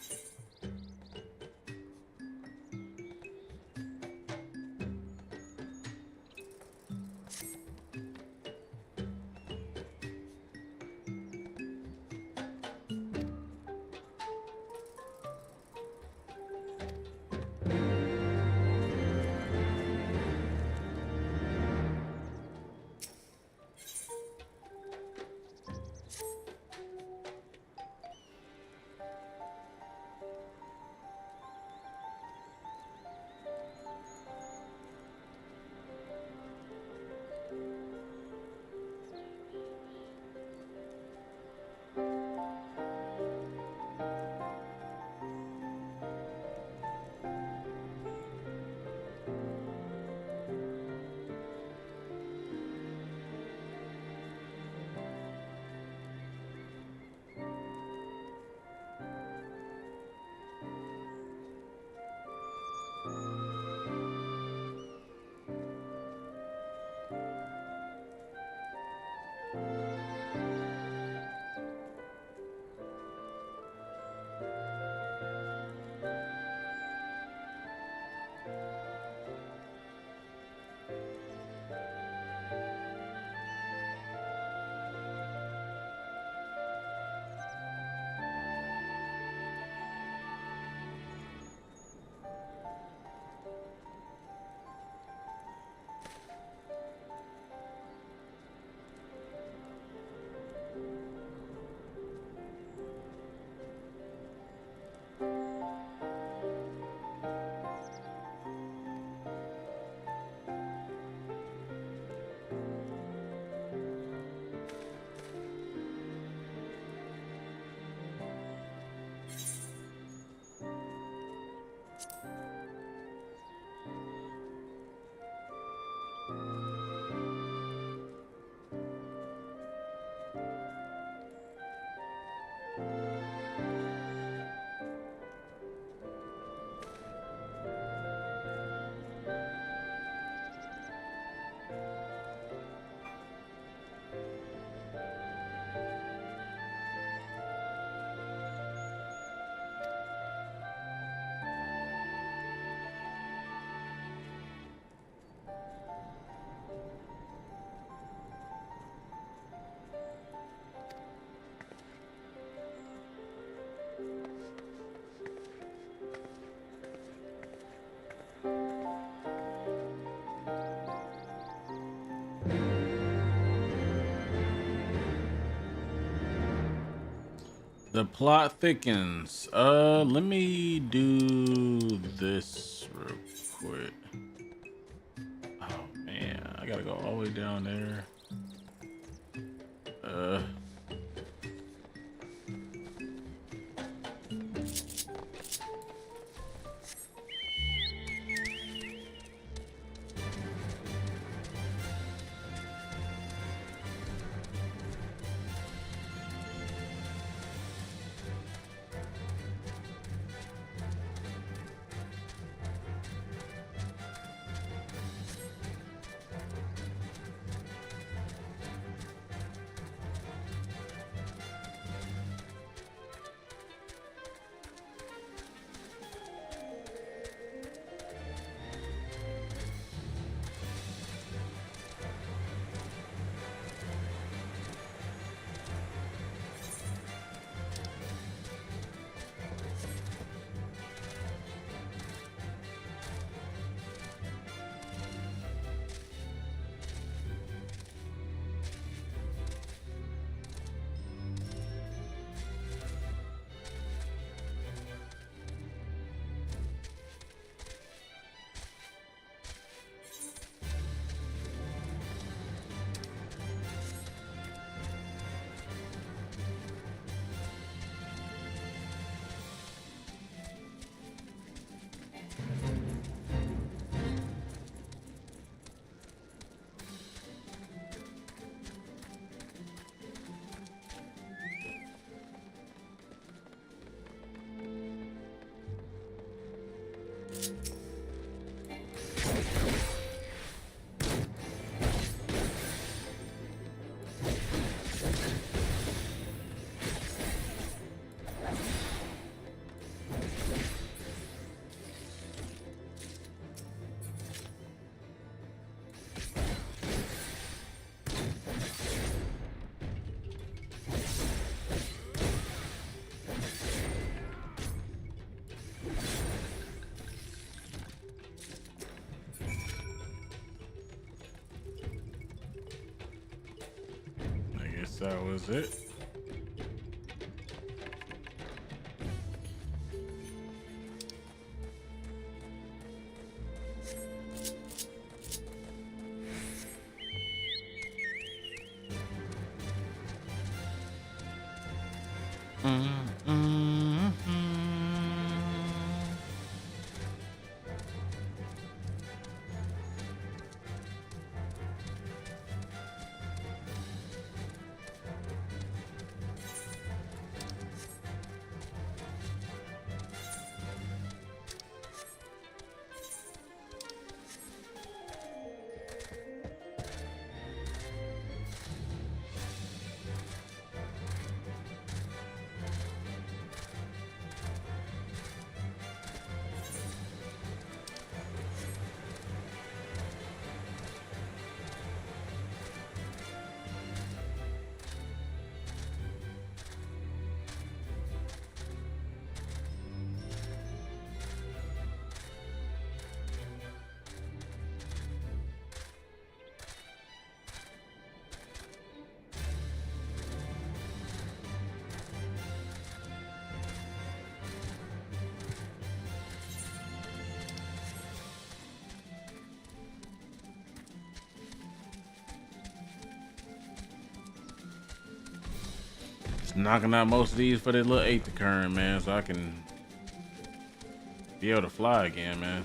The plot thickens. Let me do this real quick. Oh man, I gotta go all the way down there. that was it. Knocking out most of these for this little 8th current, man, so I can be able to fly again, man.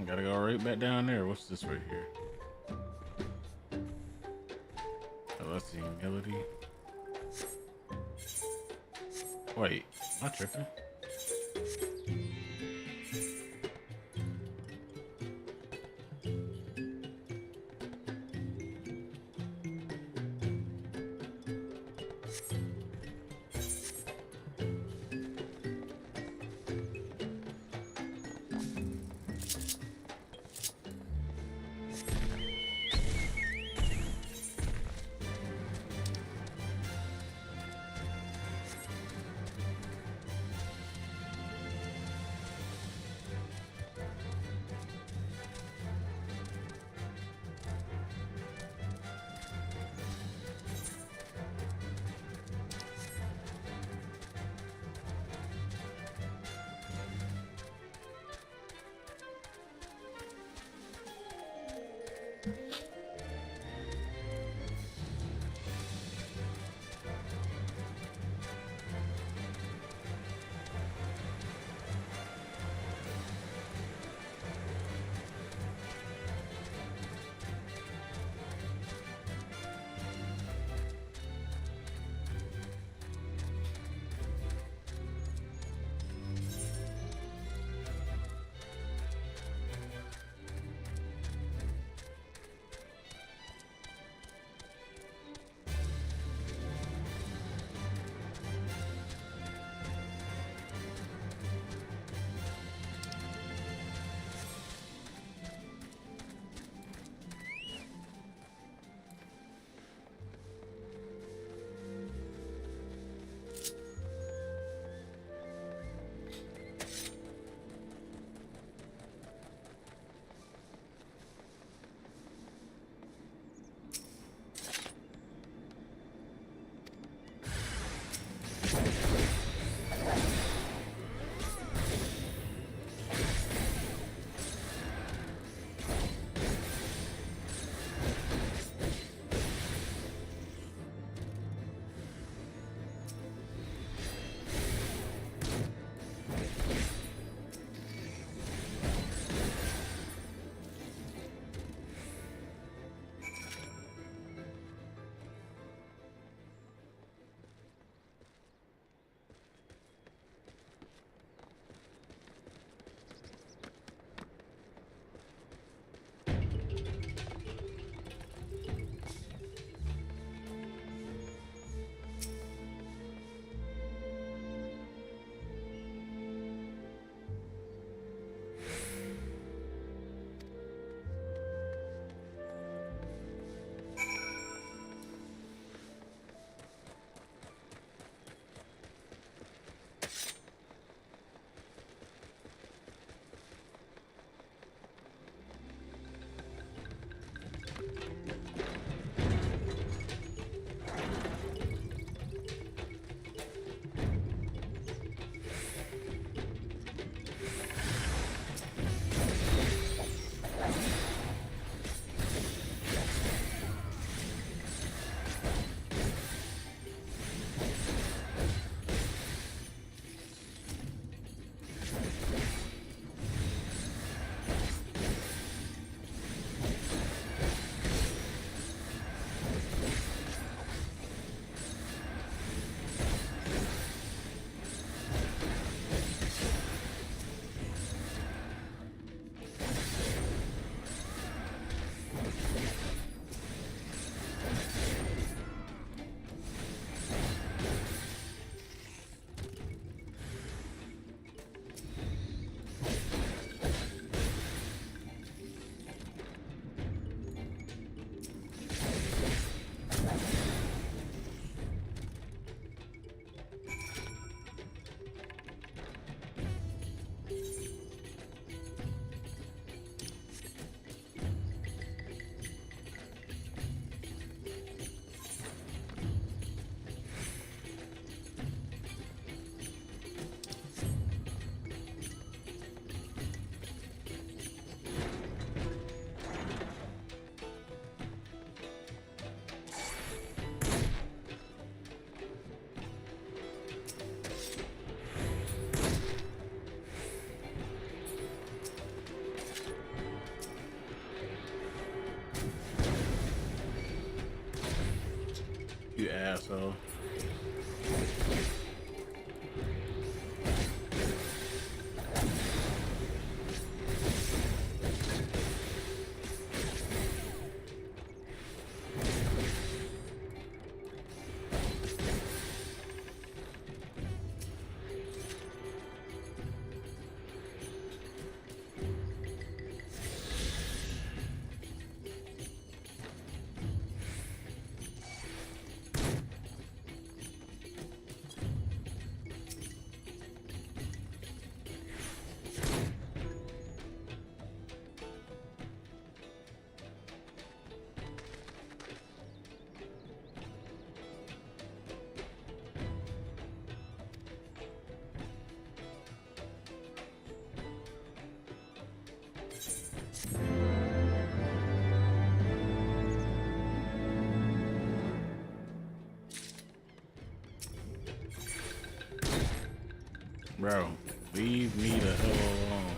Gotta go right back down there. What's this right here? Oh, let's see. Humility. Wait, am I tripping? so. Bro, leave me the hell alone.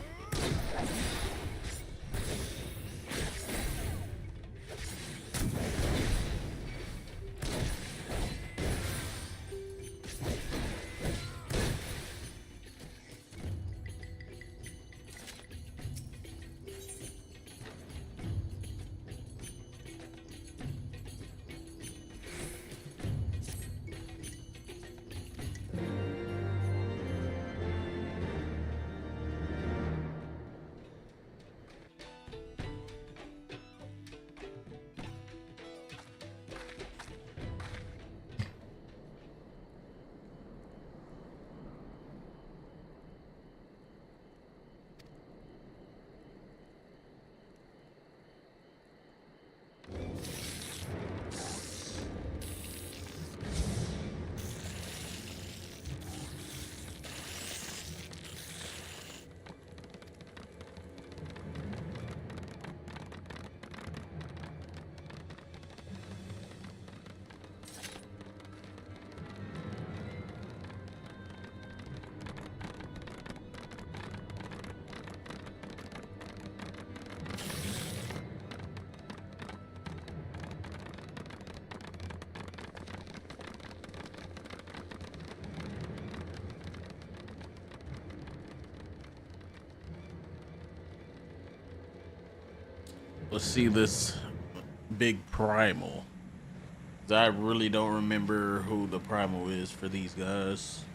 Let's see this big primal. I really don't remember who the primal is for these guys.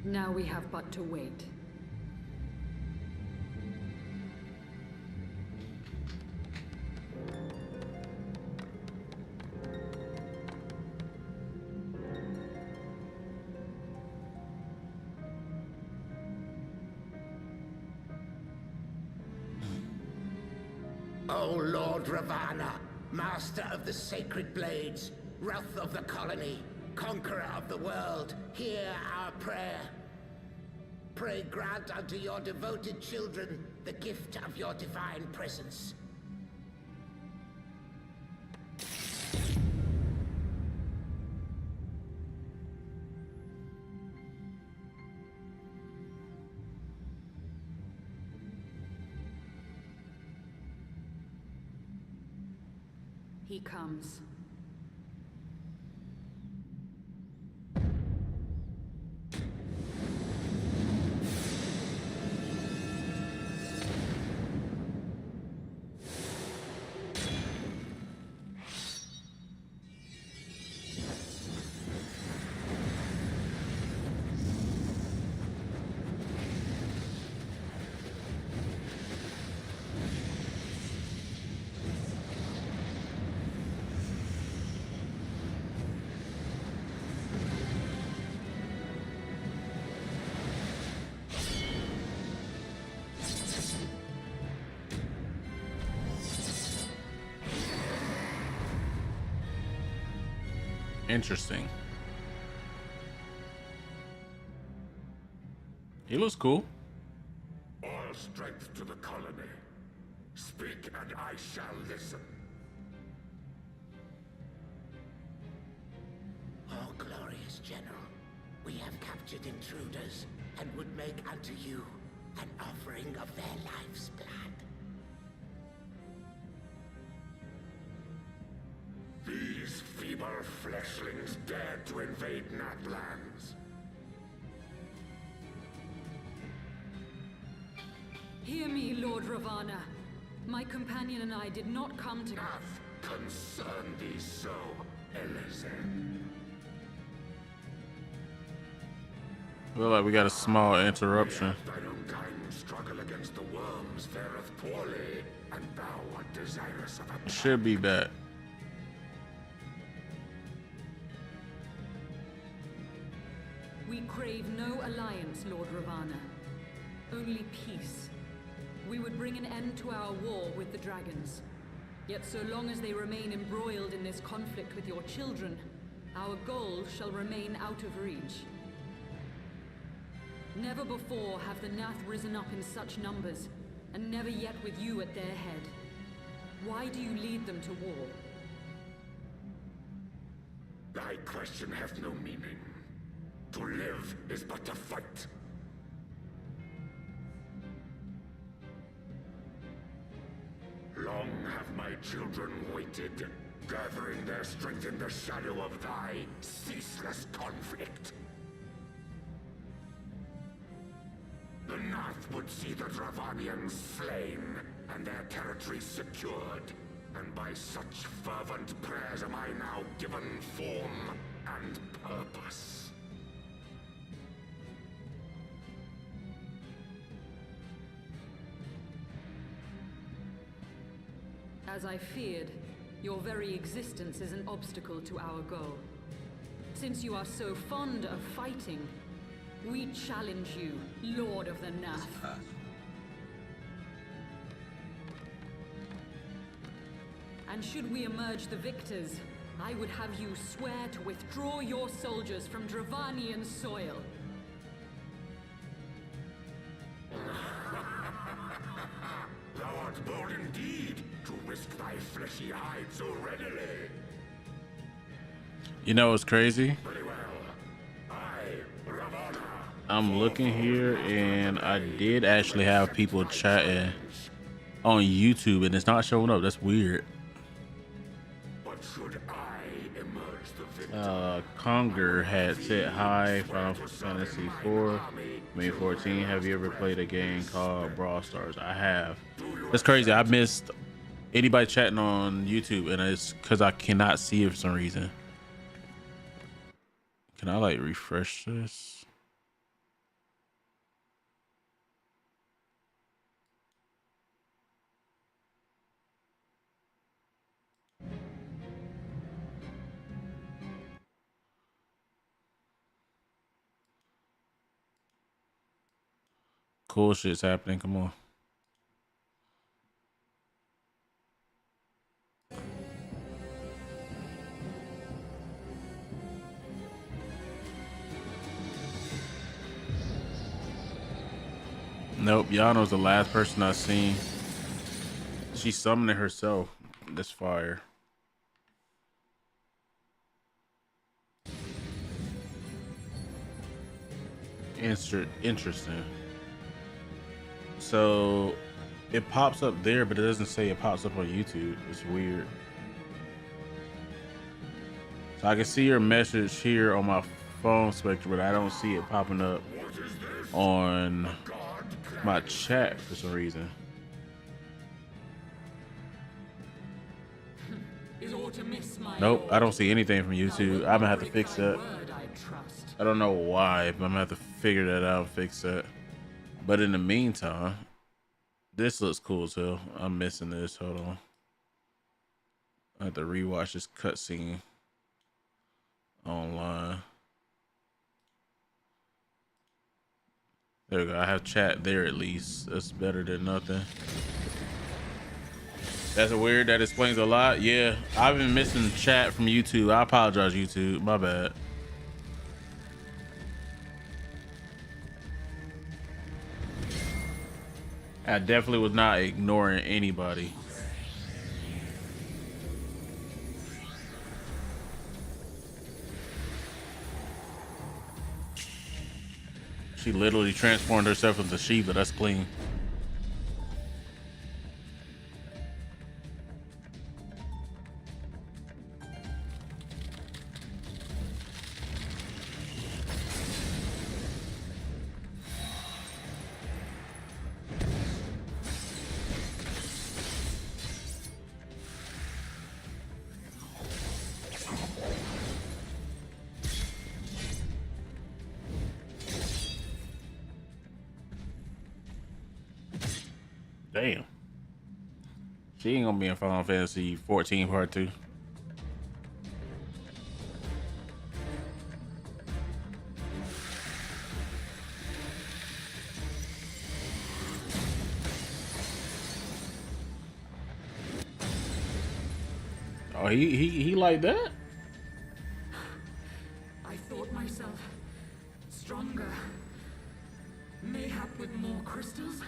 Now we have but to wait. O Lord Ravana, master of the sacred blades, wrath of the colony, conqueror of the world, hear our prayer. Pray grant unto your devoted children the gift of your divine presence. He comes. Interesting. He looks cool. All strength to the colony. Speak and I shall listen. Oh, glorious General, we have captured intruders and would make unto you an offering of their life's blood. These feeble fleshlings dared to invade Natlands. Hear me, Lord Ravana. My companion and I did not come to... Doth concern thee so, Elezen. Feel like we got a small interruption. Thine own kind struggle against the worms fareth poorly, and thou art desirous of a... Should be back. We crave no alliance, Lord Ravana. Only peace. We would bring an end to our war with the dragons. Yet so long as they remain embroiled in this conflict with your children, our goal shall remain out of reach. Never before have the Nath risen up in such numbers, and never yet with you at their head. Why do you lead them to war? Thy question hath no meaning. To live is but to fight. Long have my children waited, gathering their strength in the shadow of thy ceaseless conflict. The Nath would see the Dravanians slain, and their territory secured. And by such fervent prayers am I now given form and purpose. As I feared, your very existence is an obstacle to our goal. Since you are so fond of fighting, we challenge you, Lord of the Nath. And should we emerge the victors, I would have you swear to withdraw your soldiers from Dravanian soil. Thou art bold indeed to risk thy fleshy hide so readily. You know what's crazy? Very well. Ravana. I'm looking here and I did actually have people chatting on YouTube and it's not showing up. That's weird. But should I emerge the victor? Conger had said hi, Final Fantasy 4, May 14. Have you ever played a game called Brawl Stars? I have. It's crazy. I missed anybody chatting on YouTube and it's because I cannot see it for some reason. Can I like refresh this? Cool shit's happening. Come on. Nope, Yano's the last person I've seen. She summoned it herself. This fire. Interesting. So it pops up there, but it doesn't say it pops up on YouTube. It's weird. So I can see your message here on my phone spectrum, but I don't see it popping up on my chat for some reason. Nope, I don't see anything from YouTube. I'm gonna have to fix that. I don't know why, but I'm gonna have to figure that out and fix that. But in the meantime, this looks cool as hell. I'm missing this. Hold on. I have to rewatch this cutscene online. There we go. I have chat there at least. That's better than nothing. That's weird. That explains a lot. Yeah, I've been missing chat from YouTube. I apologize, YouTube. My bad. I definitely was not ignoring anybody. She literally transformed herself into Shiva. That's clean. Damn. She ain't gonna be in Final Fantasy 14 Part 2. Oh, he like that? I thought myself stronger. Mayhap with more crystals?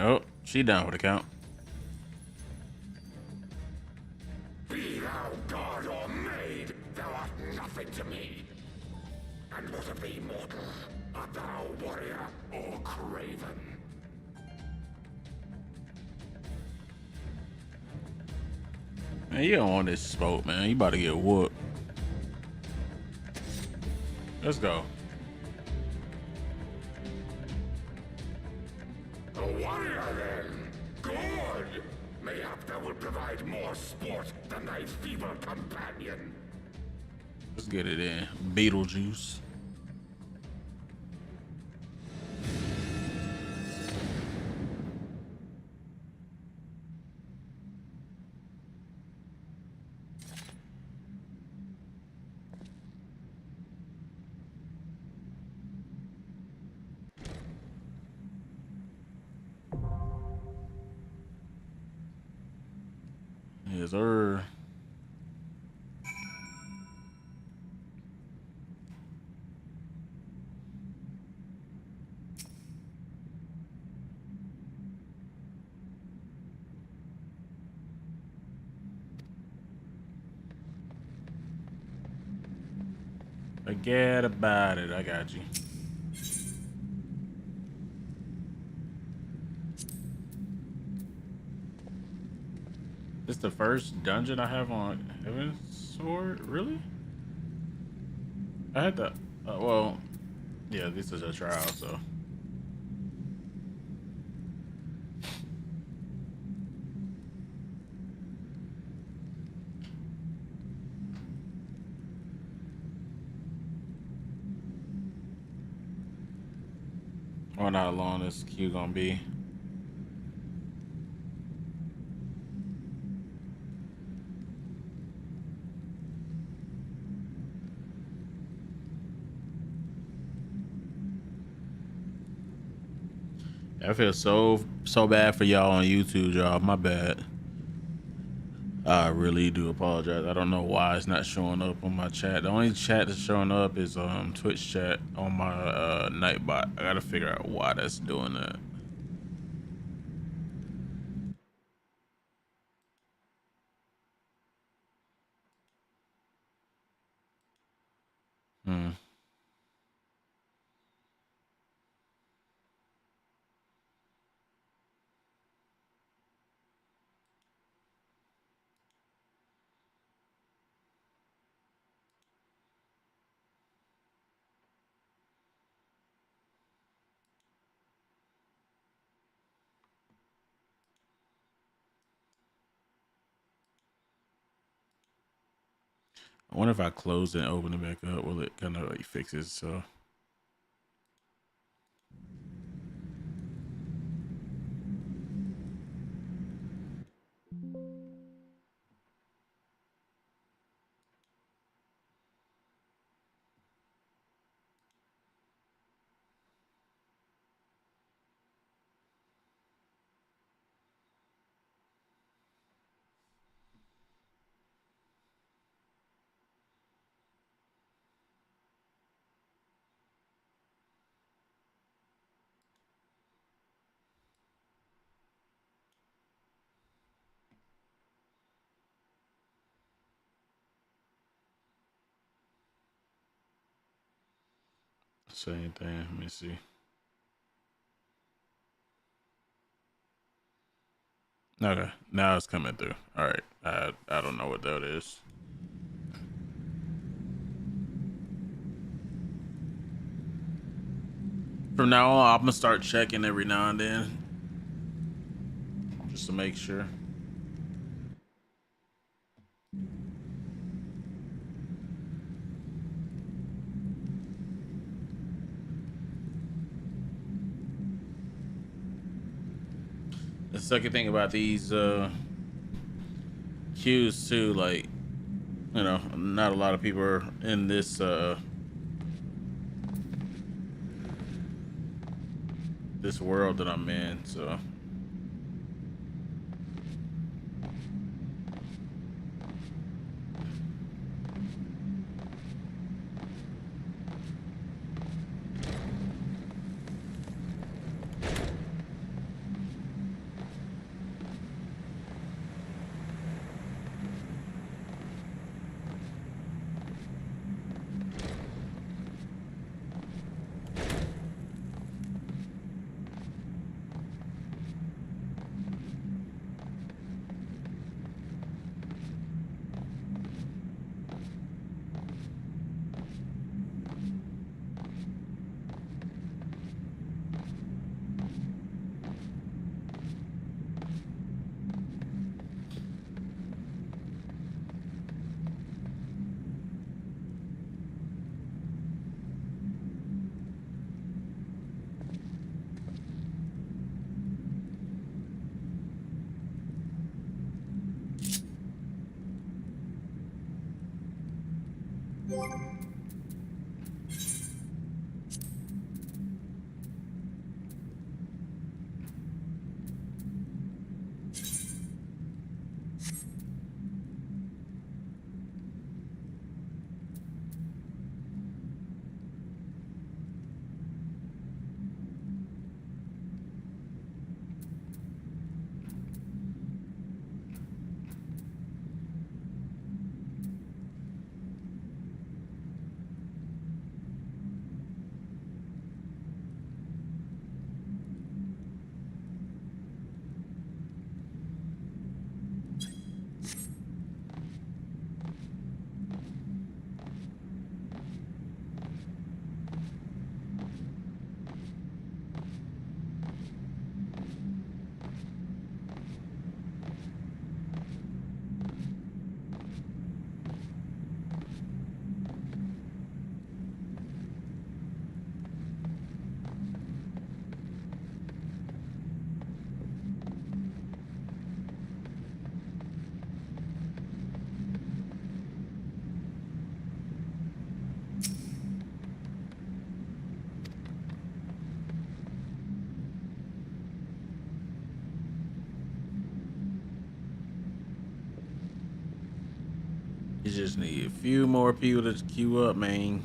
Oh, she down for the count. Be thou god or maid, thou art nothing to me. And what of thee, mortal? Art thou warrior or craven? Man, you don't want this smoke, man. You about to get whooped. Let's go. A warrior, then. Good. Mayhap thou will provide more sport than thy feeble companion. Let's get it in. Beetlejuice. Yes, sir. Forget about it. I got you. This the first dungeon I have on Heavenward? Really? I had to. Well, yeah, this is a trial, so. I wonder how long this queue gonna be. I feel so bad for y'all on YouTube, y'all. My bad. I really do apologize. I don't know why it's not showing up on my chat. The only chat that's showing up is Twitch chat on my Nightbot. I gotta figure out why that's doing that. I wonder if I close and open it back up, will it kind of like fix it? So. Same thing. Let me see. Okay, now it's coming through. All right, I don't know what that is. From now on, I'm gonna start checking every now and then, just to make sure. The second thing about these queues too, like, you know, not a lot of people are in this this world that I'm in, so. You just need a few more people to queue up, man.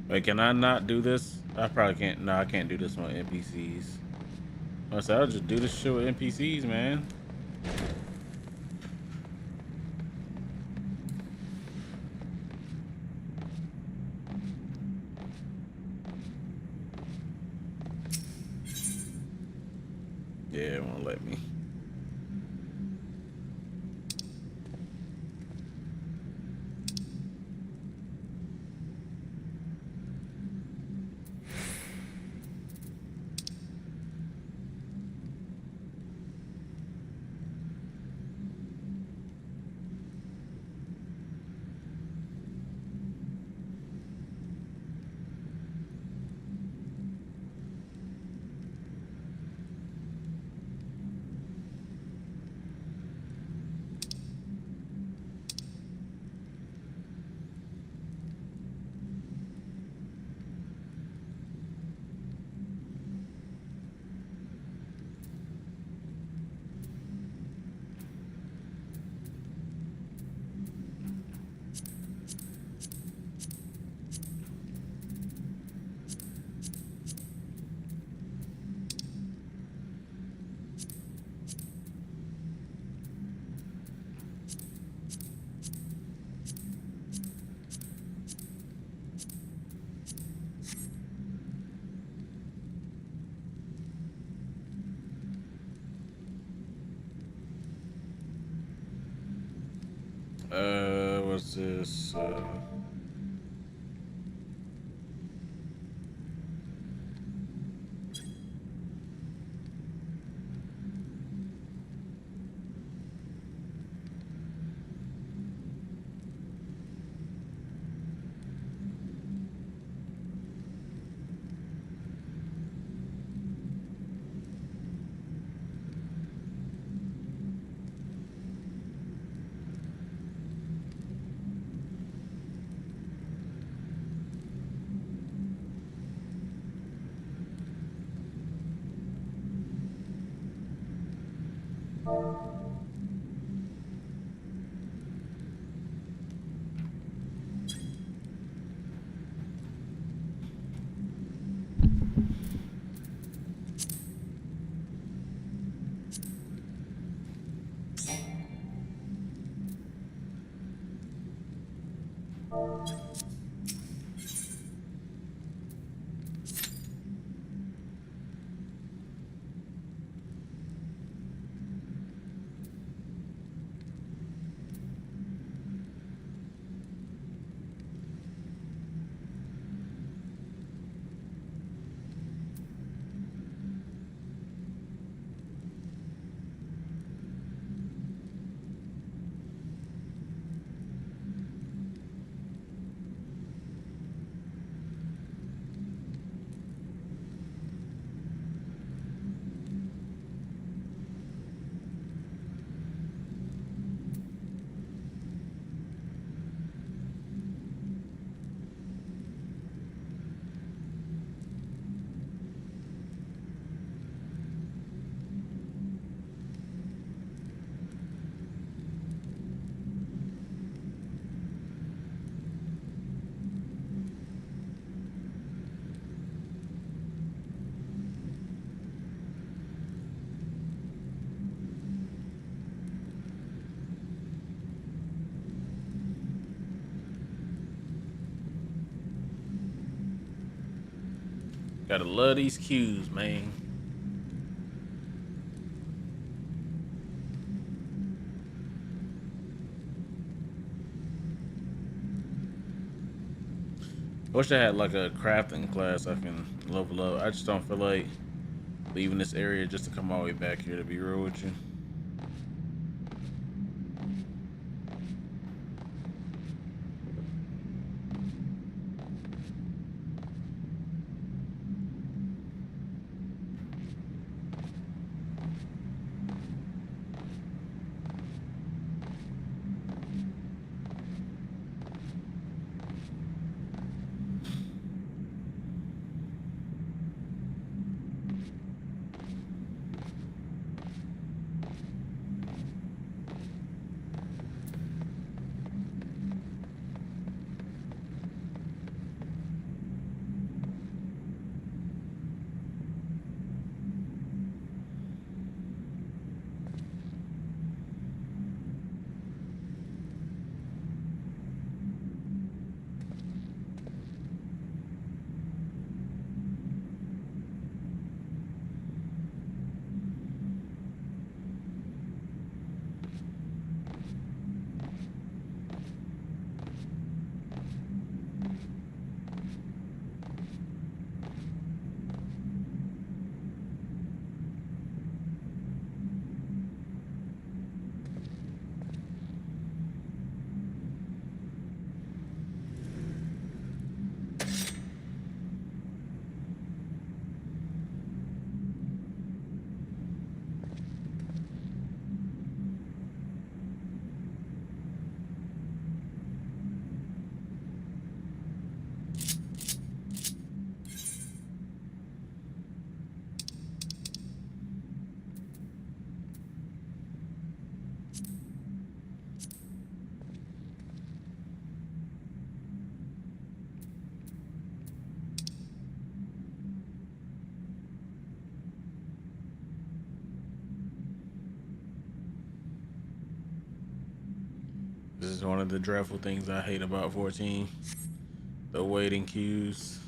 Wait, can I not do this? I probably can't. No, I can't do this on NPCs. I'll just do this shit with NPCs, man. Yeah, it won't let me. What's this? Gotta love these queues, man. I wish I had like a crafting class I can level up. I just don't feel like leaving this area just to come all the way back here, to be real with you. This is one of the dreadful things I hate about 14. The waiting queues.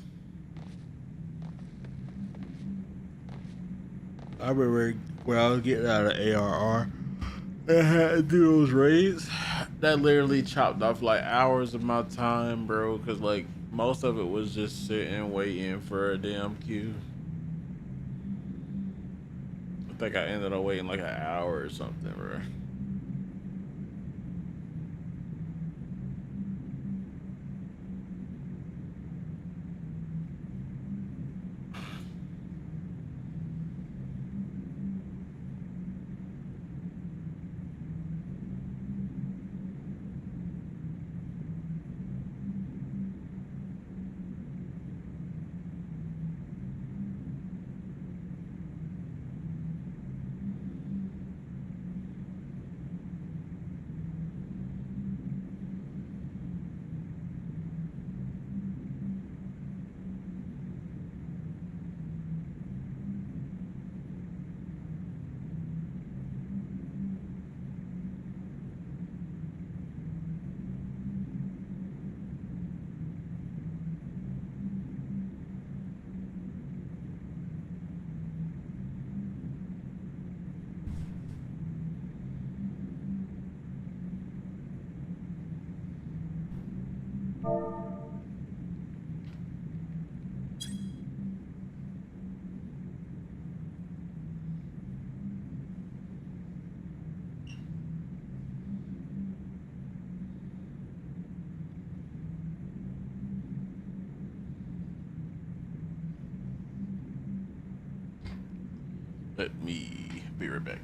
I remember when I was getting out of ARR and had to do those raids. That literally chopped off like hours of my time, bro. Cause like most of it was just sitting waiting for a damn queue. I think I ended up waiting like an hour or something, bro. Let me be right back.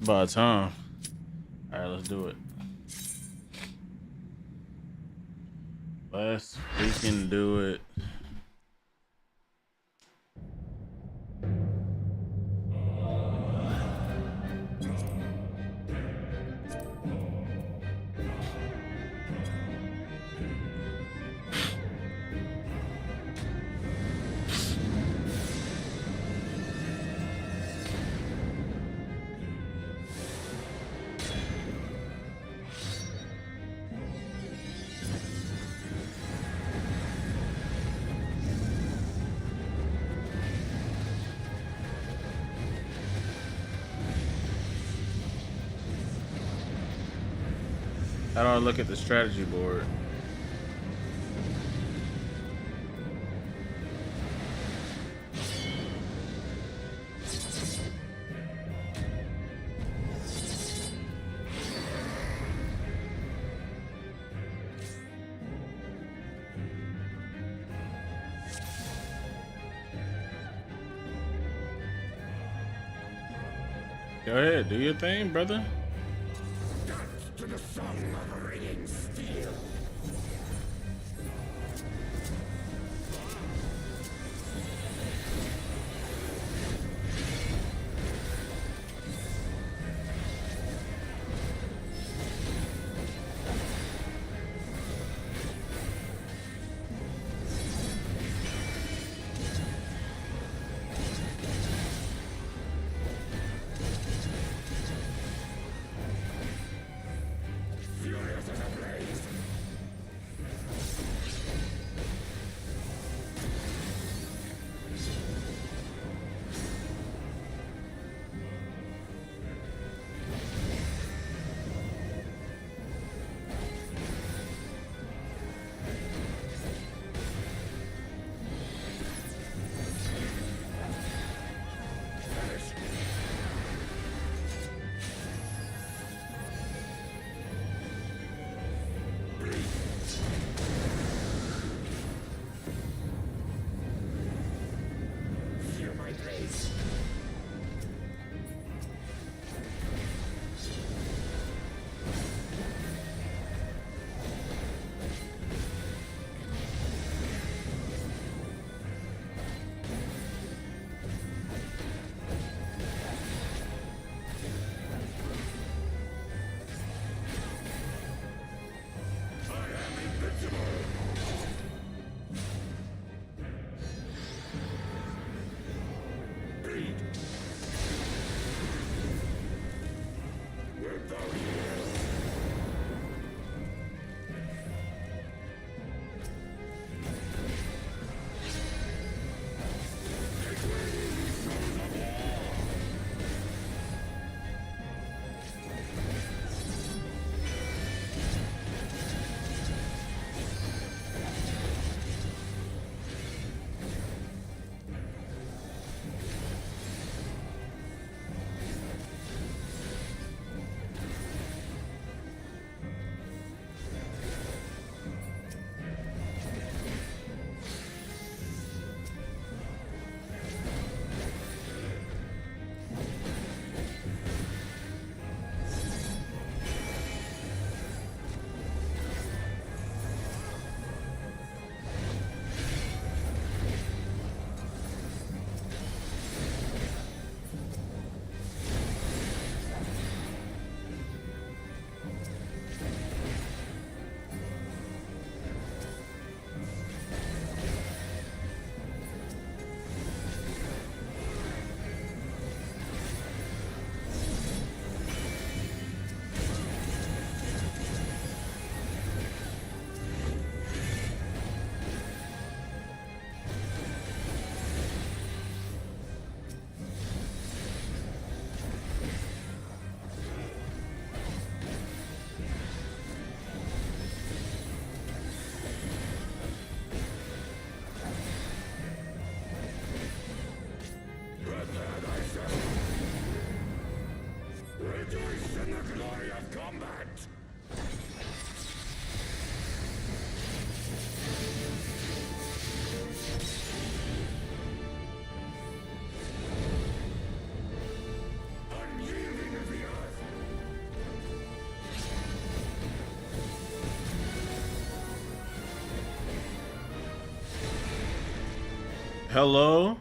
About time. All right, let's do it. Let's freaking do it. How do I look at the strategy board? Go ahead, do your thing, brother. To the song of ringing steel. Furious place. Hello?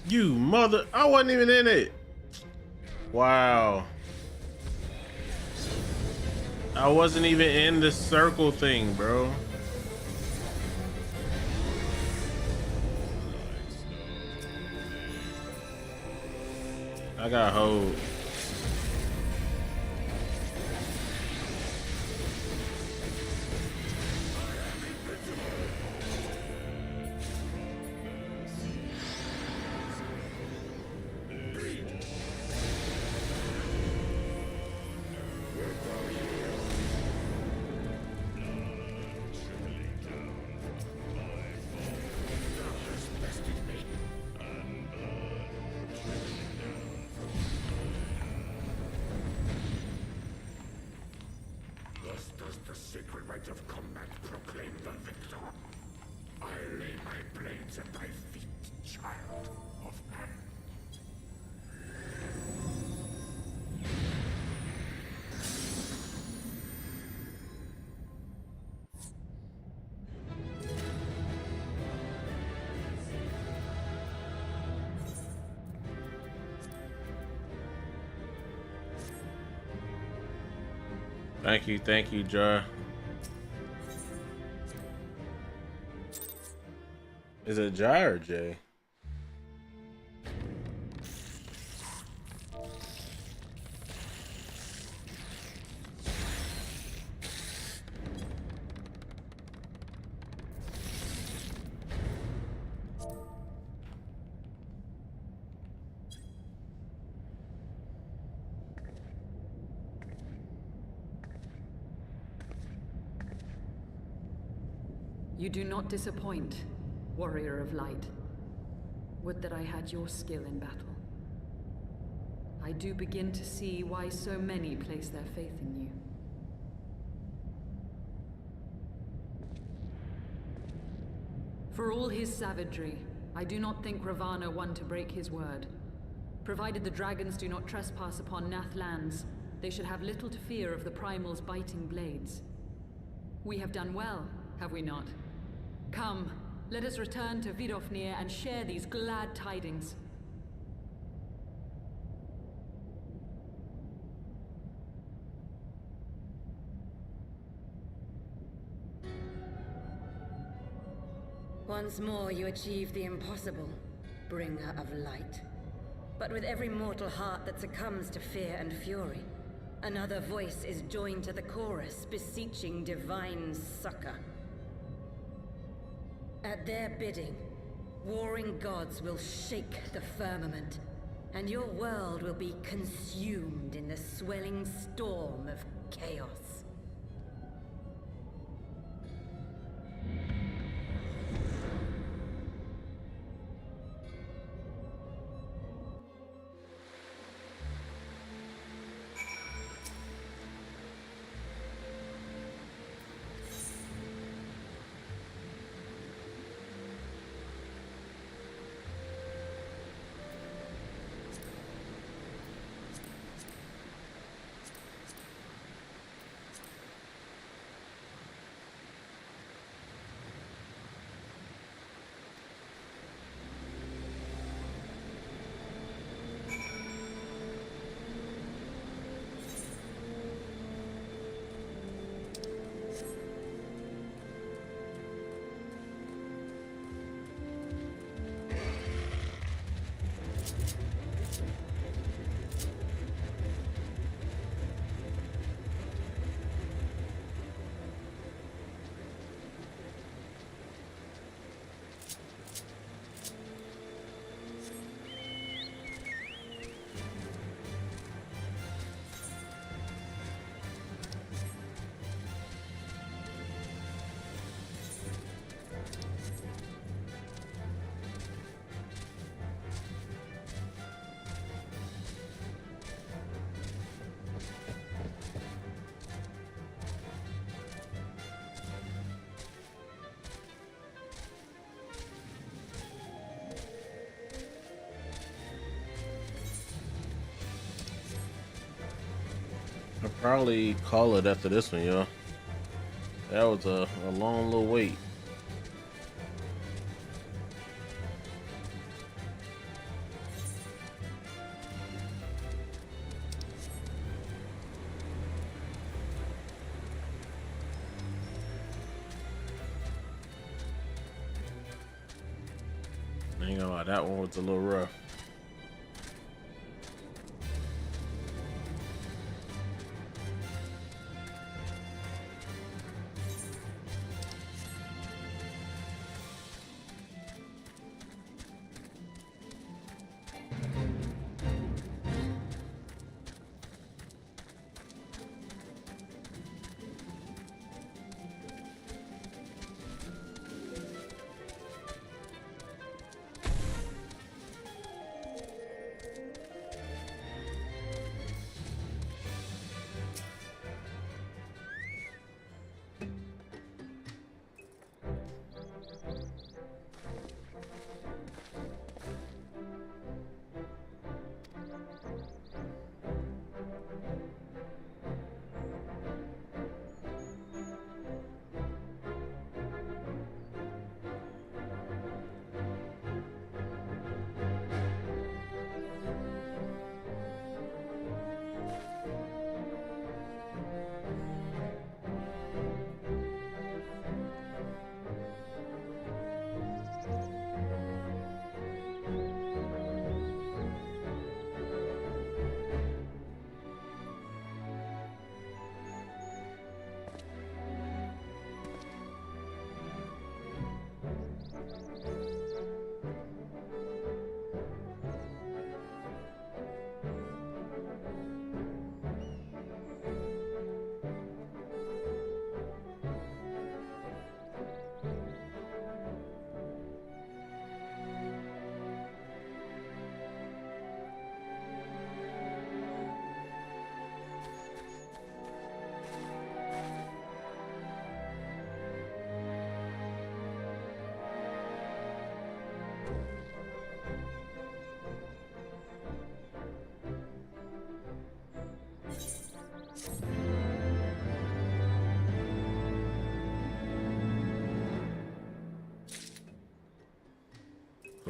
You mother, I wasn't even in it. Wow. I wasn't even in the circle thing, bro. I got hold. Thus does the sacred rite of combat proclaim the victor. lies at thy feet, child of man. Thank you, Jar. Is it Jar or Jay? You do not disappoint, warrior of light. Would that I had your skill in battle. I do begin to see why so many place their faith in you. For all his savagery, I do not think Ravana one to break his word. Provided the dragons do not trespass upon Nath lands, they should have little to fear of the Primal's biting blades. We have done well, have we not? Come, let us return to Vidofnir and share these glad tidings. Once more you achieve the impossible, bringer of light. But with every mortal heart that succumbs to fear and fury, another voice is joined to the chorus, beseeching divine succor. At their bidding, warring gods will shake the firmament, and your world will be consumed in the swelling storm of chaos. I'll probably call it after this one, y'all. That was a long little wait. Ain't gonna lie, that one was a little rough.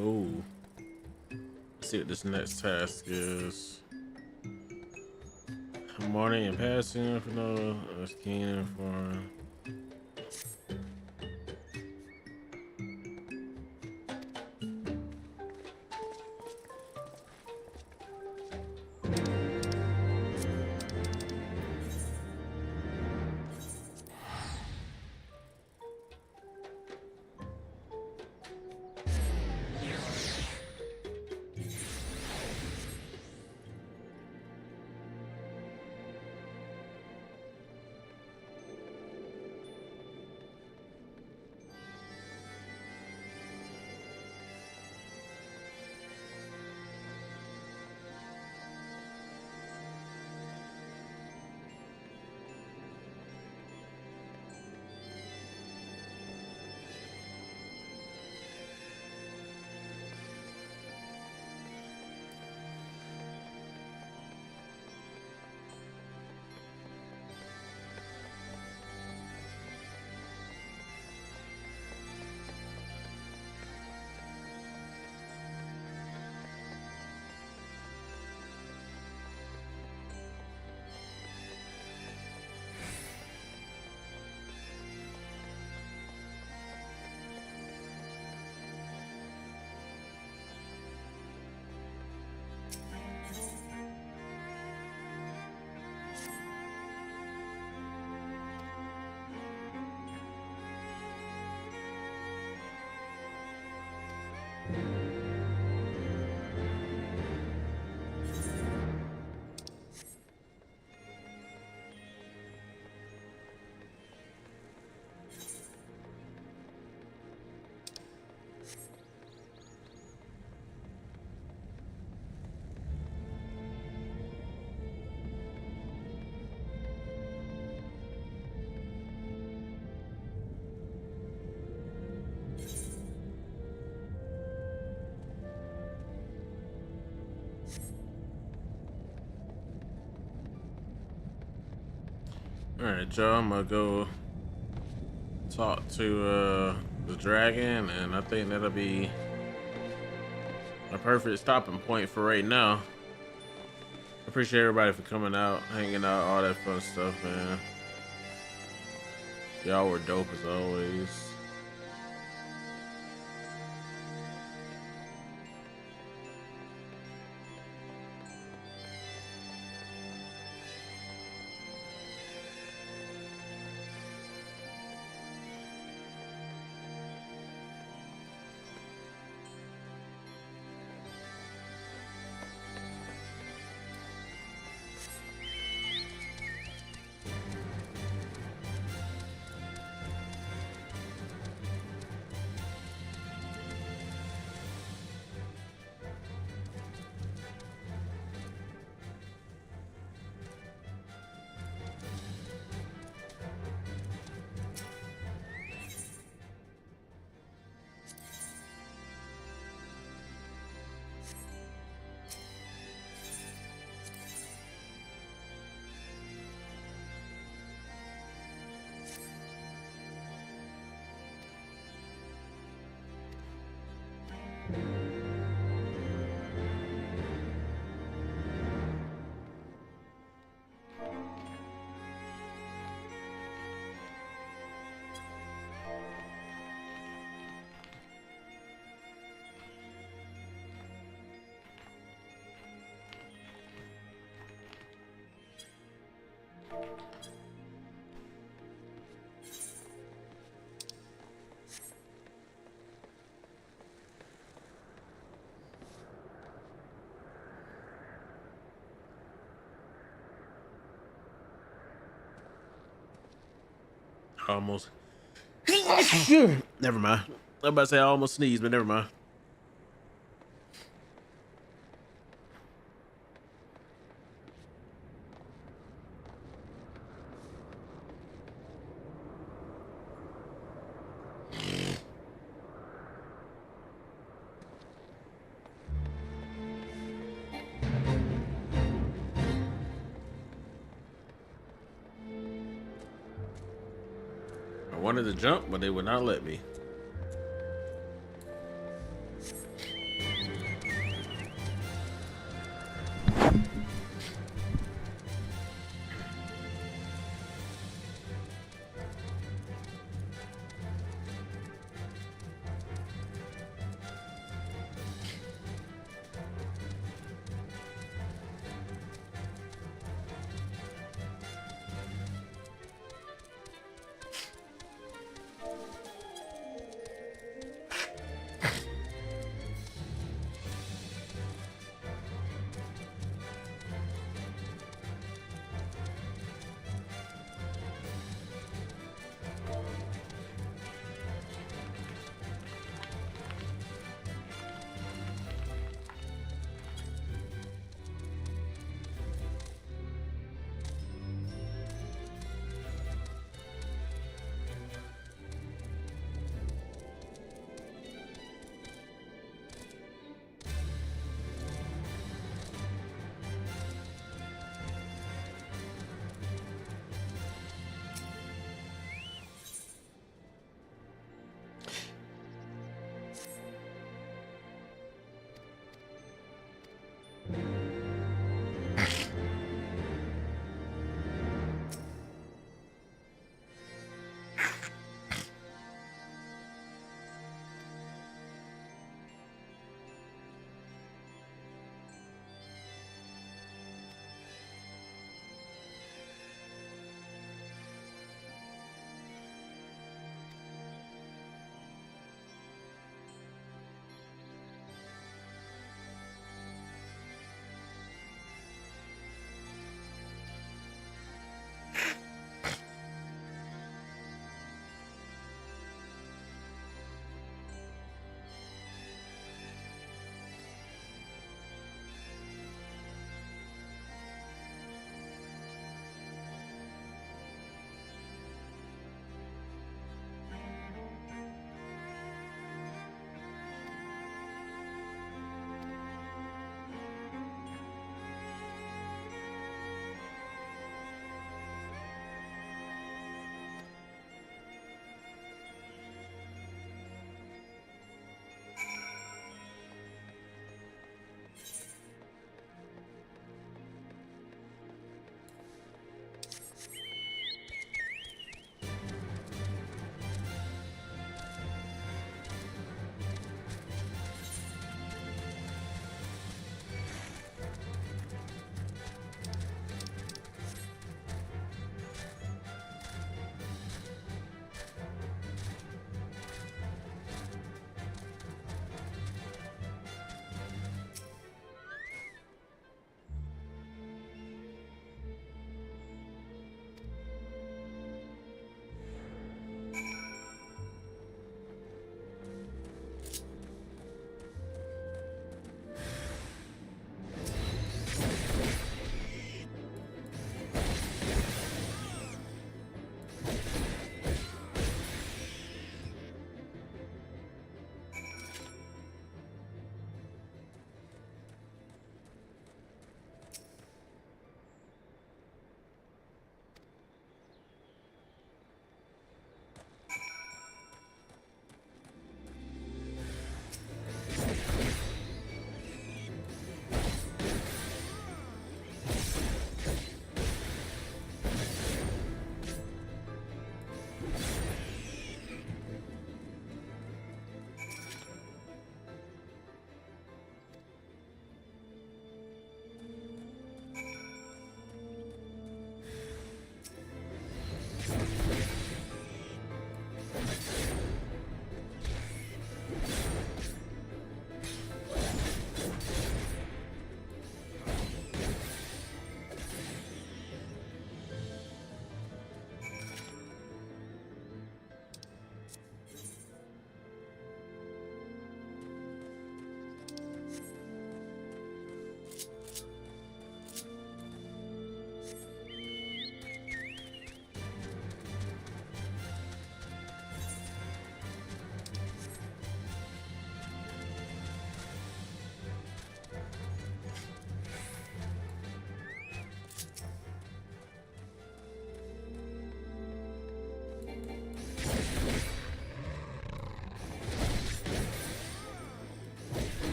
Ooh. Let's see what this next task is. Morning and passing for no keen for. All right, Joe, I'm gonna go talk to the dragon, and I think that'll be a perfect stopping point for right now. Appreciate everybody for coming out, hanging out, all that fun stuff, man. Y'all were dope as always. Almost. Never mind. I was about to say I almost sneezed, but never mind. I wanted to jump, but they would not let me.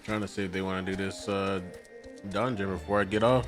Trying to see if they want to do this dungeon before I get off.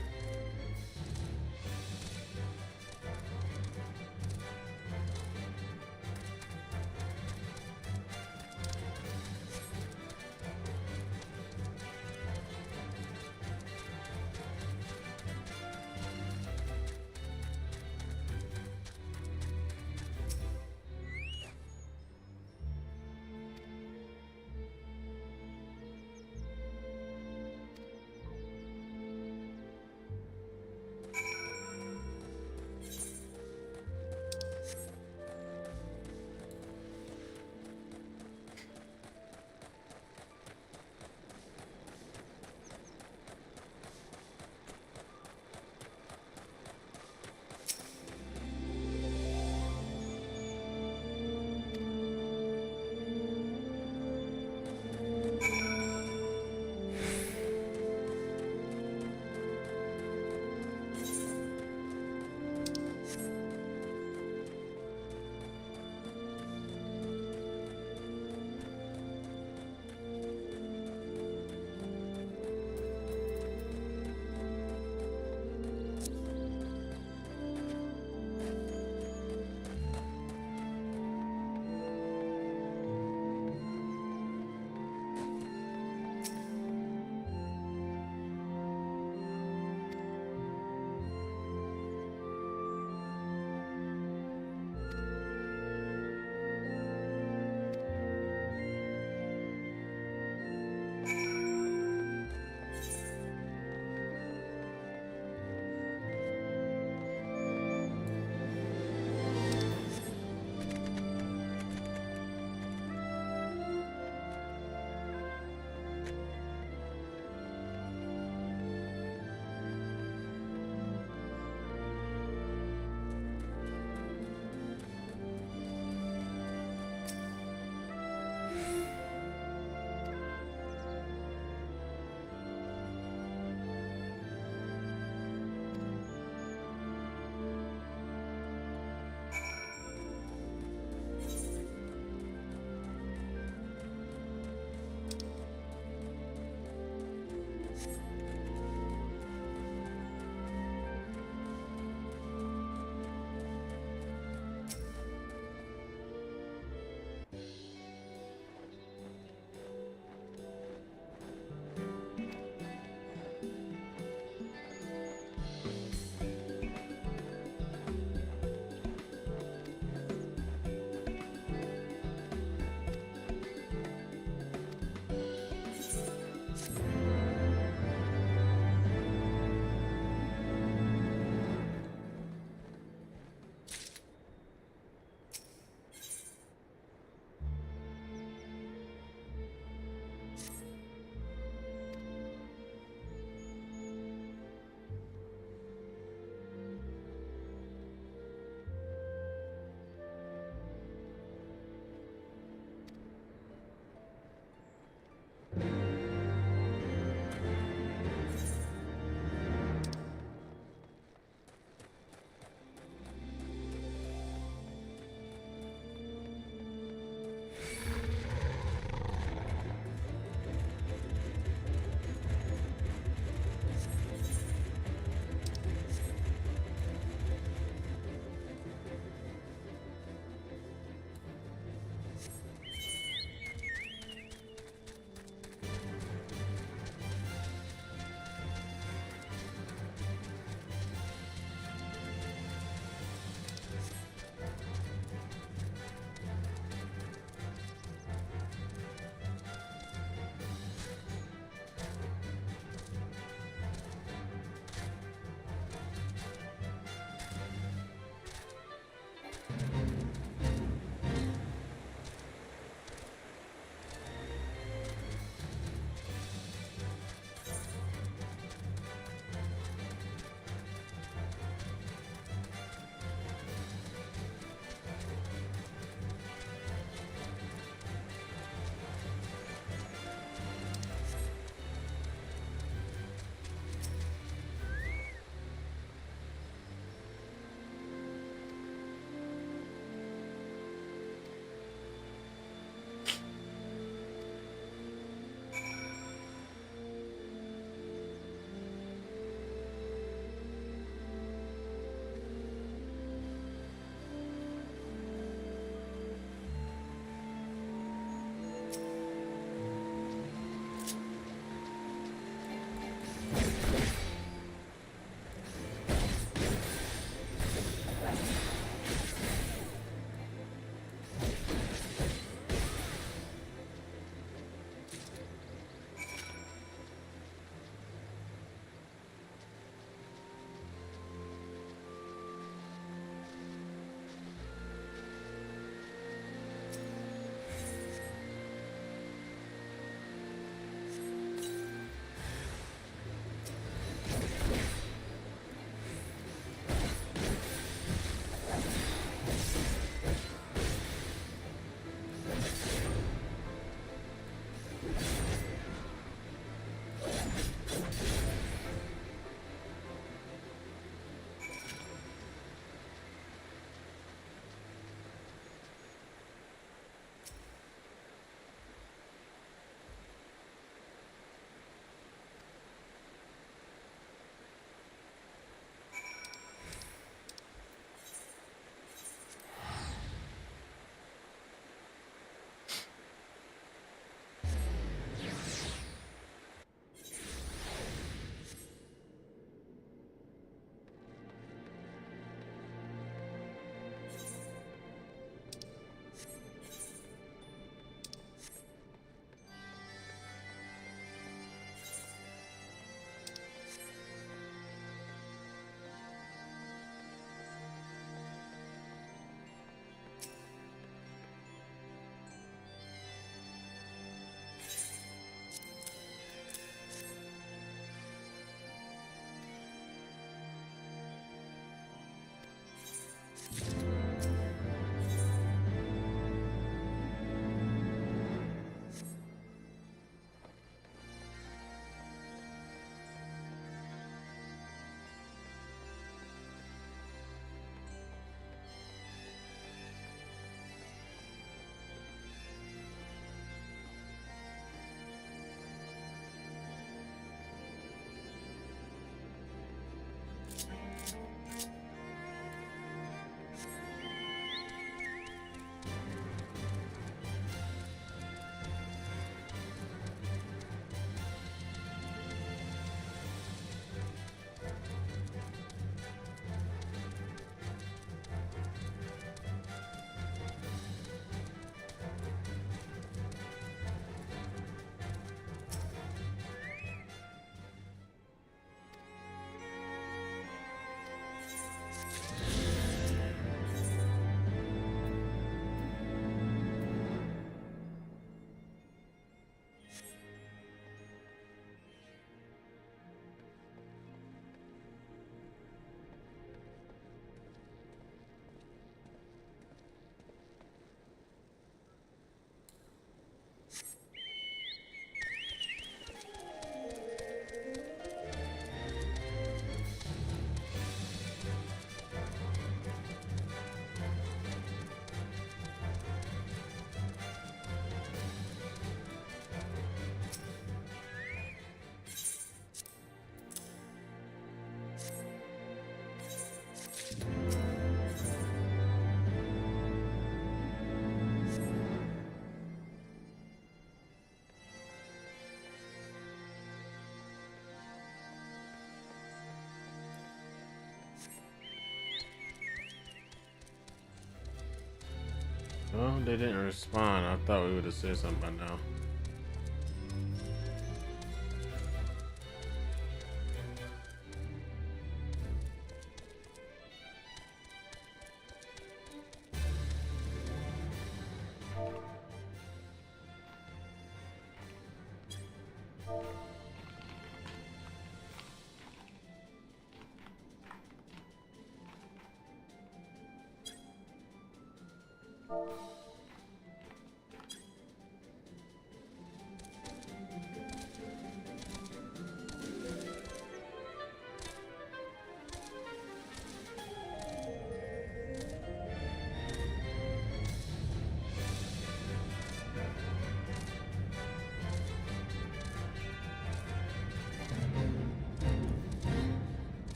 Well, they didn't respond. I thought we would have said something by now.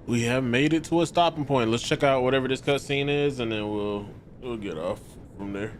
We have made it to a stopping point. Let's check out whatever this cutscene is, and then we'll get off from there.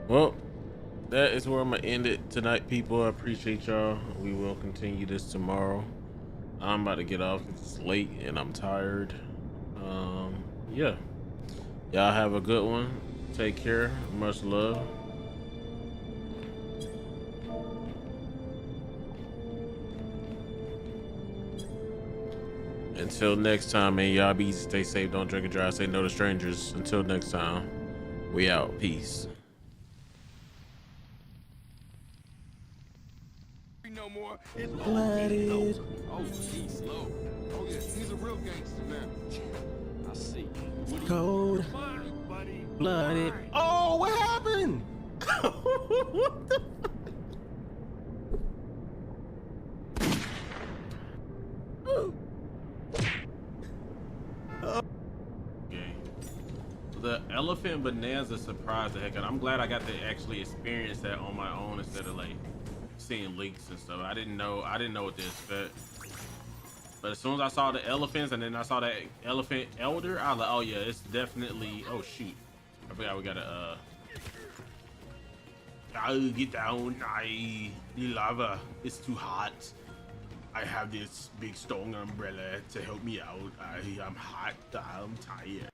Well, that is where I'm gonna end it tonight, people. I appreciate y'all. We will continue this tomorrow. I'm about to get off. It's late and I'm tired. Yeah. Y'all have a good one. Take care. Much love. Until next time, man. Y'all be easy. Stay safe. Don't drink and drive. Say no to strangers. Until next time. We out. Peace. No more. Blooded. Oh, he's slow. Oh, yeah, he's a real gangster now. I see. Cold. Blooded. Oh, what happened? What the Okay. The elephant bonanza surprised the heck out. I'm glad I got to actually experience that on my own instead of like seeing leaks and stuff. I didn't know what to expect. But as soon as I saw the elephants and then I saw that elephant elder, I was like, oh yeah, it's definitely. Oh shoot, I forgot we gotta get down. The lava is too hot. I have this big stone umbrella to help me out. I'm hot. I'm tired.